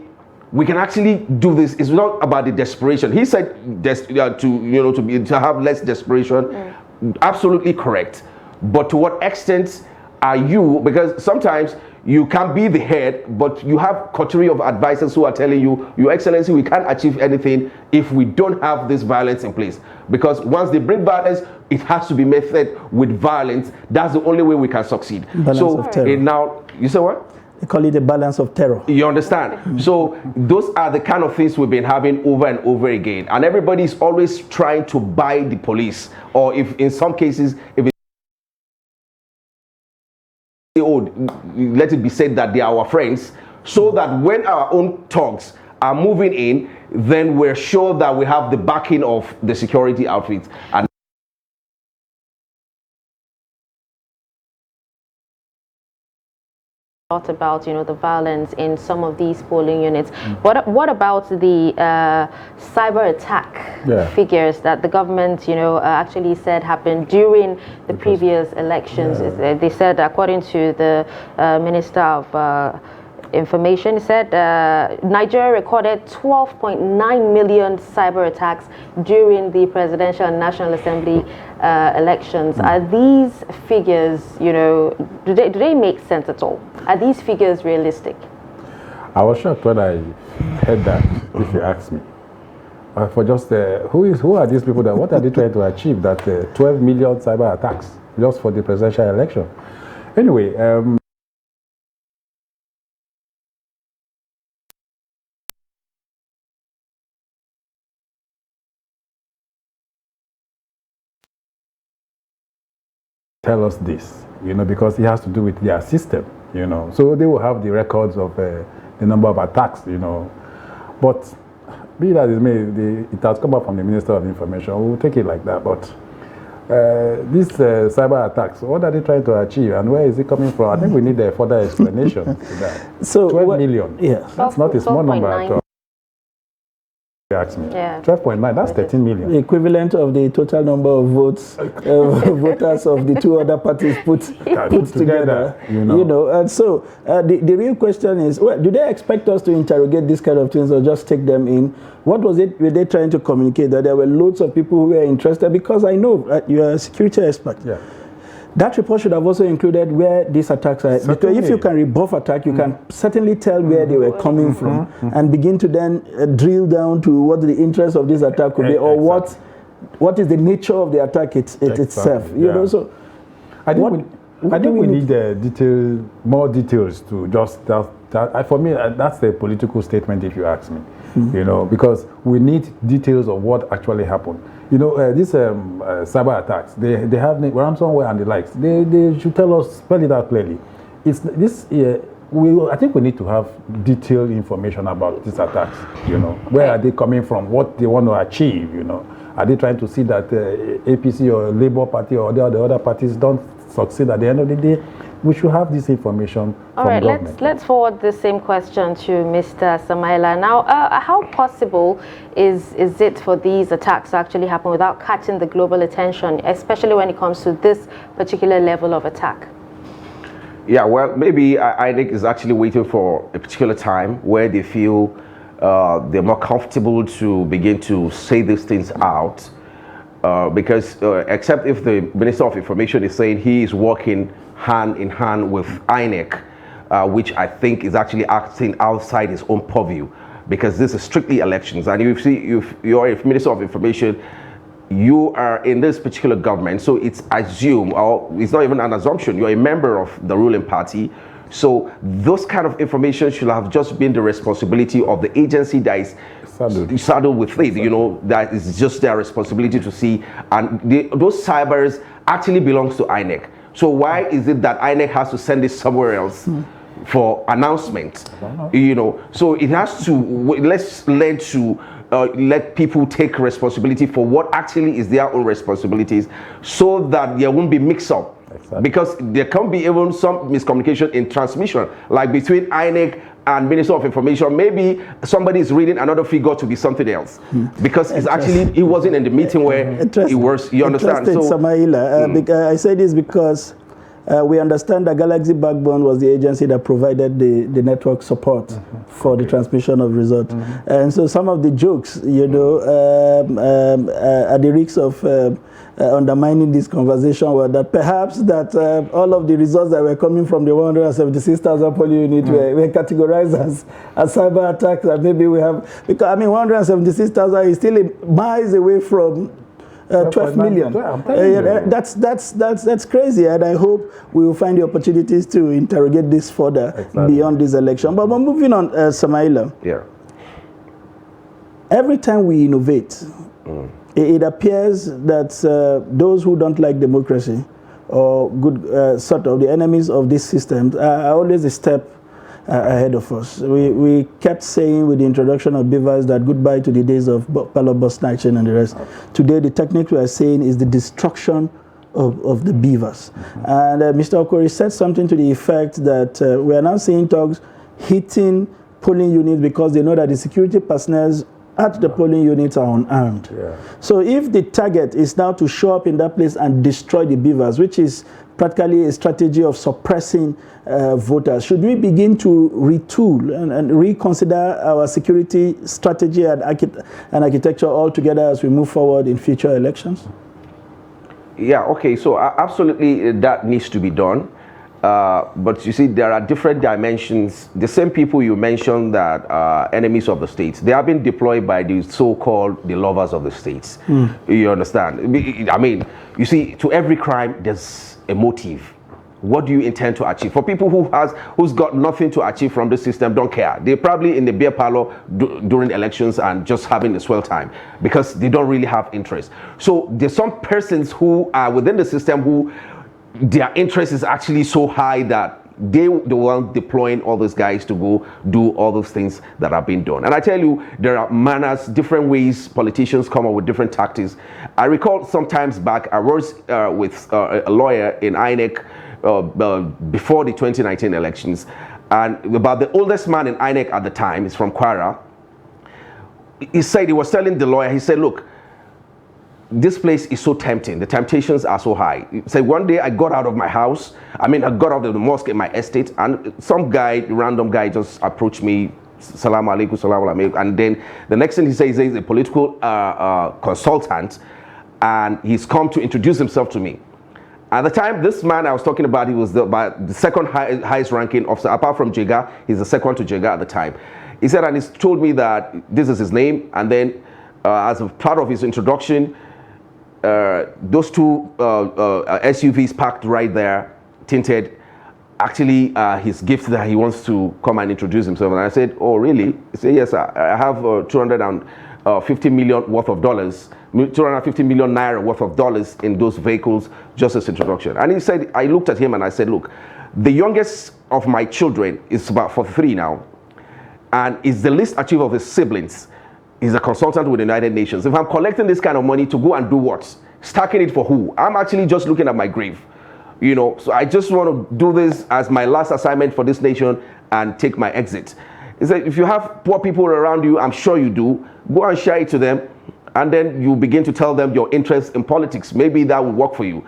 Speaker 11: we can actually do this. It's not about the desperation. He said to have less desperation. Absolutely correct. But to what extent are you? Because sometimes you can be the head, but you have coterie of advisors who are telling you, Your Excellency, we can't achieve anything if we don't have this violence in place. Because once they bring violence, it has to be met with violence. That's the only way we can succeed.
Speaker 1: Balance of terror.
Speaker 11: Now, you say what?
Speaker 1: They call it a balance of terror.
Speaker 11: You understand? So those are the kind of things we've been having over and over again. And everybody's always trying to buy the police. Or if in some cases, if let it be said that they are our friends, so that when our own thugs are moving in, then we're sure that we have the backing of the security outfits. And
Speaker 2: lot about, you know, the violence in some of these polling units. What about the cyber attack figures that the government, you know, actually said happened during the previous elections? They said, according to the Minister of Information, said Nigeria recorded 12.9 million cyber attacks during the presidential and National Assembly elections. Are these figures, you know, do they make sense at all? Are these figures realistic?
Speaker 12: I was shocked when I heard that, if you ask me. For just, who are these people that, what are they trying to achieve? That 12 million cyber attacks just for the presidential election. Anyway, tell us this, you know, because it has to do with their system, you know. So they will have the records of the number of attacks, you know. But be that is made, it has come up from the Minister of Information. We'll take it like that. But these cyber attacks, what are they trying to achieve, and where is it coming from? I think we need a further explanation to that.
Speaker 1: So
Speaker 12: 12 million.
Speaker 1: Yeah,
Speaker 12: That's not a small number at all. Ask me.
Speaker 2: Yeah.
Speaker 12: 12.9, that's 13 million.
Speaker 1: The equivalent of the total number of votes, voters of the two other parties put together. You know. And so the real question is, well, do they expect us to interrogate these kind of things or just take them in? What was it were they trying to communicate? That there were loads of people who were interested? Because I know you are a security expert.
Speaker 12: Yeah.
Speaker 1: That report should have also included where these attacks are.
Speaker 12: Certainly.
Speaker 1: Because if you can rebuff attack, you can certainly tell where they were coming from and begin to then drill down to what the interest of this attack could be, or what is the nature of the attack itself. You know, so
Speaker 12: I think we need more details to just for me, that's a political statement, if you ask me. You know, because we need details of what actually happened. You know, these cyber attacks, they have ransomware and the likes. They should tell us, spell it out clearly. It's this. I think we need to have detailed information about these attacks. You know, where are they coming from? What they want to achieve? You know, are they trying to see that APC or Labour Party or the other parties don't succeed at the end of the day? We should have this information from government.
Speaker 2: Let's forward the same question to Mr. Samaila. Now, how possible is it for these attacks to actually happen without catching the global attention, especially when it comes to this particular level of attack?
Speaker 11: Yeah, well, maybe INEC is actually waiting for a particular time where they feel they're more comfortable to begin to say these things out. Because except if the Minister of Information is saying he is working hand in hand with INEC, which I think is actually acting outside his own purview, because this is strictly elections. And if you're a Minister of Information, you are in this particular government, so it's assumed, or it's not even an assumption, you're a member of the ruling party. So those kind of information should have just been the responsibility of the agency that is saddled with it. You know, that is just their responsibility to see. And those cybers actually belongs to INEC. So why is it that INEC has to send it somewhere else for announcement? You know, so it has to. Let's let people take responsibility for what actually is their own responsibilities, so that there won't be mix-up. Because there can be even some miscommunication in transmission, like between INEC and Minister of Information. Maybe somebody is reading another figure to be something else, because it's actually, it wasn't in the meeting where it was. You understand? So,
Speaker 1: Samaila, I say this because we understand that Galaxy Backbone was the agency that provided the network support for the transmission of results. And so some of the jokes, you know, at the risk of undermining this conversation were that perhaps that all of the results that were coming from the 176,000 polling units were categorized as cyber attacks, that maybe we have, because I mean 176,000 is still miles away from 12 million. That's crazy, and I hope we will find the opportunities to interrogate this further beyond this election. But moving on, Samaila.
Speaker 11: Yeah.
Speaker 1: Every time we innovate, it appears that those who don't like democracy or good sort of the enemies of this system are always a step ahead of us. We kept saying with the introduction of beavers that goodbye to the days of ballot box snatching and the rest. Today, the technique we are saying is the destruction of the beavers. And Mr. Okori said something to the effect that we are now seeing thugs hitting polling units because they know that the security personnel at the polling units are unarmed. So if the target is now to show up in that place and destroy the beavers, which is practically a strategy of suppressing voters, should we begin to retool and reconsider our security strategy and architecture altogether as we move forward in future elections?
Speaker 11: Yeah, okay, so absolutely that needs to be done. But you see, there are different dimensions. The same people you mentioned that are enemies of the states, they have been deployed by the so-called the lovers of the states. You understand? I mean, you see, to every crime, there's a motive. What do you intend to achieve? For people who's got nothing to achieve from the system, don't care. They're probably in the beer parlor during elections and just having a swell time because they don't really have interest. So there's some persons who are within the system who their interest is actually so high that they the one deploying all those guys to go do all those things that are being done. And I tell you, there are manners, different ways politicians come up with different tactics. I recall sometimes back, I was with a lawyer in INEC before the 2019 elections, and about the oldest man in INEC at the time is from Kwara. he said, he was telling the lawyer, he said, look, this place is so tempting. The temptations are so high. He said, one day I got out of my house. I got out of the mosque in my estate, and some guy, random guy, just approached me. Salam alaikum, salam alaikum. And then the next thing he says, he's a political consultant, and he's come to introduce himself to me. At the time, this man I was talking about, he was the second highest ranking officer, apart from Jega. He's the second to Jega at the time. He said, and he's told me that this is his name, and then as a part of his introduction, those two SUVs parked right there, tinted, actually his gift that he wants to come and introduce himself. And I said, oh really? He said, yes, I have 250 million worth of dollars, 250 million naira worth of dollars in those vehicles, just as introduction. And he said, I looked at him and I said, look, the youngest of my children is about 43 now, and is the least achieved of his siblings. He's a consultant with the United Nations. If I'm collecting this kind of money to go and do what? Stacking it for who? I'm actually just looking at my grave. So I just want to do this as my last assignment for this nation and take my exit. He said, if you have poor people around you, I'm sure you do, go and share it to them, and then you begin to tell them your interest in politics. Maybe that will work for you.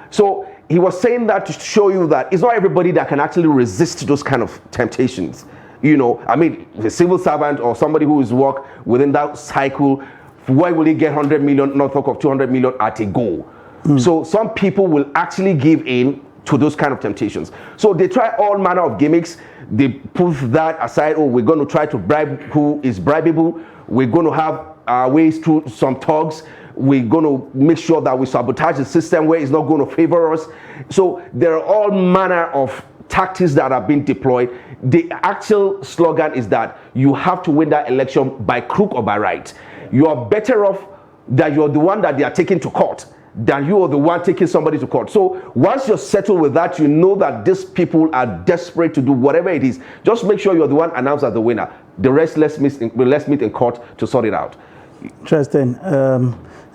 Speaker 11: So he was saying that to show you that it's not everybody that can actually resist those kind of temptations. The civil servant or somebody who is work within that cycle, why will he get 100 million, not talk of 200 million at a go? So some people will actually give in to those kind of temptations. So they try all manner of gimmicks. They put that aside. Oh, we're going to try to bribe who is bribable. We're going to have ways through some thugs. We're going to make sure that we sabotage the system where it's not going to favor us. So there are all manner of tactics that are being deployed. The actual slogan is that you have to win that election by crook or by right. You are better off that you're the one that they are taking to court than you are the one taking somebody to court. So once you're settled with that, you know that these people are desperate to do whatever it is. Just make sure you're the one announced as the winner. The rest, let's meet in court to sort it out.
Speaker 1: Interesting.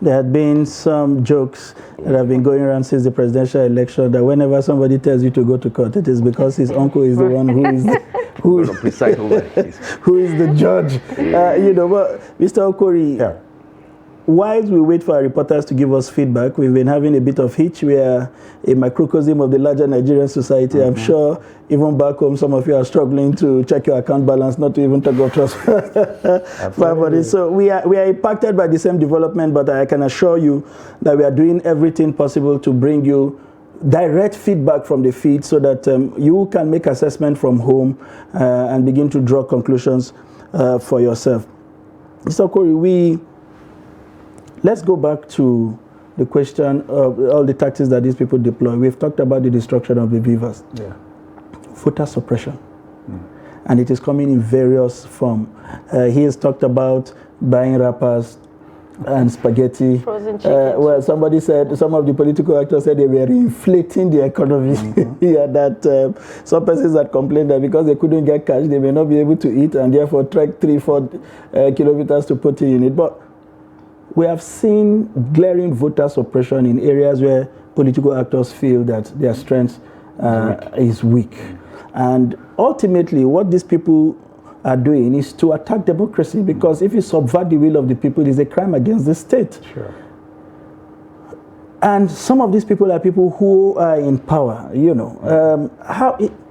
Speaker 1: There had been some jokes that have been going around since the presidential election that whenever somebody tells you to go to court, it is because his uncle is the one who is who is the judge. But Mr. Okori, whilst we wait for our reporters to give us feedback, we've been having a bit of hitch. We are a microcosm of the larger Nigerian society. I'm sure even back home, some of you are struggling to check your account balance, not to even talk of transfer. So we are impacted by the same development, but I can assure you that we are doing everything possible to bring you direct feedback from the feed so that you can make assessment from home and begin to draw conclusions for yourself. Mr. Okori, let's go back to the question of all the tactics that these people deploy. We've talked about the destruction of the beavers. Voter suppression. And it is coming in various forms. He has talked about buying wrappers and spaghetti.
Speaker 2: Frozen chicken.
Speaker 1: Well, somebody said, some of the political actors said they were inflating the economy. That some persons had complained that because they couldn't get cash, they may not be able to eat and therefore trek 3-4 kilometers to put in it. But we have seen glaring voter suppression in areas where political actors feel that their strength is weak. And ultimately, what these people are doing is to attack democracy, because if you subvert the will of the people, it's a crime against the state. And some of these people are people who are in power,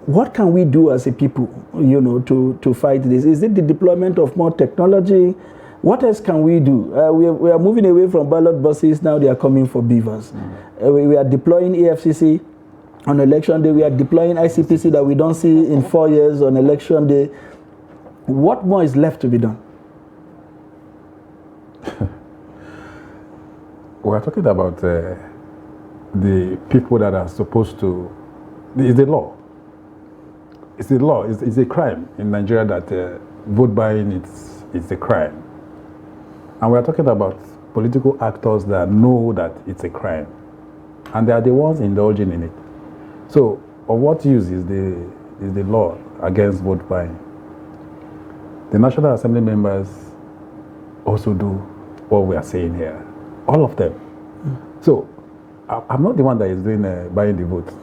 Speaker 1: what can we do as a people, to fight this? Is it the deployment of more technology? What else can we do? We are moving away from ballot buses. Now they are coming for beavers. We are deploying EFCC on election day. We are deploying ICPC that we don't see in 4 years on election day. What more is left to be done?
Speaker 12: We are talking about the people that are supposed to. It's the law. It's the law. It's a crime in Nigeria that vote buying is a crime. And we are talking about political actors that know that it's a crime, and they are the ones indulging in it. So, of what use is the law against vote buying? The National Assembly members also do what we are saying here, all of them. So, I'm not the one that is doing buying the vote,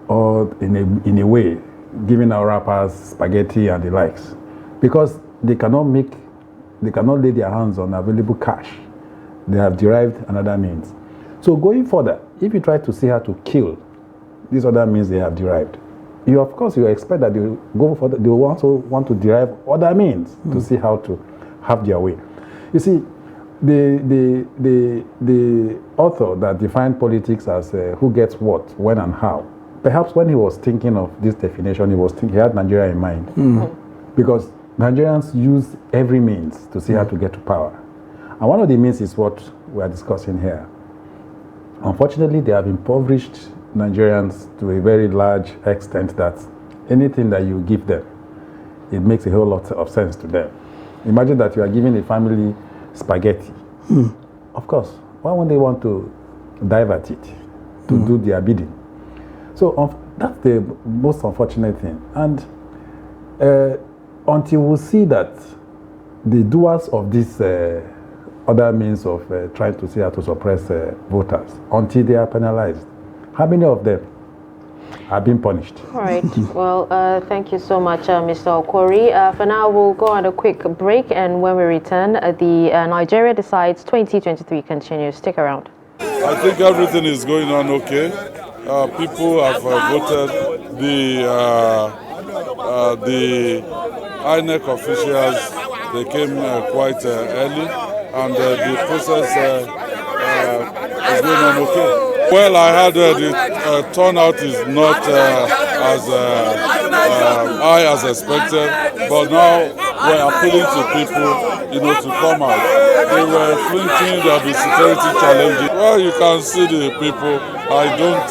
Speaker 12: or in a way giving our rappers spaghetti and the likes, because they cannot make they cannot lay their hands on available cash. They have derived another means. So going further, if you try to see how to kill these other means they have derived, of course you expect that they will go for they will also want to derive other means to see how to have their way. You see, the author that defined politics as who gets what, when and how, perhaps when he was thinking of this definition, he had Nigeria in mind. Because Nigerians use every means to see how to get to power. And one of the means is what we are discussing here. Unfortunately, they have impoverished Nigerians to a very large extent that anything that you give them, it makes a whole lot of sense to them. Imagine that you are giving a family spaghetti. Of course, why won't they want to divert it to do their bidding? So that's the most unfortunate thing. And until we see that the doers of this other means of trying to see how to suppress voters, until they are penalized, how many of them have been punished?
Speaker 2: All right. Well, thank you so much, Mr. Okori. For now, we'll go on a quick break, and when we return, the Nigeria Decides 2023 continues. Stick around.
Speaker 13: I think everything is going on okay. People have voted. The INEC officials, they came quite early, and the process is going on okay. Well, I heard the turnout is not as high as expected, but now we're appealing to people, to come out. They were flinching, there'll be security challenges. Well, you can see the people. I don't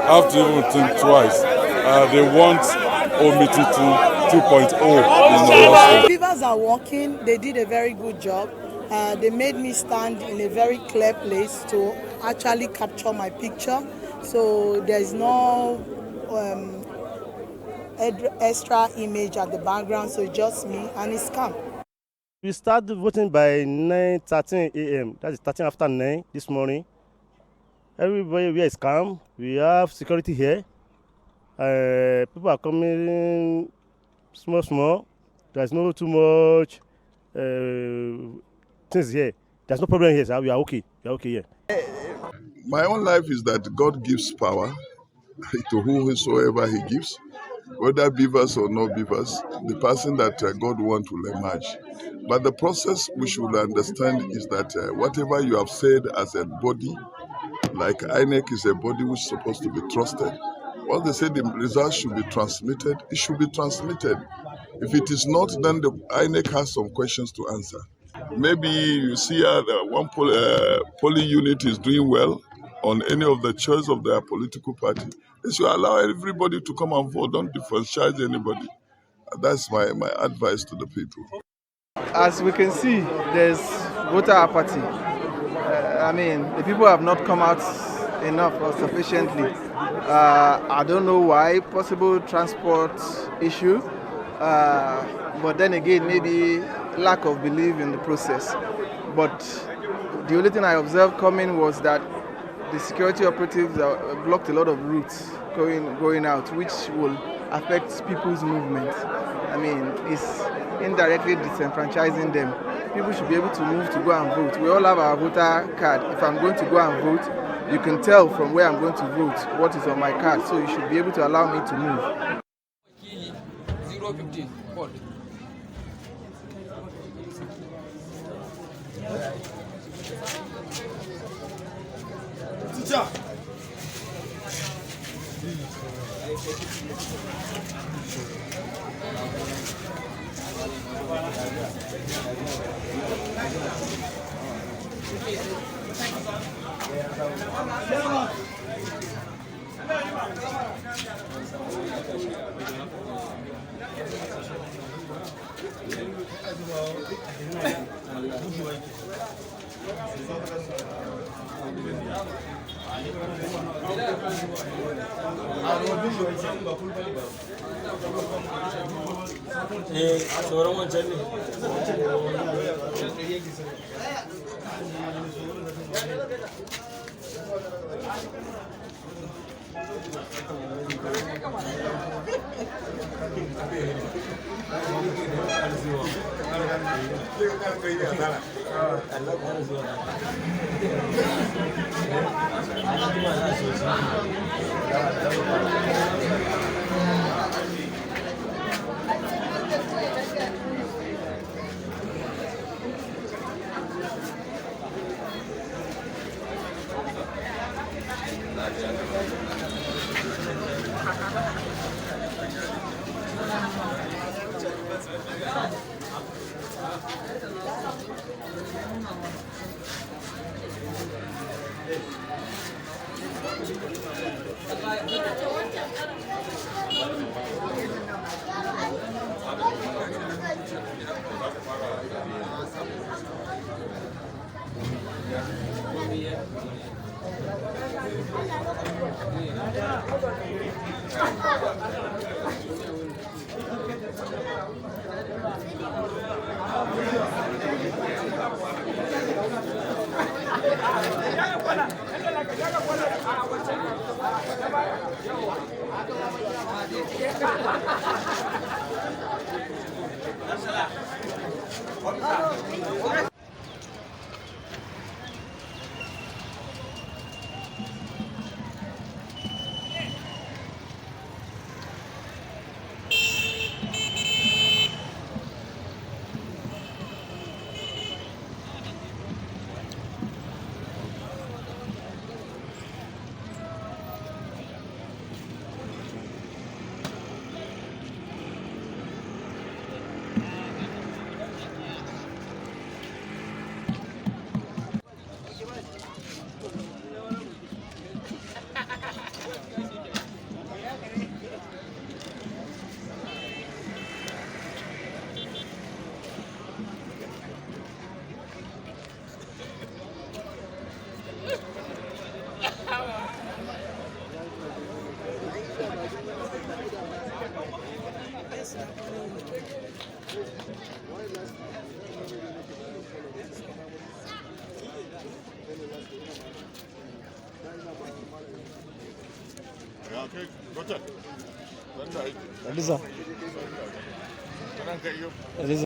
Speaker 13: have to even think twice. They want Omititu 2.0.
Speaker 16: Beavers are working. They did a very good job. They made me stand in a very clear place to actually capture my picture. So there is no extra image at the background, so it's just me, and it's calm.
Speaker 17: We started voting by 9:13 a.m. That is 13 after 9 this morning. Everybody here is calm. We have security here. People are coming small. There's no too much things here. There's no problem here, sir. We are okay. We are okay here.
Speaker 13: My own life is that God gives power to whosoever He gives, whether beavers or no beavers, the person that God wants will emerge. But the process we should understand is that whatever you have said as a body, like INEC is a body which is supposed to be trusted. Once they say the results should be transmitted, it should be transmitted. If it is not, then the INEC has some questions to answer. Maybe you see one polling unit is doing well on any of the choice of their political party. They should allow everybody to come and vote. Don't differentiate anybody. That's my advice to the people.
Speaker 9: As we can see, there's voter apathy. The people have not come out enough or sufficiently. I don't know why, possible transport issue, but then again, maybe lack of belief in the process. But the only thing I observed coming was that the security operatives blocked a lot of routes going out, which will affect people's movement. It's indirectly disenfranchising them. People should be able to move to go and vote. We all have our voter card. If I'm going to go and vote, you can tell from where I'm going to vote what is on my card, so you should be able to allow me to move.
Speaker 18: 015, vote.
Speaker 15: Teacher.
Speaker 18: Sauran wancan ne.
Speaker 19: Eliza. Eliza.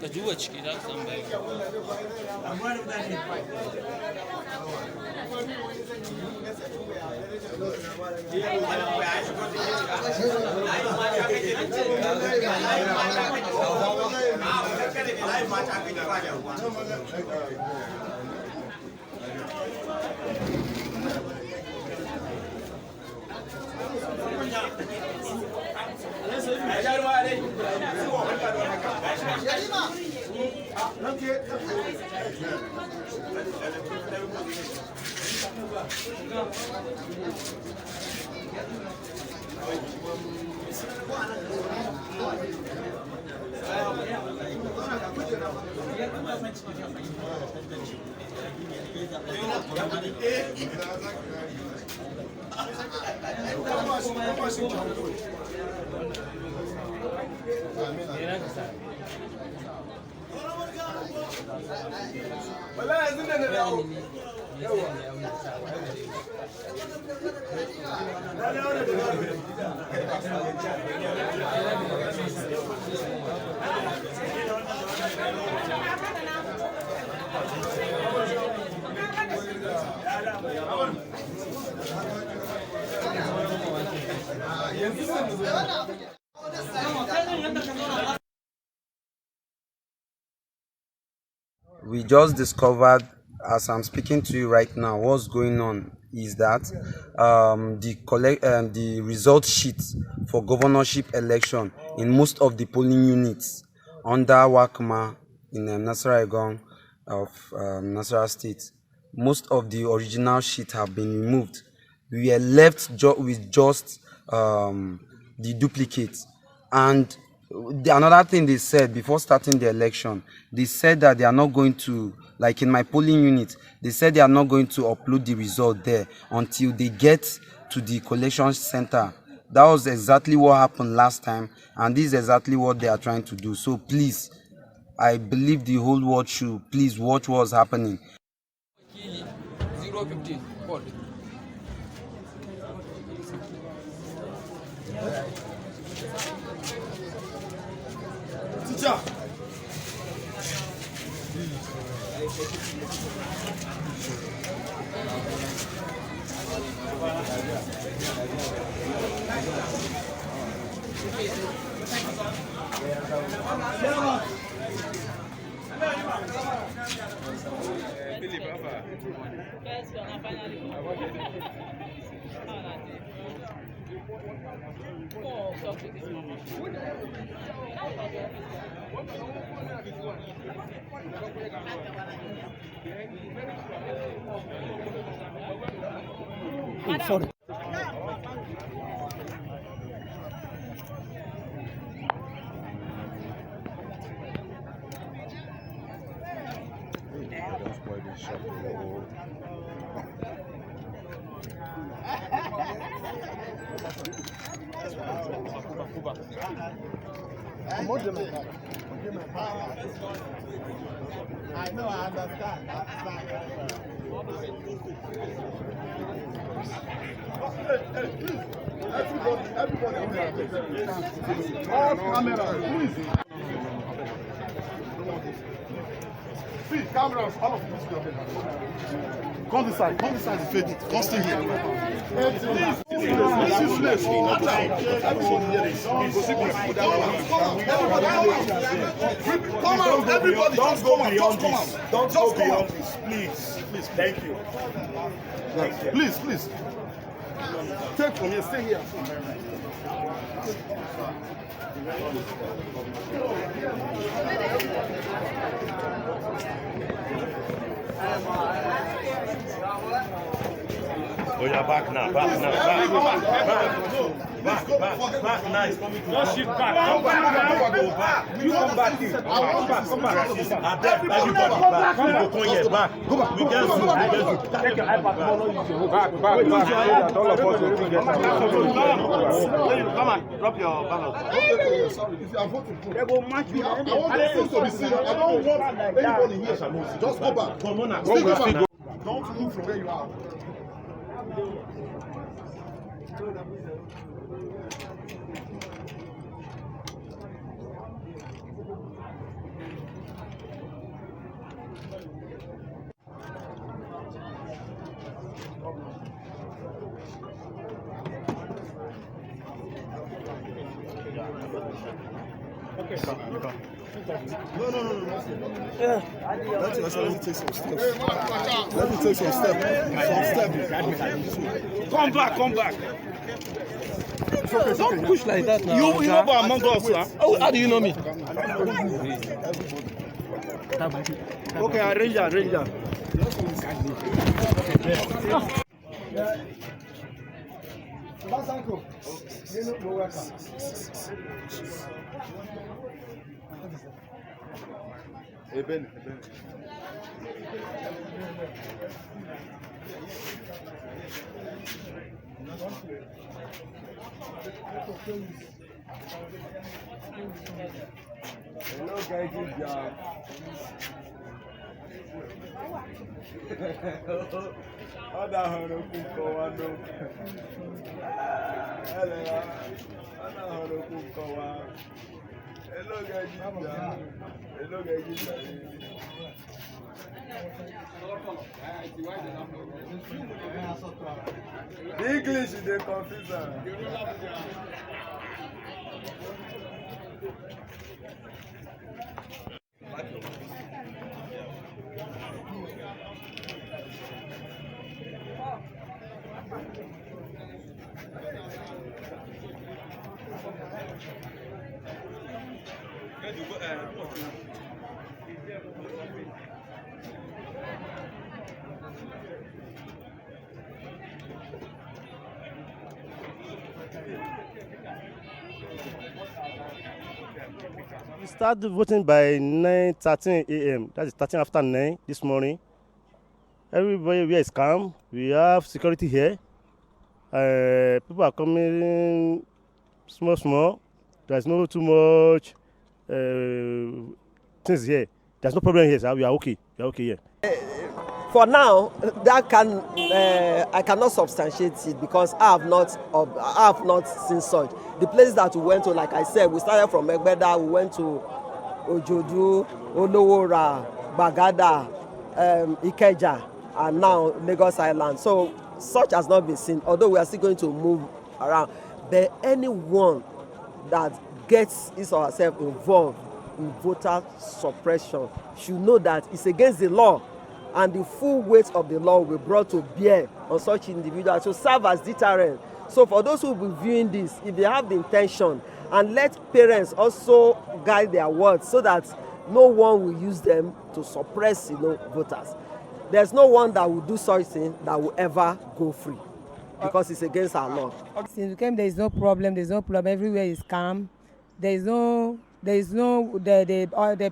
Speaker 18: Da juwa ciki za ka san bai.
Speaker 14: We just discovered, as I'm speaking to you right now, what's going on is that the result sheet for governorship election in most of the polling units under Wakma in Nasarawa Egon of Nasarawa State, most of the original sheet have been removed. We are left with just the duplicate. And another thing they said before starting the election, they said that they are not going to, like in my polling unit, they said they are not going to upload the result there until they get to the collection center. That was exactly what happened last time, and this is exactly what they are trying to do. So please, I believe the whole world should please watch what's happening.
Speaker 18: 015 code.
Speaker 15: Teacher.
Speaker 19: Oh, sorry.
Speaker 15: I know, I understand. Everybody, all cameras, please. See, cameras, all of this. Come this side, defend it. Come stay here. This is useless. Come out, everybody, just come out. Don't go beyond this, please. Please, thank you. Please. Take from here, stay here.
Speaker 8: Oh, you're back now. Back. Nice. Don't shift back. Come back. You come back here. Come back. Everybody back. Come here. Back. We get you. Take your iPad. Back. All of us. Come on. Drop your ballot.
Speaker 15: If you are voting, they will match you. I want this to be seen. I don't want anybody here. Just go back. Don't move from where you are.
Speaker 8: Okay.
Speaker 15: No. Yeah. Let me take some steps. Let me take some steps.
Speaker 8: Come back.
Speaker 19: Don't push like that now.
Speaker 8: You know about among us, huh?
Speaker 19: Oh, how do you know me?
Speaker 8: Okay, arrange that.
Speaker 15: Eben. Hello, guys. Good job. Ada hano kukowa no. Hello. Ada hano kukowa.
Speaker 20: English is the confuser.
Speaker 17: We started voting by 9:13 a.m. That is 13 after 9 this morning. Everybody here is calm. We have security here. People are coming small, small. There's no too much things here. There's no problem here, sir. We are okay. We are okay here.
Speaker 21: For now, I cannot substantiate it because I have not seen such. The places that we went to, like I said, we started from Egbeda, we went to Ojodu, Olowora, Bagada, Ikeja, and now Lagos Island. So such has not been seen, although we are still going to move around. But anyone that gets his or herself involved in voter suppression should know that it's against the law, and the full weight of the law will be brought to bear on such individuals to serve as deterrent. So for those who will be viewing this, if they have the intention, and let parents also guide their words so that no one will use them to suppress, voters. There's no one that will do such thing that will ever go free because it's against our law.
Speaker 22: Since we came, there is no problem. There's no problem. Everywhere is calm. The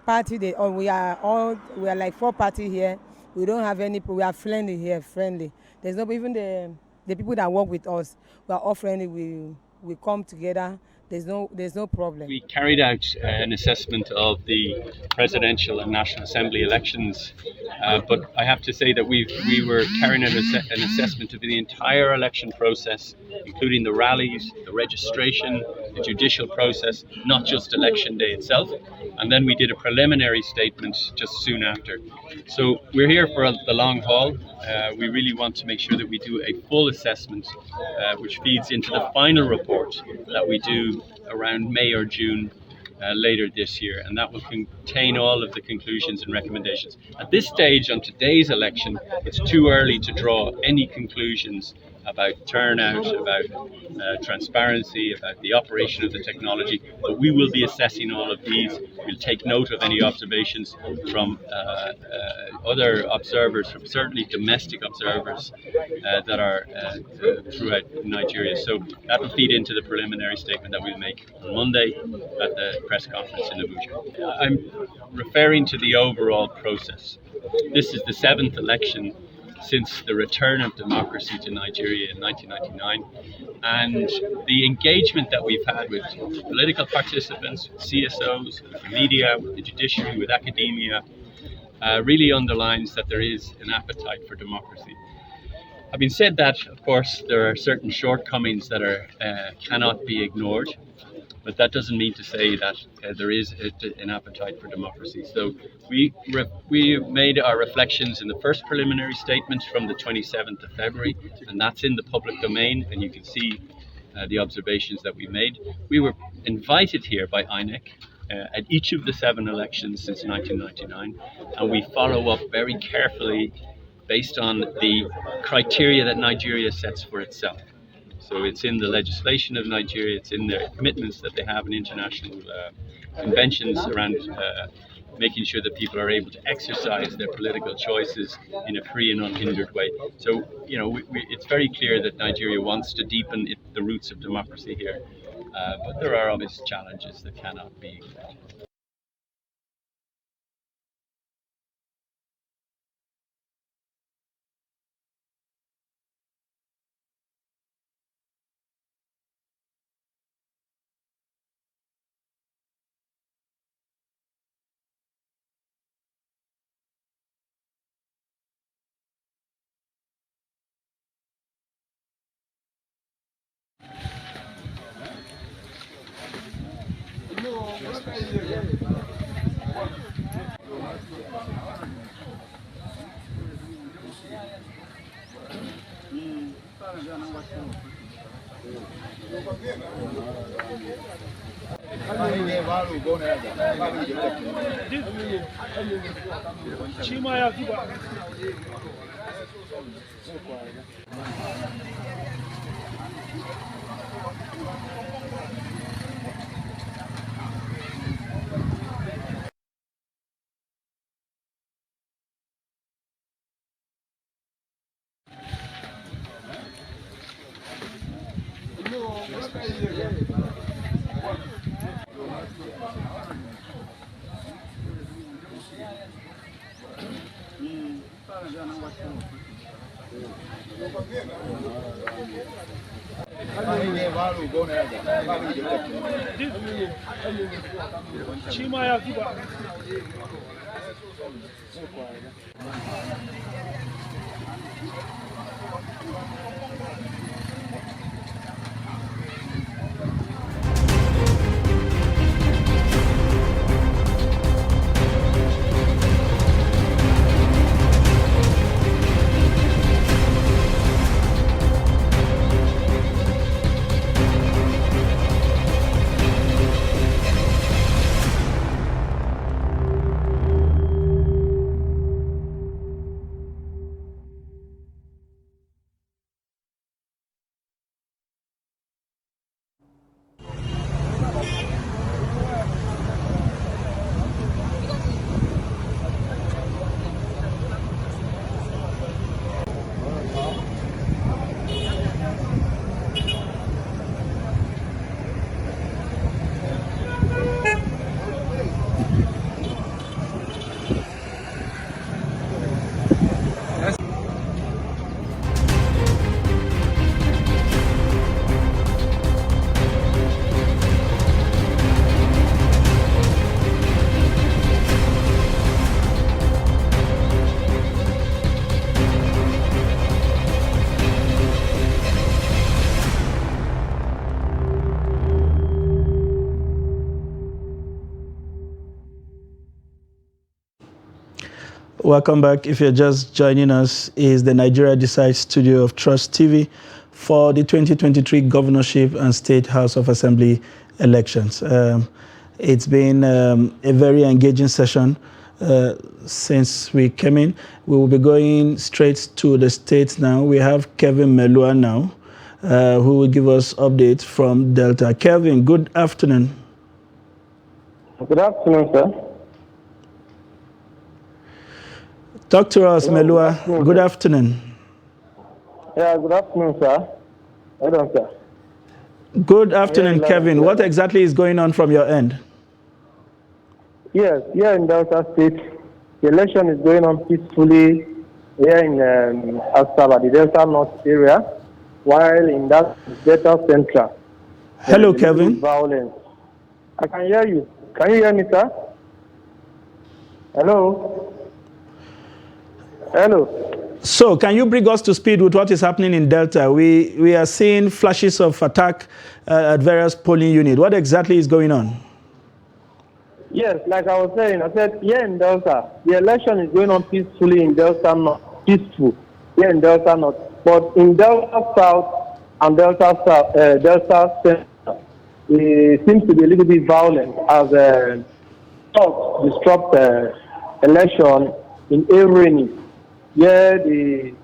Speaker 22: party. We are like 4 parties here. We don't have any. We are friendly here. Friendly. There's no even the people that work with us. We are all friendly. We come together. There's no problem.
Speaker 23: We carried out an assessment of the presidential and National Assembly elections, but I have to say that we were carrying out an assessment of the entire election process, including the rallies, the registration, the judicial process, not just election day itself. And then we did a preliminary statement just soon after. So we're here for the long haul. We really want to make sure that we do a full assessment, which feeds into the final report that we do around May or June later this year, and that will contain all of the conclusions and recommendations. At this stage on today's election, it's too early to draw any conclusions about turnout, about transparency, about the operation of the technology, but we will be assessing all of these. We'll take note of any observations from other observers, from certainly domestic observers that are throughout Nigeria. So that will feed into the preliminary statement that we'll make on Monday at the press conference in Abuja. I'm referring to the overall process. This is the 7th election since the return of democracy to Nigeria in 1999, and the engagement that we've had with political participants, with CSOs, with the media, with the judiciary, with academia, really underlines that there is an appetite for democracy. Having said that, of course, there are certain shortcomings that cannot be ignored, but that doesn't mean to say that there is an appetite for democracy. So we made our reflections in the first preliminary statement from the 27th of February, and that's in the public domain, and you can see the observations that we made. We were invited here by INEC at each of the 7 elections since 1999, and we follow up very carefully based on the criteria that Nigeria sets for itself. So it's in the legislation of Nigeria, it's in their commitments that they have in international conventions around making sure that people are able to exercise their political choices in a free and unhindered way. So, it's very clear that Nigeria wants to deepen the roots of democracy here, but there are obvious challenges that cannot be ignored.
Speaker 21: No.
Speaker 1: Welcome back. If you're just joining us, is the Nigeria Decides studio of Trust TV for the 2023 Governorship and State House of Assembly elections. It's been a very engaging session since we came in. We will be going straight to the states now. We have Kevin Melua now, who will give us updates from Delta. Kevin, good afternoon.
Speaker 5: Good afternoon, sir.
Speaker 1: Talk to us,
Speaker 5: Hello,
Speaker 1: Melua. Good afternoon.
Speaker 5: Yeah, good afternoon, sir. Hold on, sir.
Speaker 1: Good afternoon, Kevin. What exactly is going on from your end?
Speaker 5: Yes, here in Delta State, the election is going on peacefully here in Asaba, the Delta North area, while in that Delta Central.
Speaker 1: Hello, Kevin.
Speaker 5: Violence. I can hear you. Can you hear me, sir? Hello? Hello.
Speaker 1: So, can you bring us to speed with what is happening in Delta? We are seeing flashes of attack at various polling units. What exactly is going on?
Speaker 5: Yes, like I was saying, I said here in Delta, the election is going on peacefully in Delta North, peaceful here in Delta North. But in Delta South and Delta South, Delta Central, it seems to be a little bit violent as talks disrupt election in Irene. Yeah, they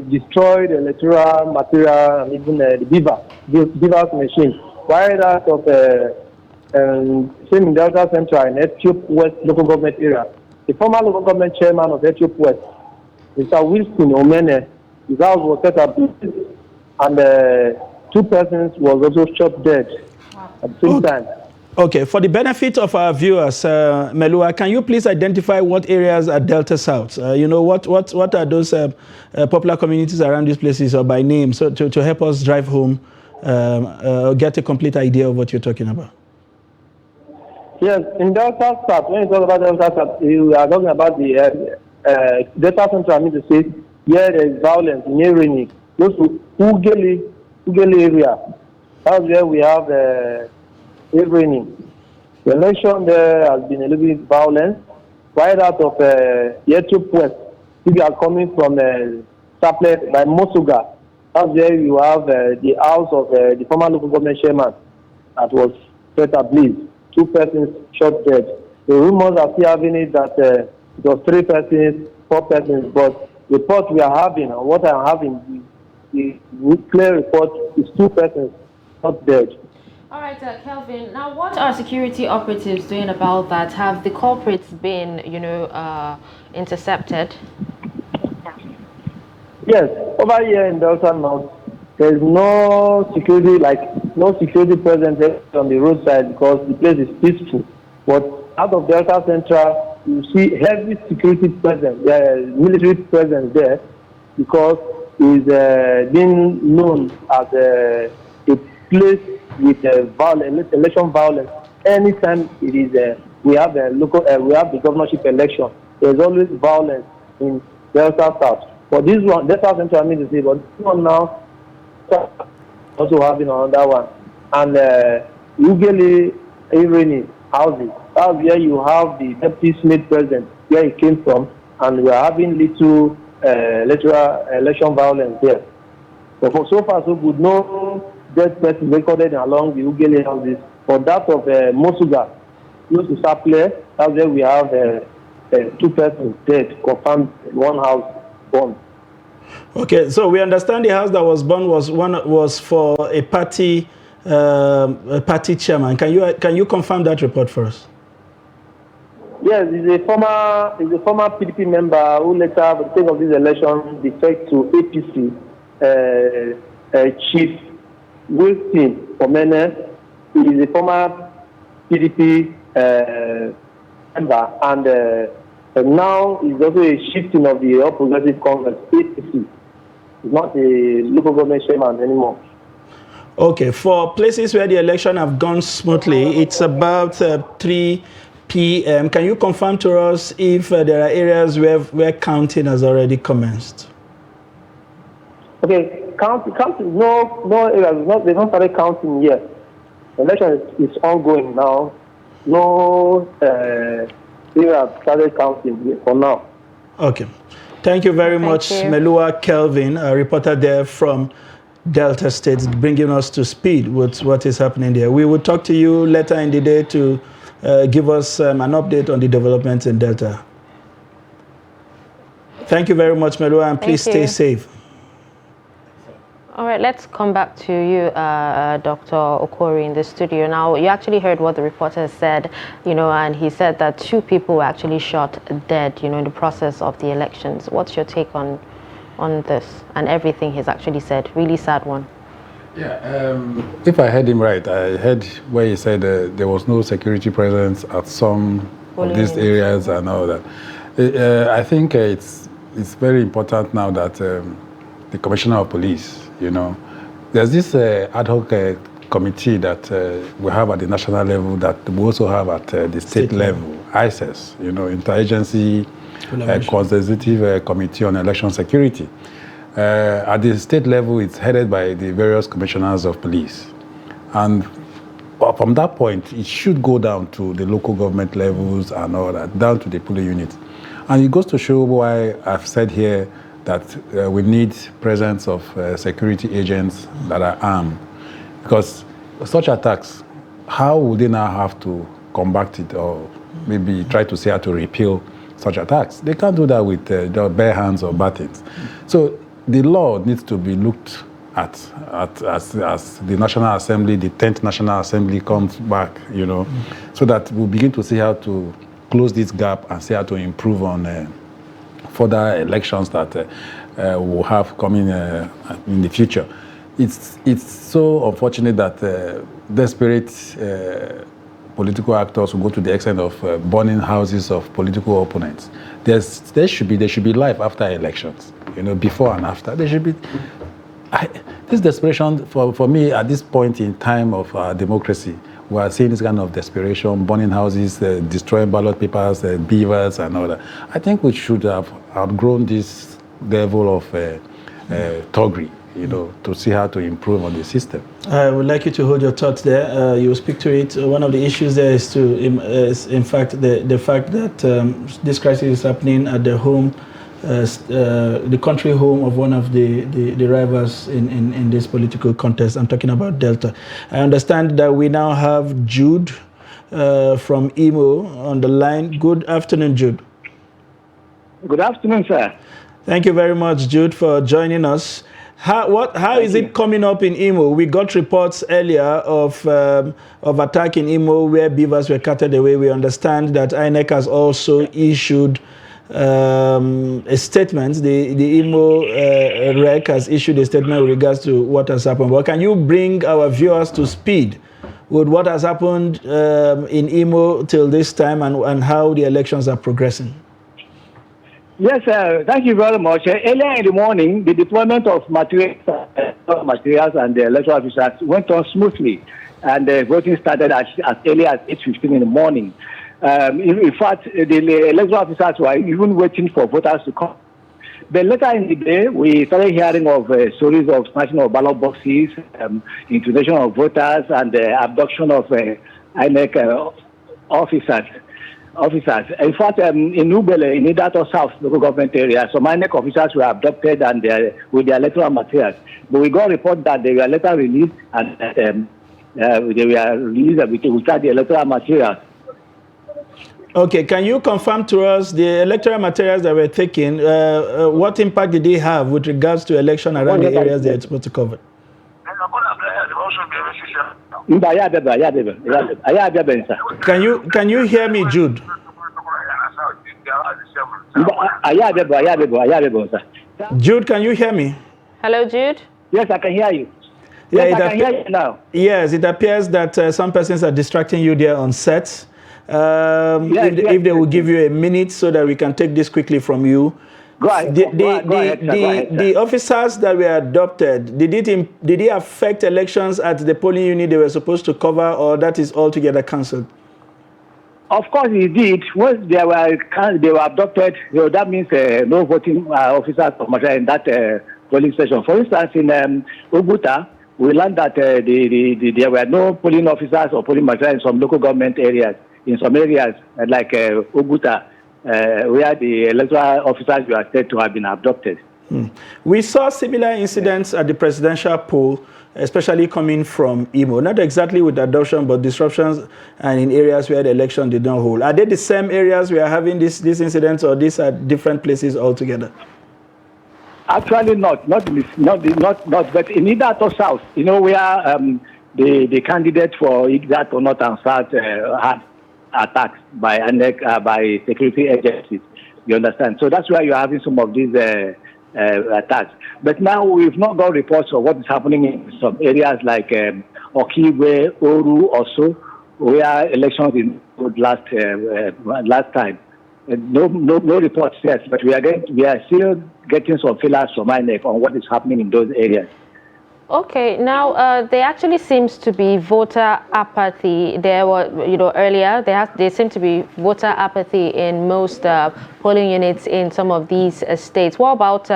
Speaker 5: destroyed the electoral material and even the beavers machine. Why that of same in Delta Central in Etiop West local government area, the former local government chairman of Etiop West, Mr. Wilson Omene, his house was set up and 2 persons was also shot dead at the same time.
Speaker 1: Okay, for the benefit of our viewers, Melua, can you please identify what areas are Delta South? You know, what are those popular communities around these places or by name, so to help us drive home, get a complete idea of what you're talking about?
Speaker 5: Yes, in Delta South, when you talk about Delta South, you are talking about the Delta Central, I mean to say, where there is violence in Irene, close to Ugeli area. That's where we have Irene. The election there has been a little bit violent. Right out of Yetrup West, people are coming from Saplet by Mosuga. That's where you have the house of the former local government chairman that was set ablaze. 2 persons shot dead. The rumors are still having it that it was 3 persons, 4 persons, but the report we are having and what I am having, the clear report is 2 persons shot dead.
Speaker 2: All right, Kelvin. Now, what are security operatives doing about that? Have the culprits been, intercepted?
Speaker 5: Yes, over here in Delta North, there is no security presence on the roadside because the place is peaceful. But out of Delta Central, you see heavy security presence, military presence there, because it is being known as a place with election violence. Anytime it is, we have the governorship election. There is always violence in Delta South. But this one, Delta Central, I mean to say, but this one now also having another one, and Ugele Irene housing. That's where you have the deputy Smith president, where he came from, and we are having little electoral election violence there. So far so good. No death person recorded along the Ugele houses. For that of Mosuga, close to Saple, that's where we have 2 persons dead, confirmed in one house burned.
Speaker 1: Okay, so we understand the house that was burned was for a party chairman. Can you confirm that report for us?
Speaker 5: Yes, he's a former PDP member who later, for the sake of this election, defected to APC. Chief Wilson Omene is a former PDP member, and now is also a shifting of the All Progressive Congress, APC. He's not a local government chairman anymore.
Speaker 1: Okay, for places where the election have gone smoothly, it's about 3 p.m. Can you confirm to us if there are areas where counting has already commenced?
Speaker 5: Okay, counting, no areas, they don't start counting yet. The election is ongoing now. No areas started counting for now.
Speaker 1: Okay. Thank you very much, Melua Kelvin, a reporter there from Delta State, bringing us to speed with what is happening there. We will talk to you later in the day to give us an update on the developments in Delta. Thank you very much, Melua, and please stay safe.
Speaker 2: All right, let's come back to you, Dr. Okori, in the studio. Now, you actually heard what the reporter said, and he said that 2 people were actually shot dead, in the process of the elections. What's your take on this and everything he's actually said? Really sad one.
Speaker 12: Yeah, if I heard him right, I heard where he said there was no security presence at some of these areas and all that. I think it's very important now that the Commissioner of Police, there's this ad hoc committee that we have at the national level that we also have at the state level, ISES, Interagency Consultative Committee on Election Security. At the state level, it's headed by the various commissioners of police. And from that point, it should go down to the local government levels and all that, down to the polling units. And it goes to show why I've said here that we need presence of security agents that are armed. Because such attacks, how would they now have to combat it or maybe try to say how to repeal such attacks? They can't do that with their bare hands or batons. So the law needs to be looked at as the National Assembly, the 10th National Assembly comes back, so that we'll begin to see how to close this gap and see how to improve on further elections that we'll have coming in the future. It's so unfortunate that desperate political actors will go to the extent of burning houses of political opponents. There should be life after elections, before and after. There should be. This desperation, for me, at this point in time of democracy, we are seeing this kind of desperation, burning houses, destroying ballot papers, beavers, and all that. I think we should have outgrown this level of thuggery. to see how to improve on the system.
Speaker 1: I would like you to hold your thoughts there. You will speak to it. One of the issues there is in fact, the fact that this crisis is happening at the home, the country home of one of the rivals in this political contest. I'm talking about Delta. I understand that we now have Jude from Imo on the line. Good afternoon, Jude.
Speaker 6: Good afternoon, sir.
Speaker 1: Thank you very much, Jude, for joining us. How is it coming up in Imo? We got reports earlier of attack in Imo where beavers were carted away. We understand that INEC has also issued a statement. The Imo REC has issued a statement with regards to what has happened. But can you bring our viewers to speed with what has happened in Imo till this time and how the elections are progressing?
Speaker 6: Yes, thank you very much. Earlier in the morning, the deployment of materials and the electoral officers went on smoothly, and the voting started as early as 8:15 in the morning. In fact, the electoral officers were even waiting for voters to come. But later in the day, we started hearing of stories of smashing of ballot boxes, intimidation of voters, and the abduction of INEC officers. In fact, in Ubele, in Idato South local government area, some INEC officers were abducted and with their electoral materials. But we got a report that they were later released and they were released without the electoral materials.
Speaker 1: Okay, can you confirm to us the electoral materials that were taken? What impact did they have with regards to election around the areas they are supposed to cover? Can you hear me, Jude? Jude, can you hear me?
Speaker 2: Hello, Jude.
Speaker 6: Yes, I can hear you. Yes, I can hear you now.
Speaker 1: Yes, it appears that some persons are distracting you there on set. If they will give you a minute so that we can take this quickly from you.
Speaker 6: Go ahead.
Speaker 1: The officers that were adopted, did it affect elections at the polling unit they were supposed to cover, or that is altogether cancelled?
Speaker 6: Of course, it did. Once they were adopted, that means no voting officers in that polling station. For instance, in Oguta, we learned that there were no polling officers or polling materials in some local government areas. In some areas, like Oguta, where the electoral officers were said to have been abducted.
Speaker 1: We saw similar incidents at the presidential poll, especially coming from Imo. Not exactly with adoption, but disruptions and in areas where the election did not hold. Are they the same areas we are having these incidents, or these are different places altogether?
Speaker 6: Actually, not. But in Idato South, where the candidate for Idato North and South had attacks by by security agencies. You understand? So that's why you're having some of these attacks. But now we've not got reports of what is happening in some areas like Okiwe, Oru, also, where elections in last time. No reports yet, but we are still getting some feelers from INEC on what is happening in those areas.
Speaker 2: Okay, now there actually seems to be voter apathy. There were, earlier there seemed to be voter apathy in most polling units in some of these states. What about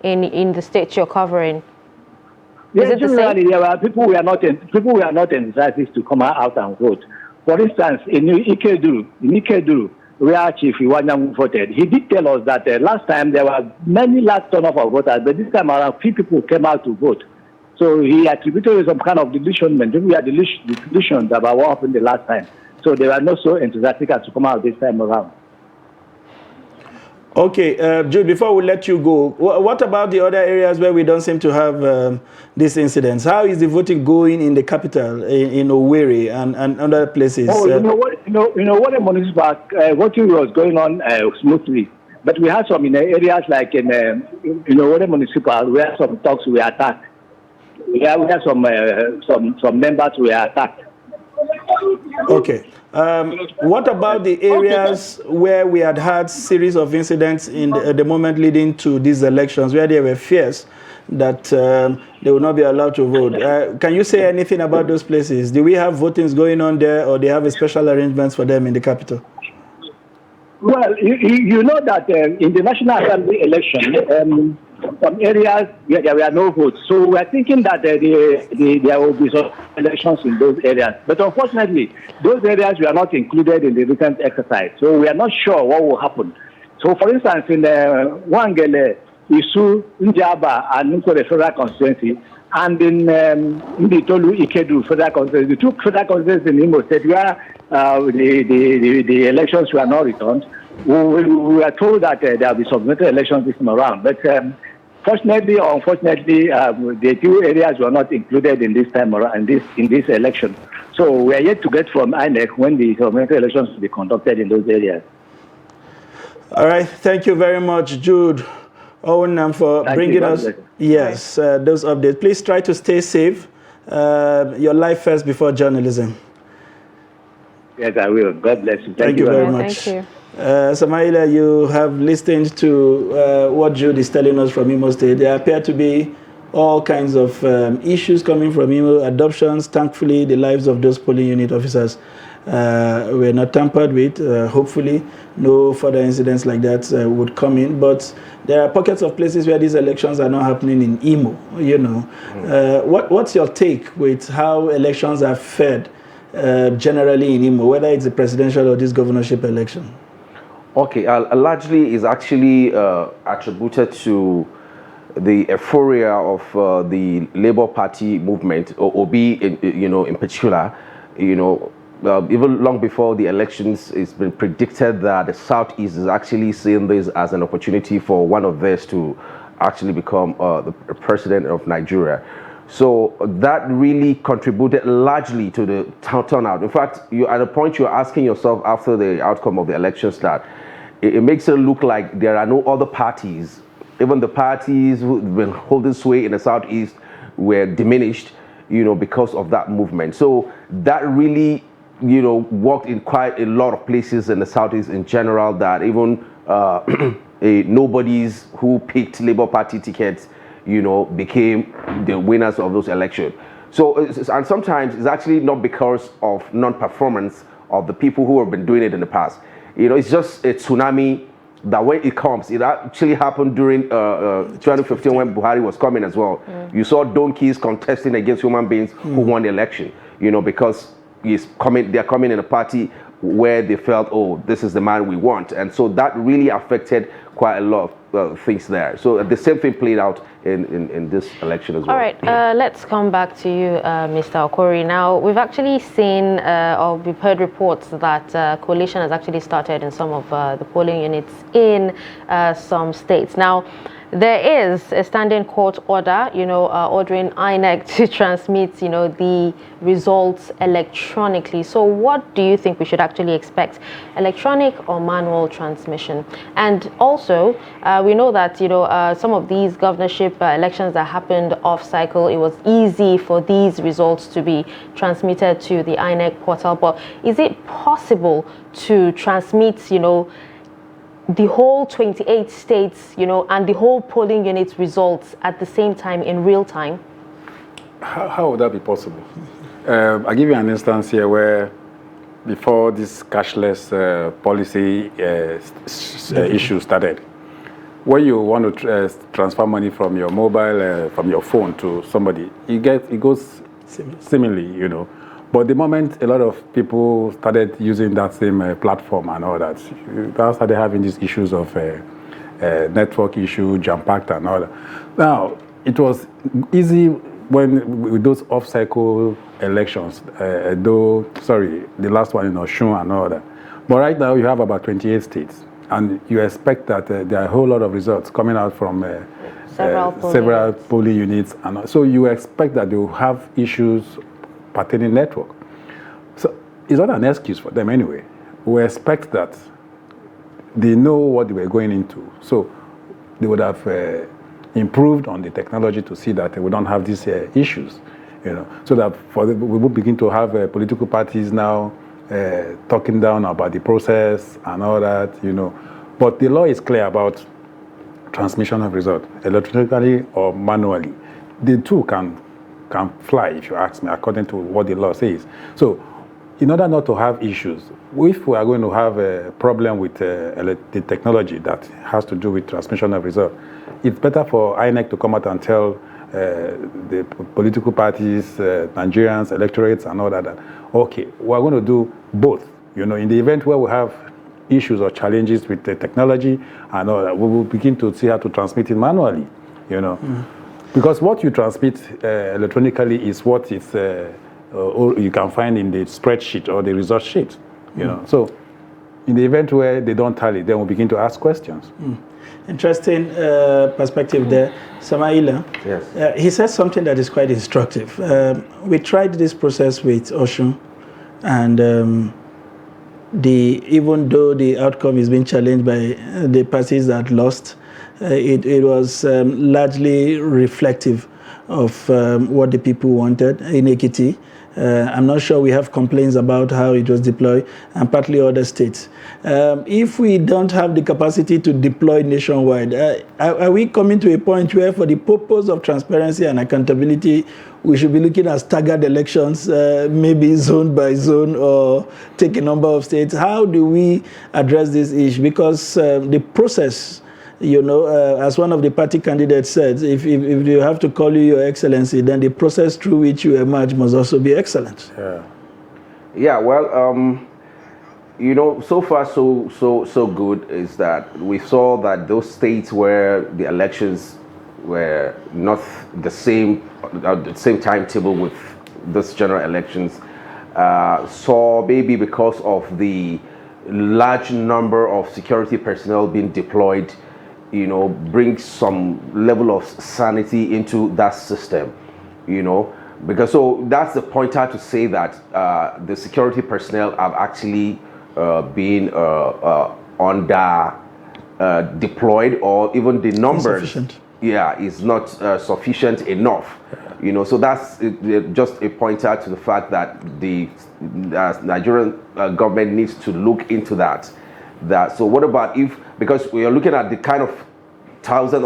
Speaker 2: in the states you're covering?
Speaker 6: Yes, generally there are people who are not enthusiastic to come out and vote. For instance, in Ikeduru, where Chief Iwanyang voted, he did tell us that last time there were many large turnout of voters, but this time around few people came out to vote. So he attributed some kind of delusionment. We had delusions about what happened the last time. So they were not so enthusiastic as to come out this time around.
Speaker 1: Okay, Jude, before we let you go, what about the other areas where we don't seem to have these incidents? How is the voting going in the capital, in Owerri and other places?
Speaker 6: Oh, you know what, the municipal voting was going on smoothly. But we had some in areas like in Owerri municipal where some talks were attacked. We have some members were attacked.
Speaker 1: Okay. What about the areas where we had series of incidents in the moment leading to these elections, where there were fears that they will not be allowed to vote? Can you say anything about those places? Do we have votings going on there, or they have a special arrangements for them in the capital?
Speaker 6: Well, you know that in the National Assembly election, some areas there were no votes. So we are thinking that there will be some elections in those areas. But unfortunately, those areas were not included in the recent exercise. So we are not sure what will happen. So for instance, in Wangele, Isu, Njaba, and Nkore federal constituency, and in Nditolu, Ikedu federal constituency, the two federal constituencies in Imo State where the elections were not returned, we were told that there will be submitted elections this time around. But fortunately or unfortunately, the two areas were not included in this time around, in this election. So we are yet to get from INEC when the submitted elections will be conducted in those areas.
Speaker 1: All right. Thank you very much, Jude Owenam, for bringing us those updates. Please try to stay safe. Your life first before journalism.
Speaker 6: Yes, I will. God bless you.
Speaker 1: Thank you very much.
Speaker 2: Thank you.
Speaker 1: Samaila, you have listened to what Jude is telling us from Imo State. There appear to be all kinds of issues coming from Imo, adoptions. Thankfully, the lives of those polling unit officers were not tampered with. Hopefully, no further incidents like that would come in. But there are pockets of places where these elections are not happening in Imo. You know, what's your take with how elections are fared generally in Imo, whether it's the presidential or this governorship election?
Speaker 11: Okay, largely is actually attributed to the euphoria of the Labour Party movement, or OB, in particular. Even long before the elections, it's been predicted that the Southeast is actually seeing this as an opportunity for one of theirs to actually become the president of Nigeria. So that really contributed largely to the turnout. In fact, at a point you're asking yourself after the outcome of the elections that it makes it look like there are no other parties. Even the parties who've been holding sway in the Southeast were diminished, because of that movement. So that really, worked in quite a lot of places in the Southeast in general, that even nobodies who picked Labour Party tickets, became the winners of those elections. So, and sometimes it's actually not because of non-performance of the people who have been doing it in the past. It's just a tsunami that when it comes, it actually happened during 2015 when Buhari was coming as well. You saw donkeys contesting against human beings who won the election, because they're coming in a party where they felt, oh, this is the man we want. And so that really affected quite a lot of things there. So the same thing played out in this election as well.
Speaker 2: All right, let's come back to you, Mr. Okori. Now, we've actually seen, or we've heard reports that coalition has actually started in some of the polling units in some states. Now, there is a standing court order, ordering INEC to transmit, the results electronically. So what do you think we should actually expect? Electronic or manual transmission? And also, we know that, some of these governorship elections that happened off cycle, it was easy for these results to be transmitted to the INEC portal. But is it possible to transmit, the whole 28 states, and the whole polling unit results at the same time in real time?
Speaker 12: How would that be possible? I'll give you an instance here where before this cashless policy issue started, when you want to transfer money from your mobile, from your phone to somebody, it goes similarly, But the moment a lot of people started using that same platform and all that, you started having these issues of network issue, jam-packed and all that. Now, it was easy with those off-cycle elections, the last one in Osun and all that. But right now, you have about 28 states, and you expect that there are a whole lot of results coming out from several polling units. And so you expect that they will have issues pertaining network. So it's not an excuse for them anyway. We expect that they know what they were going into. So they would have improved on the technology to see that we don't have these issues, so that we will begin to have political parties now talking down about the process and all that, But the law is clear about transmission of results, electronically or manually. The two can fly, if you ask me, according to what the law says. So in order not to have issues, if we are going to have a problem with the technology that has to do with transmission of result, it's better for INEC to come out and tell the political parties, Nigerians, electorates, and all that, okay, we're going to do both. You know, in the event where we have issues or challenges with the technology and all that, we will begin to see how to transmit it manually, you know. Because what you transmit electronically is what is you can find in the spreadsheet or the result sheet, you know. So in the event where they don't tally, then we begin to ask questions.
Speaker 1: Interesting perspective there. Samaila,
Speaker 11: yes.
Speaker 1: He said something that is quite instructive. We tried this process with Oshun, and even though the outcome is being challenged by the parties that lost, it was largely reflective of what the people wanted in Ekiti. I'm not sure we have complaints about how it was deployed, and partly other states. If we don't have the capacity to deploy nationwide, are we coming to a point where, for the purpose of transparency and accountability, we should be looking at staggered elections, maybe zone by zone, or take a number of states? How do we address this issue? Because the process, you know, as one of the party candidates said, if you have to call you Your Excellency, then the process through which you emerge must also be excellent.
Speaker 11: Yeah, well, you know, so far so good is that we saw that those states where the elections were not the same timetable with this general elections, saw, maybe because of the large number of security personnel being deployed, you know, bring some level of sanity into that system, you know, because so that's the pointer to say that the security personnel have actually been under deployed, or even the numbers is not sufficient enough, you know. So that's just a pointer to the fact that the Nigerian government needs to look into that. So what about if, because we are looking at the kind of thousands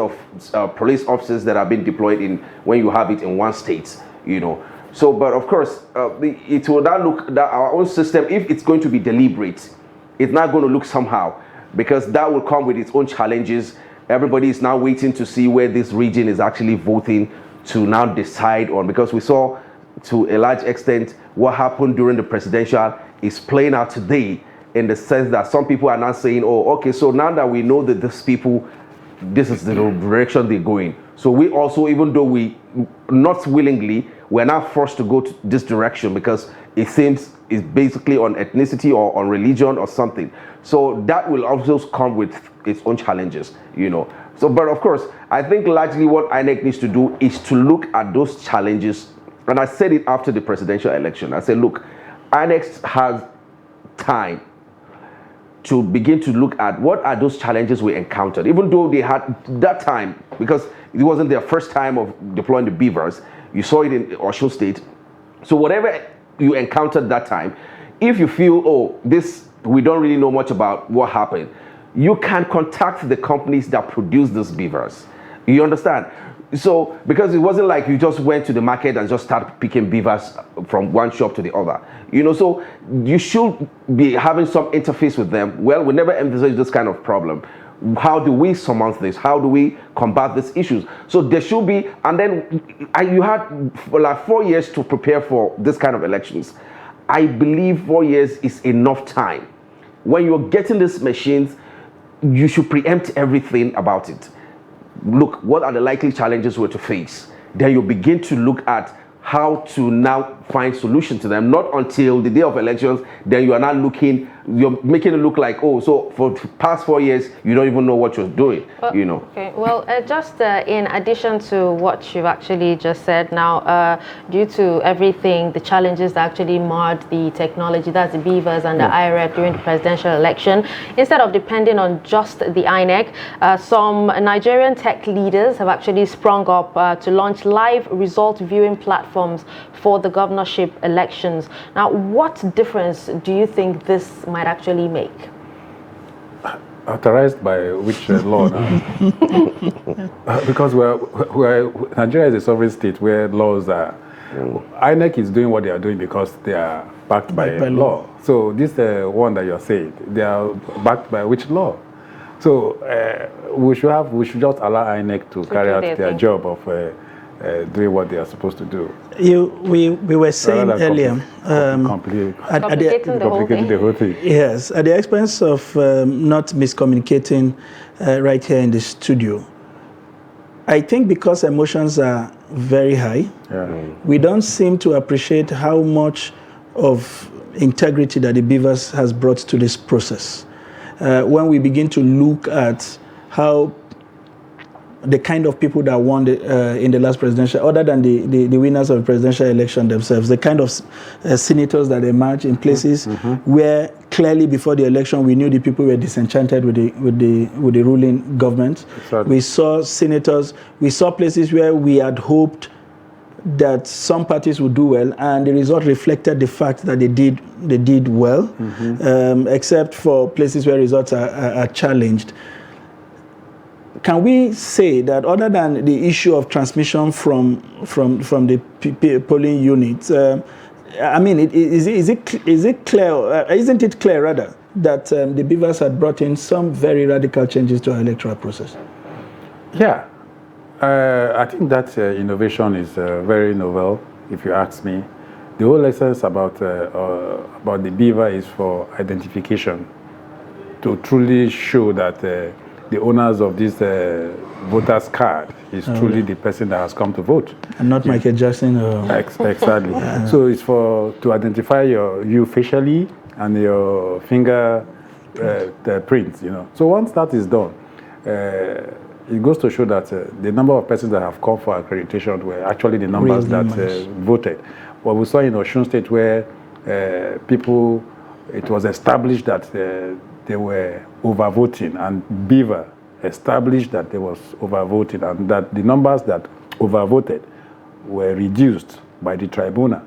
Speaker 11: of police officers that have been deployed in, when you have it in one state, you know. So, but of course, it will now look that our own system, if it's going to be deliberate, it's not going to look somehow, because that will come with its own challenges. Everybody is now waiting to see where this region is actually voting to now decide on, because we saw to a large extent what happened during the presidential is playing out today, in the sense that some people are now saying, oh, okay, so now that we know that these people, this is the direction they're going. So we also, even though we not willingly, we're now forced to go to this direction because it seems it's basically on ethnicity or on religion or something. So that will also come with its own challenges, you know. So, but of course, I think largely what INEC needs to do is to look at those challenges. And I said it after the presidential election. I said, look, INEC has time to begin to look at what are those challenges we encountered, even though they had that time, because it wasn't their first time of deploying the beavers. You saw it in Osun State. So whatever you encountered that time, if you feel, oh, this, we don't really know much about what happened, you can contact the companies that produce these beavers. You understand? So, because it wasn't like you just went to the market and just started picking beavers from one shop to the other. You know, so you should be having some interface with them. Well, we never envisaged this kind of problem. How do we surmount this? How do we combat these issues? So there should be, and then you had like 4 years to prepare for this kind of elections. I believe 4 years is enough time. When you're getting these machines, you should preempt everything about it. Look, what are the likely challenges we're to face? Then you begin to look at how to now find solutions to them. Not until the day of elections, then you are not looking, you're making it look like, oh, so for the past 4 years, you don't even know what you're doing, you know.
Speaker 2: Okay, well, just in addition to what you've actually just said now, due to everything, the challenges that actually marred the technology, that's the beavers and the IREP during the presidential election, instead of depending on just the INEC, some Nigerian tech leaders have actually sprung up to launch live result viewing platforms for the governorship elections. Now, what difference do you think this might actually make?
Speaker 12: Authorized by which law now? Because Nigeria is a sovereign state where laws are INEC is doing what they are doing because they are backed by law. So this one that you're saying, they are backed by which law? So we should just allow INEC to carry out their job of doing what they are supposed to do.
Speaker 1: We were saying earlier,
Speaker 12: complicating the whole thing.
Speaker 1: Yes, at the expense of not miscommunicating right here in the studio. I think because emotions are very high, we don't seem to appreciate how much of integrity that the Beavers has brought to this process. When we begin to look at how the kind of people that won in the last presidential, other than the winners of the presidential election themselves, the kind of senators that emerged in places where clearly before the election we knew the people were disenchanted with the ruling government. Exactly. We saw senators, we saw places where we had hoped that some parties would do well, and the result reflected the fact that they did well, except for places where results are challenged. Can we say that other than the issue of transmission from the polling units, I mean, is it clear? Isn't it clear rather that the Beavers had brought in some very radical changes to our electoral process?
Speaker 12: Yeah, I think that innovation is very novel, if you ask me. The whole essence about the Beaver is for identification, to truly show that the owners of this voter's card is truly the person that has come to vote.
Speaker 1: And not Michael Jackson.
Speaker 12: Exactly. So it's to identify you facially and your finger prints, you know. So once that is done, it goes to show that the number of persons that have come for accreditation were actually the numbers that voted. What we saw in Osun State, where it was established that they were overvoting, and Beaver established that there was overvoting, and that the numbers that overvoted were reduced by the tribunal,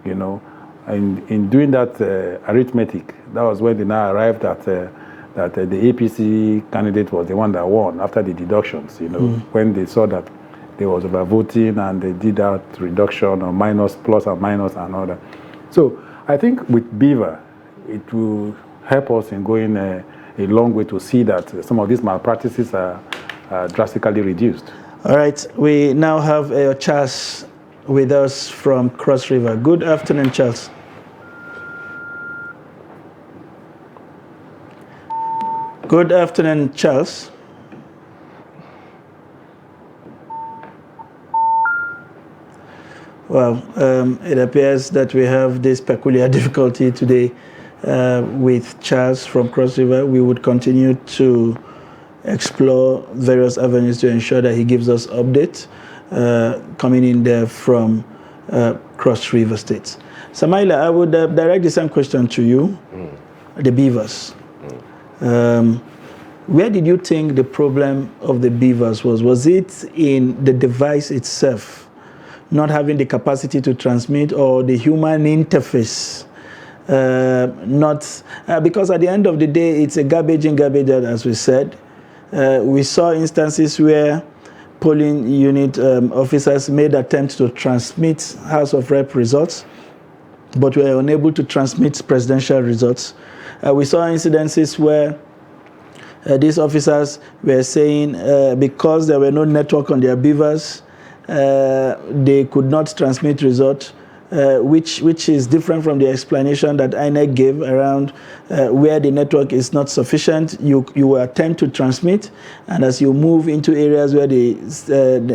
Speaker 12: you know. And in doing that arithmetic, that was when they now arrived at that the APC candidate was the one that won after the deductions, you know, when they saw that there was overvoting and they did that reduction or minus, plus and minus and all that. So I think with Beaver, it will help us in going a long way to see that some of these malpractices are drastically reduced.
Speaker 1: All right, we now have Charles with us from Cross River. Good afternoon, Charles. Good afternoon, Charles. Well, it appears that we have this peculiar difficulty today with Charles from Cross River. We would continue to explore various avenues to ensure that he gives us updates coming in there from Cross River State. Samaila, I would direct the same question to you, the Beavers. Where did you think the problem of the Beavers was? Was it in the device itself, not having the capacity to transmit, or the human interface? Because at the end of the day, it's a garbage in, garbage out, as we said. We saw instances where polling unit officers made attempts to transmit House of Rep results, but were unable to transmit presidential results. We saw incidences where these officers were saying because there were no network on their Beavers, they could not transmit results, which is different from the explanation that INEC gave around where the network is not sufficient. You attempt to transmit, and as you move into areas where the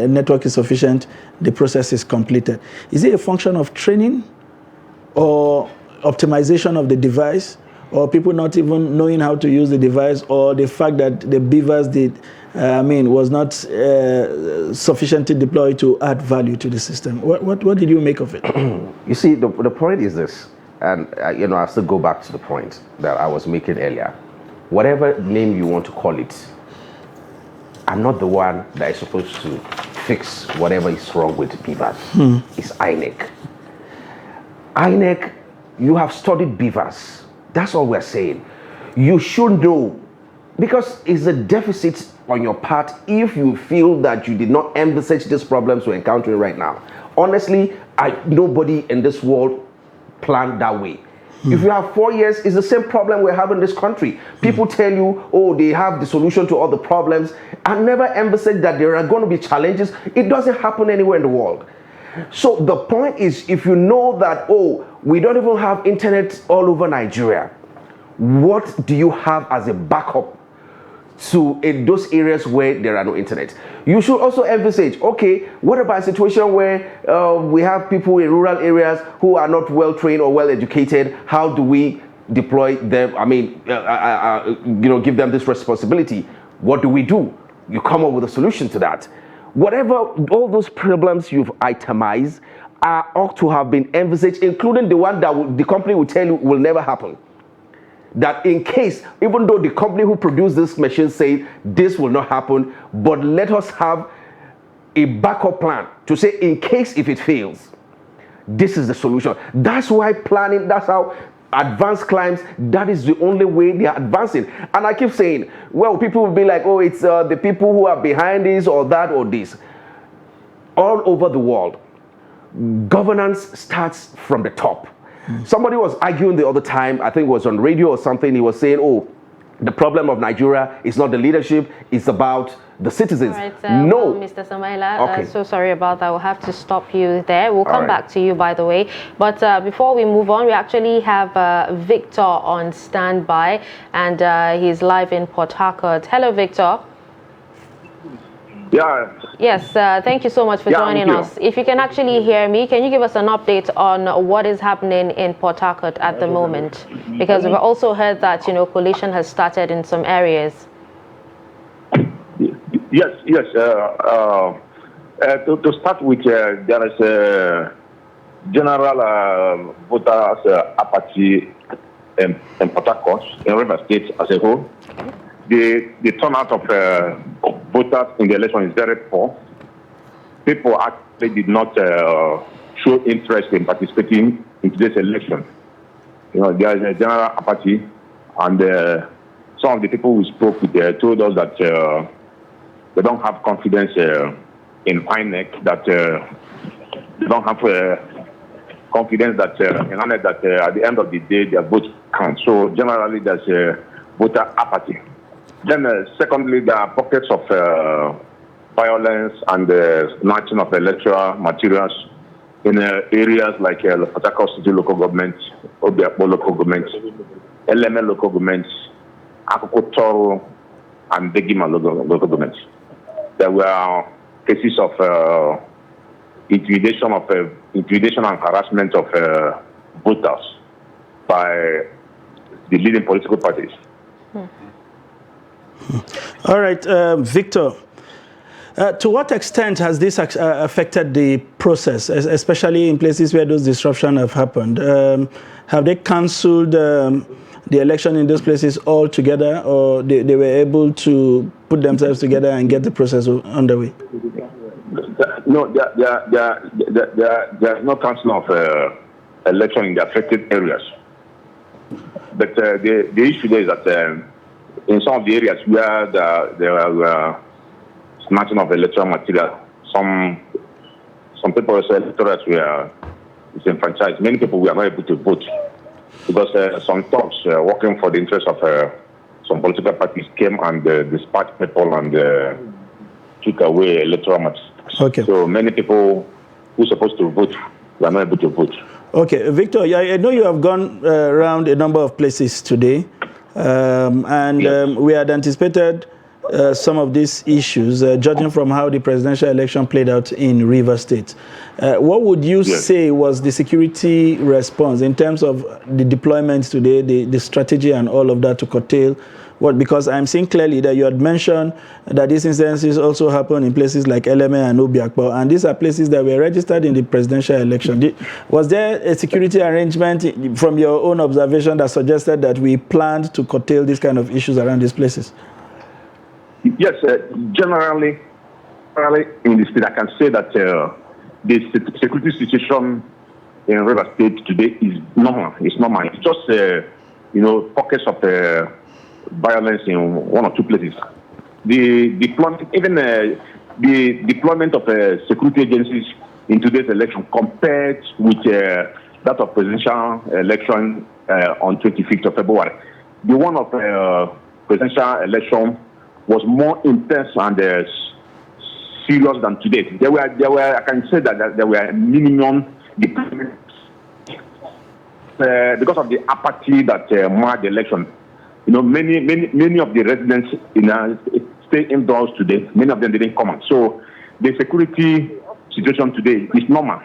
Speaker 1: network is sufficient, the process is completed. Is it a function of training or optimization of the device, or people not even knowing how to use the device, or the fact that the Beavers was not sufficiently deployed to add value to the system? What did you make of it?
Speaker 11: You see, the point is this, and I still go back to the point that I was making earlier. Whatever name you want to call it, I'm not the one that is supposed to fix whatever is wrong with Beavers. It's INEC. INEC, you have studied Beavers. That's all we're saying. You should know, because it's a deficit on your part if you feel that you did not envisage these problems we're encountering right now. Honestly, nobody in this world planned that way. If you have 4 years, it's the same problem we're having in this country. People tell you, oh, they have the solution to all the problems. I never envisaged that there are going to be challenges. It doesn't happen anywhere in the world. So the point is, if you know that, oh, we don't even have internet all over Nigeria, what do you have as a backup to in those areas where there are no internet? You should also envisage, okay, what about a situation where we have people in rural areas who are not well trained or well educated? How do we deploy them? I mean, give them this responsibility. What do we do? You come up with a solution to that. Whatever, all those problems you've itemized ought to have been envisaged, including the one that the company will tell you will never happen. That in case, even though the company who produced this machine say this will not happen, but let us have a backup plan to say in case if it fails, this is the solution. That's why planning, that's how advanced climbs, that is the only way they are advancing. And I keep saying, well, people will be like, oh, it's the people who are behind this or that or this. All over the world, governance starts from the top. Somebody was arguing the other time, I think it was on radio or something, he was saying, oh, the problem of Nigeria is not the leadership, it's about the citizens.
Speaker 2: Right,
Speaker 11: no.
Speaker 2: well, Mr. Samaila,
Speaker 11: Okay.
Speaker 2: so sorry about that. We'll have to stop you there. We'll come
Speaker 11: right.
Speaker 2: back to you, by the way. But before we move on, we actually have Victor on standby, and he's live in Port Harcourt. Hello, Victor.
Speaker 3: Yeah.
Speaker 2: Yes, thank you so much for joining us. If you can actually hear me, can you give us an update on what is happening in Port Harcourt at the moment? Because we've also heard that, coalition has started in some areas.
Speaker 3: Yes. To start with, there is a general voters apathy in Port Harcourt, in River State as a whole. The turnout of voters in the election is very poor. People actually did not show interest in participating in today's election. There is a general apathy, and some of the people we spoke with told us that they don't have confidence in INEC, that they don't have confidence that at the end of the day their vote counts. So generally there's a voter apathy. Then secondly, there are pockets of violence and snatching of electoral materials in areas like Port Harcourt City local government, Obiakpo local government, LML local government, Akoko Toro, and Begima local government. There were cases of intimidation and harassment of voters by the leading political parties.
Speaker 1: All right, Victor. To what extent has this affected the process, especially in places where those disruptions have happened? Have they cancelled the election in those places altogether, or they were able to put themselves together and get the process underway?
Speaker 3: No, there is no cancel of election in the affected areas. But the issue there is that in some of the areas where there are snatching of electoral material, some people say electorate were disenfranchised. Many people were not able to vote because some thugs working for the interest of some political parties came and dispatched people and took away electoral material.
Speaker 1: Okay.
Speaker 3: So many people who are supposed to vote were not able to vote.
Speaker 1: Okay, Victor, I know you have gone around a number of places today, we had anticipated some of these issues, judging from how the presidential election played out in Rivers State. What would you say was the security response in terms of the deployments today, the strategy and all of that to curtail what? Because I'm seeing clearly that you had mentioned that these incidences also happen in places like Eleme and Obiakpo, and these are places that were registered in the presidential election. Was there a security arrangement from your own observation that suggested that we planned to curtail these kind of issues around these places?
Speaker 3: Yes, generally in the state, I can say that the security situation in River State today is normal. It's normal. It's just, pockets of violence in one or two places. the deployment, even the deployment of security agencies in today's election compared with that of presidential election on 25th of February. The one of presidential election was more intense and serious than today. There were, I can say that there were minimum deployments because of the apathy that marred the election. You know, many of the residents stay indoors today. Many of them didn't come out. So the security situation today is normal,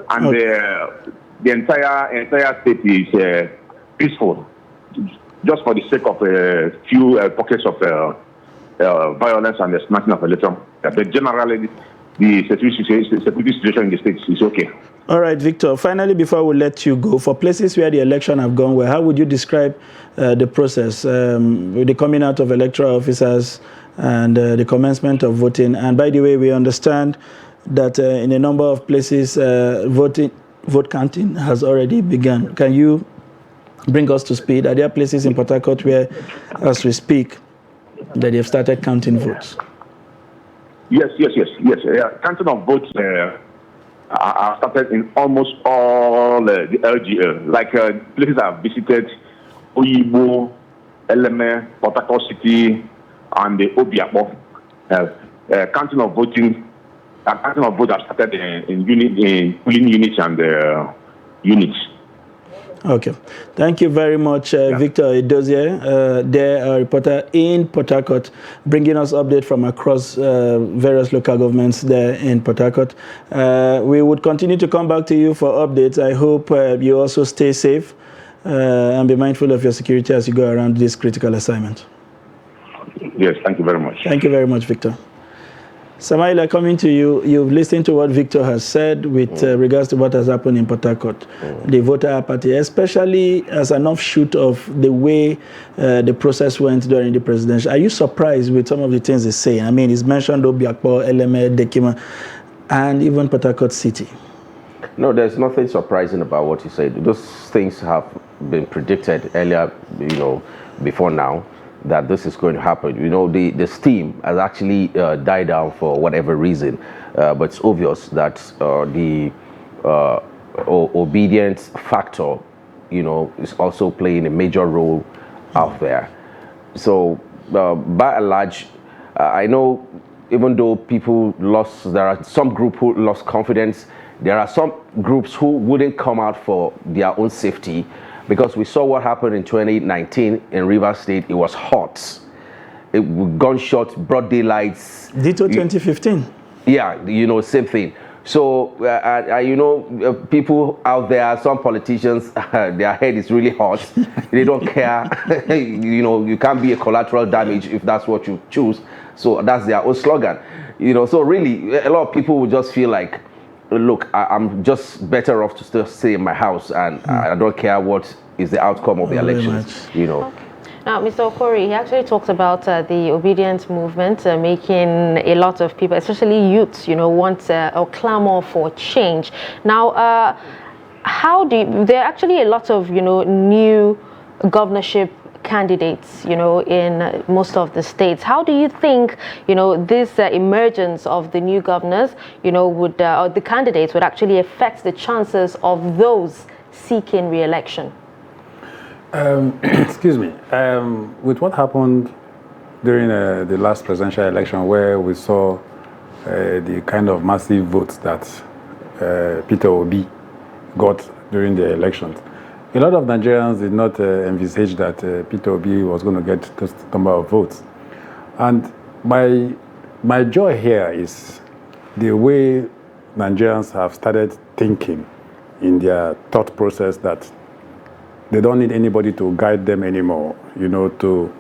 Speaker 3: and the entire state is peaceful, just for the sake of a few pockets of violence and the snatching of elections. But generally, the security situation in the state is okay.
Speaker 1: All right, Victor, finally, before we let you go, for places where the election have gone well, how would you describe the process with the coming out of electoral officers and the commencement of voting? And by the way, we understand that in a number of places, vote counting has already begun. Can you bring us to speed? Are there places in Port Harcourt where, as we speak, that they've started counting votes?
Speaker 3: Yes. Counting of votes are started in almost all the LGA. Like places I've visited, Oyibo, Eleme, Port Harcourt City, and the Obiapo. Counting of votes have started in polling units and units.
Speaker 1: Okay. Thank you very much, Victor Edozie, a reporter in Port Harcourt, bringing us update from across various local governments there in Port Harcourt. We would continue to come back to you for updates. I hope you also stay safe and be mindful of your security as you go around this critical assignment.
Speaker 3: Yes, thank you very much.
Speaker 1: Thank you very much, Victor. Samaila, coming to you, you've listened to what Victor has said with regards to what has happened in Port Harcourt, the voter apathy, especially as an offshoot of the way the process went during the presidential. Are you surprised with some of the things they say? I mean, he's mentioned Obiakpo, Eleme, Dekima, and even Port Harcourt City.
Speaker 11: No, there's nothing surprising about what he said. Those things have been predicted earlier, before now, that this is going to happen. The steam has actually died down for whatever reason, but it's obvious that the obedience factor, is also playing a major role out there. So by and large, I know even though there are some groups who lost confidence, there are some groups who wouldn't come out for their own safety, because we saw what happened in 2019 in Rivers State. It was hot. Gunshot, broad daylights.
Speaker 1: Ditto 2015.
Speaker 11: Yeah, same thing. So, people out there, some politicians, their head is really hot. They don't care. You can't be a collateral damage if that's what you choose. So that's their own slogan. So really, a lot of people will just feel like, look, I'm just better off to still stay in my house, and I don't care what is the outcome of the elections. Okay.
Speaker 2: Now, Mr. Okori, he actually talked about the obedience movement making a lot of people, especially youths, want or clamor for change. Now, there are actually a lot of, new governorship candidates, in most of the states. How do you think, this emergence of the new governors, would or the candidates would actually affect the chances of those seeking re-election?
Speaker 12: Excuse me. With what happened during the last presidential election, where we saw the kind of massive votes that Peter Obi got during the elections, a lot of Nigerians did not envisage that Peter Obi was going to get this number of votes. And my joy here is the way Nigerians have started thinking in their thought process that they don't need anybody to guide them anymore, to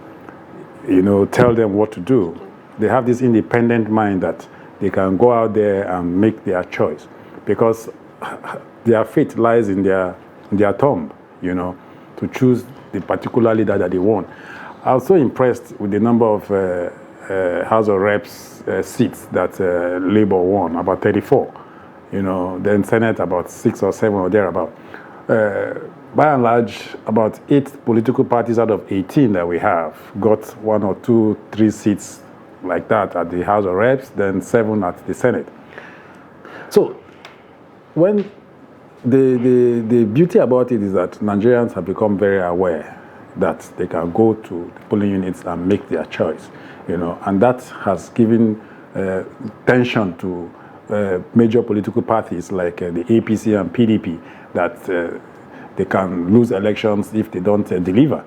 Speaker 12: tell them what to do. They have this independent mind that they can go out there and make their choice, because their fate lies in their thumb, to choose the particular leader that they want. I was so impressed with the number of House of Reps seats that Labour won, about 34. Then Senate about 6 or 7 or thereabout. by and large, about 8 political parties out of 18 that we have got 1 or 2, 3 seats like that at the House of Reps, then 7 at the Senate. So when the beauty about it is that Nigerians have become very aware that they can go to the polling units and make their choice, and that has given tension to major political parties like the APC and PDP that they can lose elections if they don't deliver,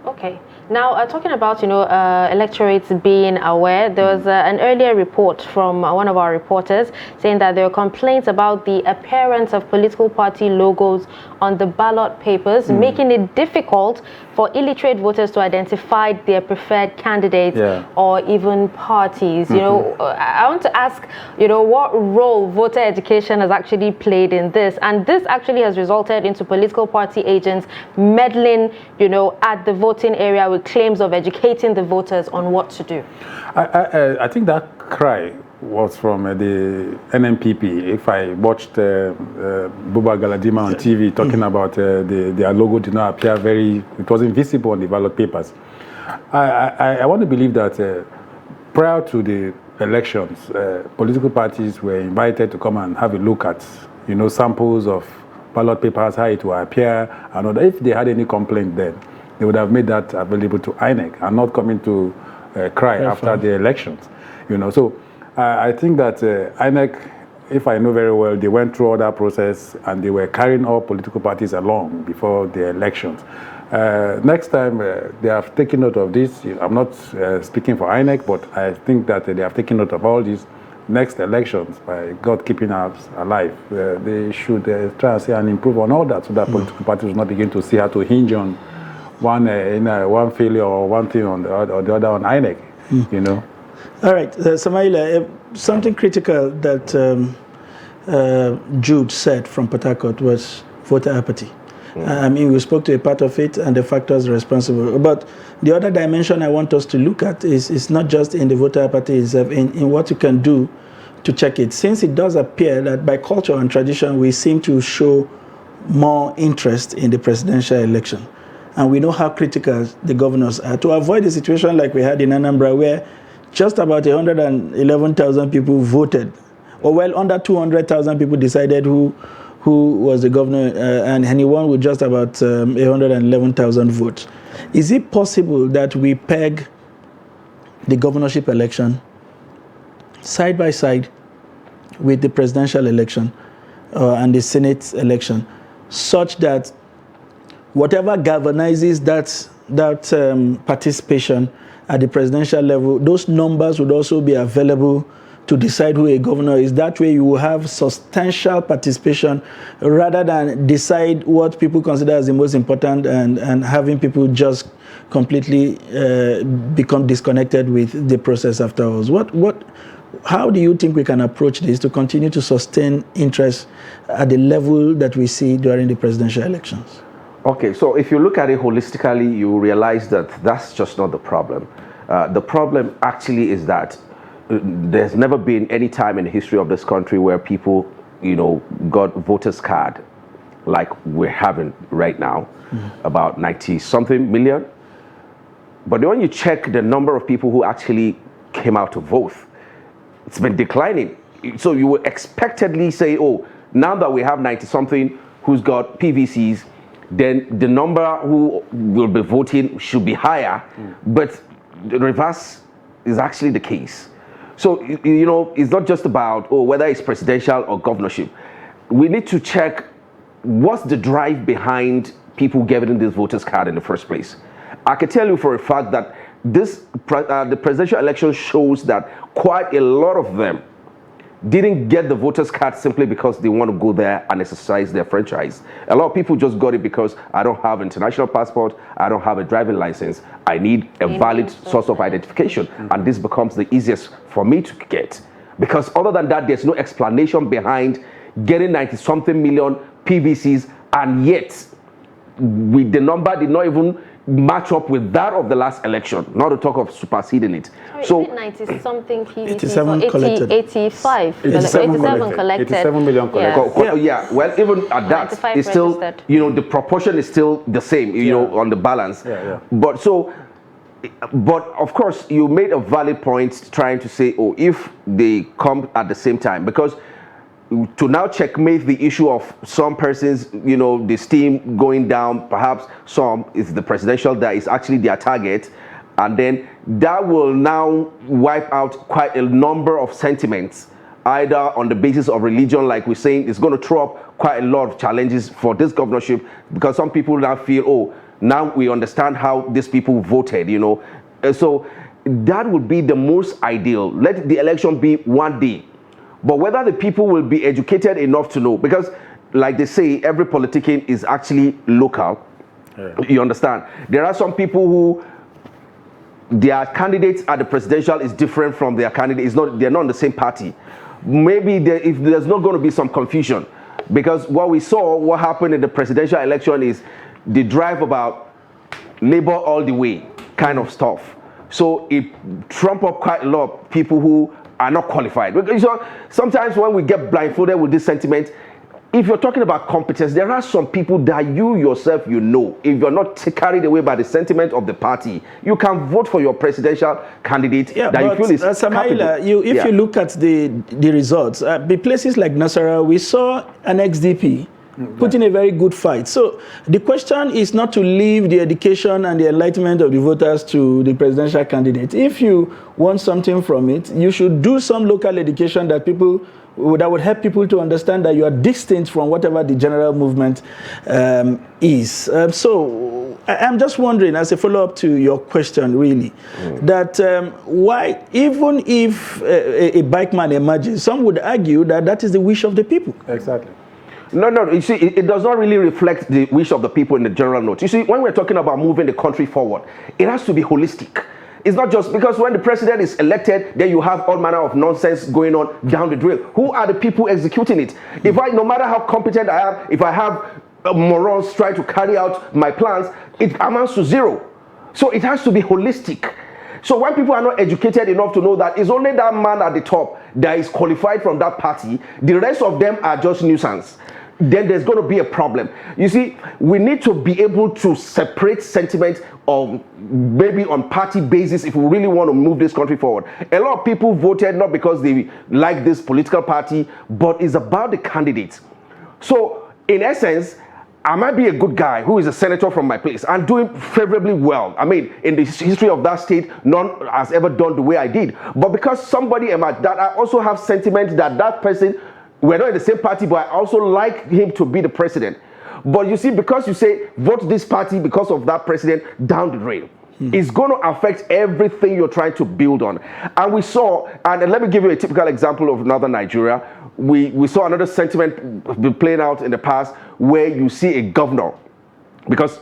Speaker 2: Okay. Now, talking about, electorates being aware, there was an earlier report from one of our reporters saying that there were complaints about the appearance of political party logos on the ballot papers, making it difficult for illiterate voters to identify their preferred candidates or even parties. I want to ask, what role voter education has actually played in this? And this actually has resulted into political party agents meddling, at the voting area with claims of educating the voters on what to do.
Speaker 12: I think that cry was from the NNPP. If I watched Buba Galadima on TV talking about their logo did not appear it wasn't visible on the ballot papers. I want to believe that prior to the elections, political parties were invited to come and have a look at, samples of ballot papers, how it will appear, and if they had any complaint then, they would have made that available to INEC and not coming to cry after the elections. So I think that INEC, if I know very well, they went through all that process and they were carrying all political parties along before the elections. Next time, they have taken note of this. I'm not speaking for INEC, but I think that they have taken note of all these. Next elections, by God keeping us alive, they should try and say and improve on all that so that political parties will not begin to see how to hinge on one failure or one thing on the other on INEC,
Speaker 1: All right, Samaila, something critical that Jude said from Port Harcourt was voter apathy. We spoke to a part of it and the factors responsible. But the other dimension I want us to look at is not just in the voter apathy itself, in what you can do to check it. Since it does appear that by culture and tradition, we seem to show more interest in the presidential election. And we know how critical the governors are. To avoid a situation like we had in Anambra, where just about 111,000 people voted, or well under 200,000 people decided who was the governor, and he won with just about 111,000 votes. Is it possible that we peg the governorship election side by side with the presidential election and the Senate election, such that whatever galvanizes that participation at the presidential level, those numbers would also be available to decide who a governor is? That way you will have substantial participation rather than decide what people consider as the most important and having people just completely become disconnected with the process afterwards. How do you think we can approach this to continue to sustain interest at the level that we see during the presidential elections?
Speaker 11: Okay, so if you look at it holistically, you realize that that's just not the problem. The problem actually is that there's never been any time in the history of this country where people, got voters card like we're having right now, about 90-something million. But when you check the number of people who actually came out to vote, it's been declining. So you would expectedly say, oh, now that we have 90-something who's got PVCs, then the number who will be voting should be higher. But the reverse is actually the case. So, it's not just about, whether it's presidential or governorship. We need to check what's the drive behind people getting this voters card in the first place. I can tell you for a fact that the presidential election shows that quite a lot of them didn't get the voters card simply because they want to go there and exercise their franchise. A lot of people just got it because I don't have an international passport, I don't have a driving license, I need a valid source of identification, and this becomes the easiest for me to get. Because other than that, there's no explanation behind getting 90-something million PVCs, and yet the number did not even match up with that of the last election, not to talk of superseding it.
Speaker 2: So is it 90 something PVC
Speaker 1: 87
Speaker 2: for
Speaker 1: collected.
Speaker 2: 85
Speaker 12: 87
Speaker 2: collected.
Speaker 12: 87 million collected.
Speaker 11: Yeah, well, even at that, it's still, you know, the proportion is still the same, you know, on the balance. But so, but of course, you made a valid point trying to say, oh, if they come at the same time, because to now checkmate the issue of some persons, you know, the steam going down, perhaps some is the presidential that is actually their target, and then that will now wipe out quite a number of sentiments, either on the basis of religion, like we're saying, it's going to throw up quite a lot of challenges for this governorship, because some people now feel, oh, now we understand how these people voted, you know. So that would be the most ideal. Let the election be one day. But whether the people will be educated enough to know, because like they say, every politician is actually local. You understand? There are some people who their candidates at the presidential is different from their candidate. They're not in the same party. Maybe if there's not going to be some confusion, because what happened in the presidential election is the drive about labor all the way kind of stuff. So it trumped up quite a lot of people who are not qualified. Because sometimes when we get blindfolded with this sentiment, if you're talking about competence, there are some people that you yourself, you know, if you're not carried away by the sentiment of the party, you can vote for your presidential candidate that you feel is
Speaker 1: Samaila, if you look at the results, the places like Nasarawa, we saw an XDP put in a very good fight. So the question is not to leave the education and the enlightenment of the voters to the presidential candidate. If you want something from it, you should do some local education that would help people to understand that you are distinct from whatever the general movement is. So I'm just wondering, as a follow-up to your question, really, that why, even if a bikeman emerges, some would argue that that is the wish of the people.
Speaker 12: Exactly.
Speaker 11: No, you see, it does not really reflect the wish of the people in the general note. You see, when we're talking about moving the country forward, it has to be holistic. It's not just because when the president is elected, then you have all manner of nonsense going on down the drain. Who are the people executing it? No matter how competent I am, if I have morons trying to carry out my plans, it amounts to zero. So it has to be holistic. So when people are not educated enough to know that it's only that man at the top that is qualified from that party, the rest of them are just nuisance, then there's going to be a problem. You see, we need to be able to separate sentiment of maybe on party basis if we really want to move this country forward. A lot of people voted not because they like this political party, but it's about the candidates. So in essence, I might be a good guy who is a senator from my place and doing favorably well. I mean, in the history of that state, none has ever done the way I did. But because somebody emerged, that I also have sentiment that person, we're not in the same party, but I also like him to be the president. But you see, because you say, vote this party because of that president, down the drain. It's going to affect everything you're trying to build on. And we saw, and let me give you a typical example of northern Nigeria. We saw another sentiment be playing out in the past where you see a governor, because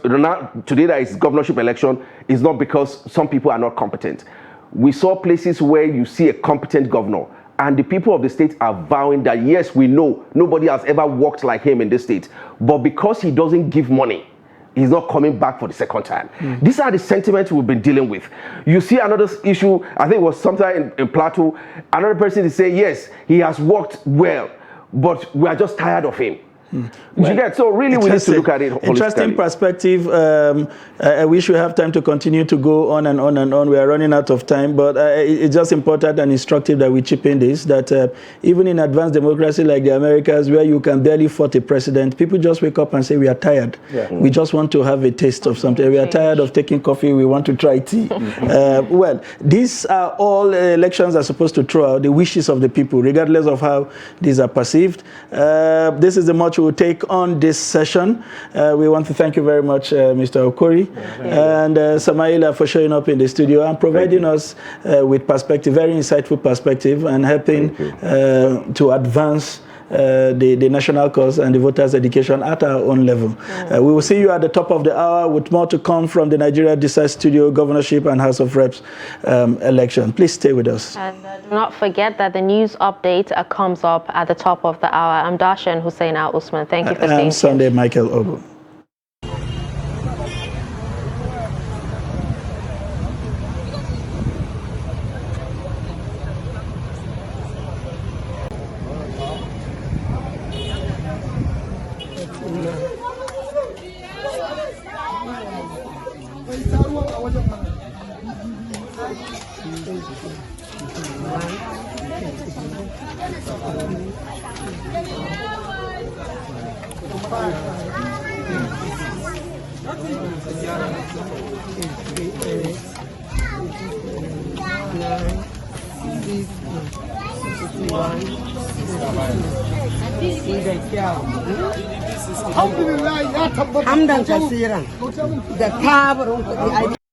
Speaker 11: today there is governorship election, is not because some people are not competent. We saw places where you see a competent governor, and the people of the state are vowing that, yes, we know nobody has ever worked like him in this state, but because he doesn't give money, he's not coming back for the second time. These are the sentiments we've been dealing with. You see another issue, I think it was sometime in Plateau, another person is saying, yes, he has worked well, but we are just tired of him. You get, so really we need to look at it holistically.
Speaker 1: Interesting perspective. I wish we have time to continue to go on and on and on. We are running out of time, but it's just important and instructive that we chip in this, that even in advanced democracy like the Americas, where you can barely vote a president, people just wake up and say, we are tired. We just want to have a taste of something. We are tired of taking coffee. We want to try tea. Well, these are all elections are supposed to throw out the wishes of the people, regardless of how these are perceived. This is the much we'll take on this session. We want to thank you very much, Mr. Okori, and Samaila for showing up in the studio and providing us with perspective, very insightful perspective, and helping to advance the national cause and the voters' education at our own level. We will see you at the top of the hour with more to come from the Nigeria Decides Studio, Governorship and House of Reps election. Please stay with us.
Speaker 2: And do not forget that the news update comes up at the top of the hour. I'm Darshan Hussein Al Usman. Thank you for staying.
Speaker 1: I'm Sunday Michael Ogu.
Speaker 4: Hamdan kasiran da kabarun kuɗi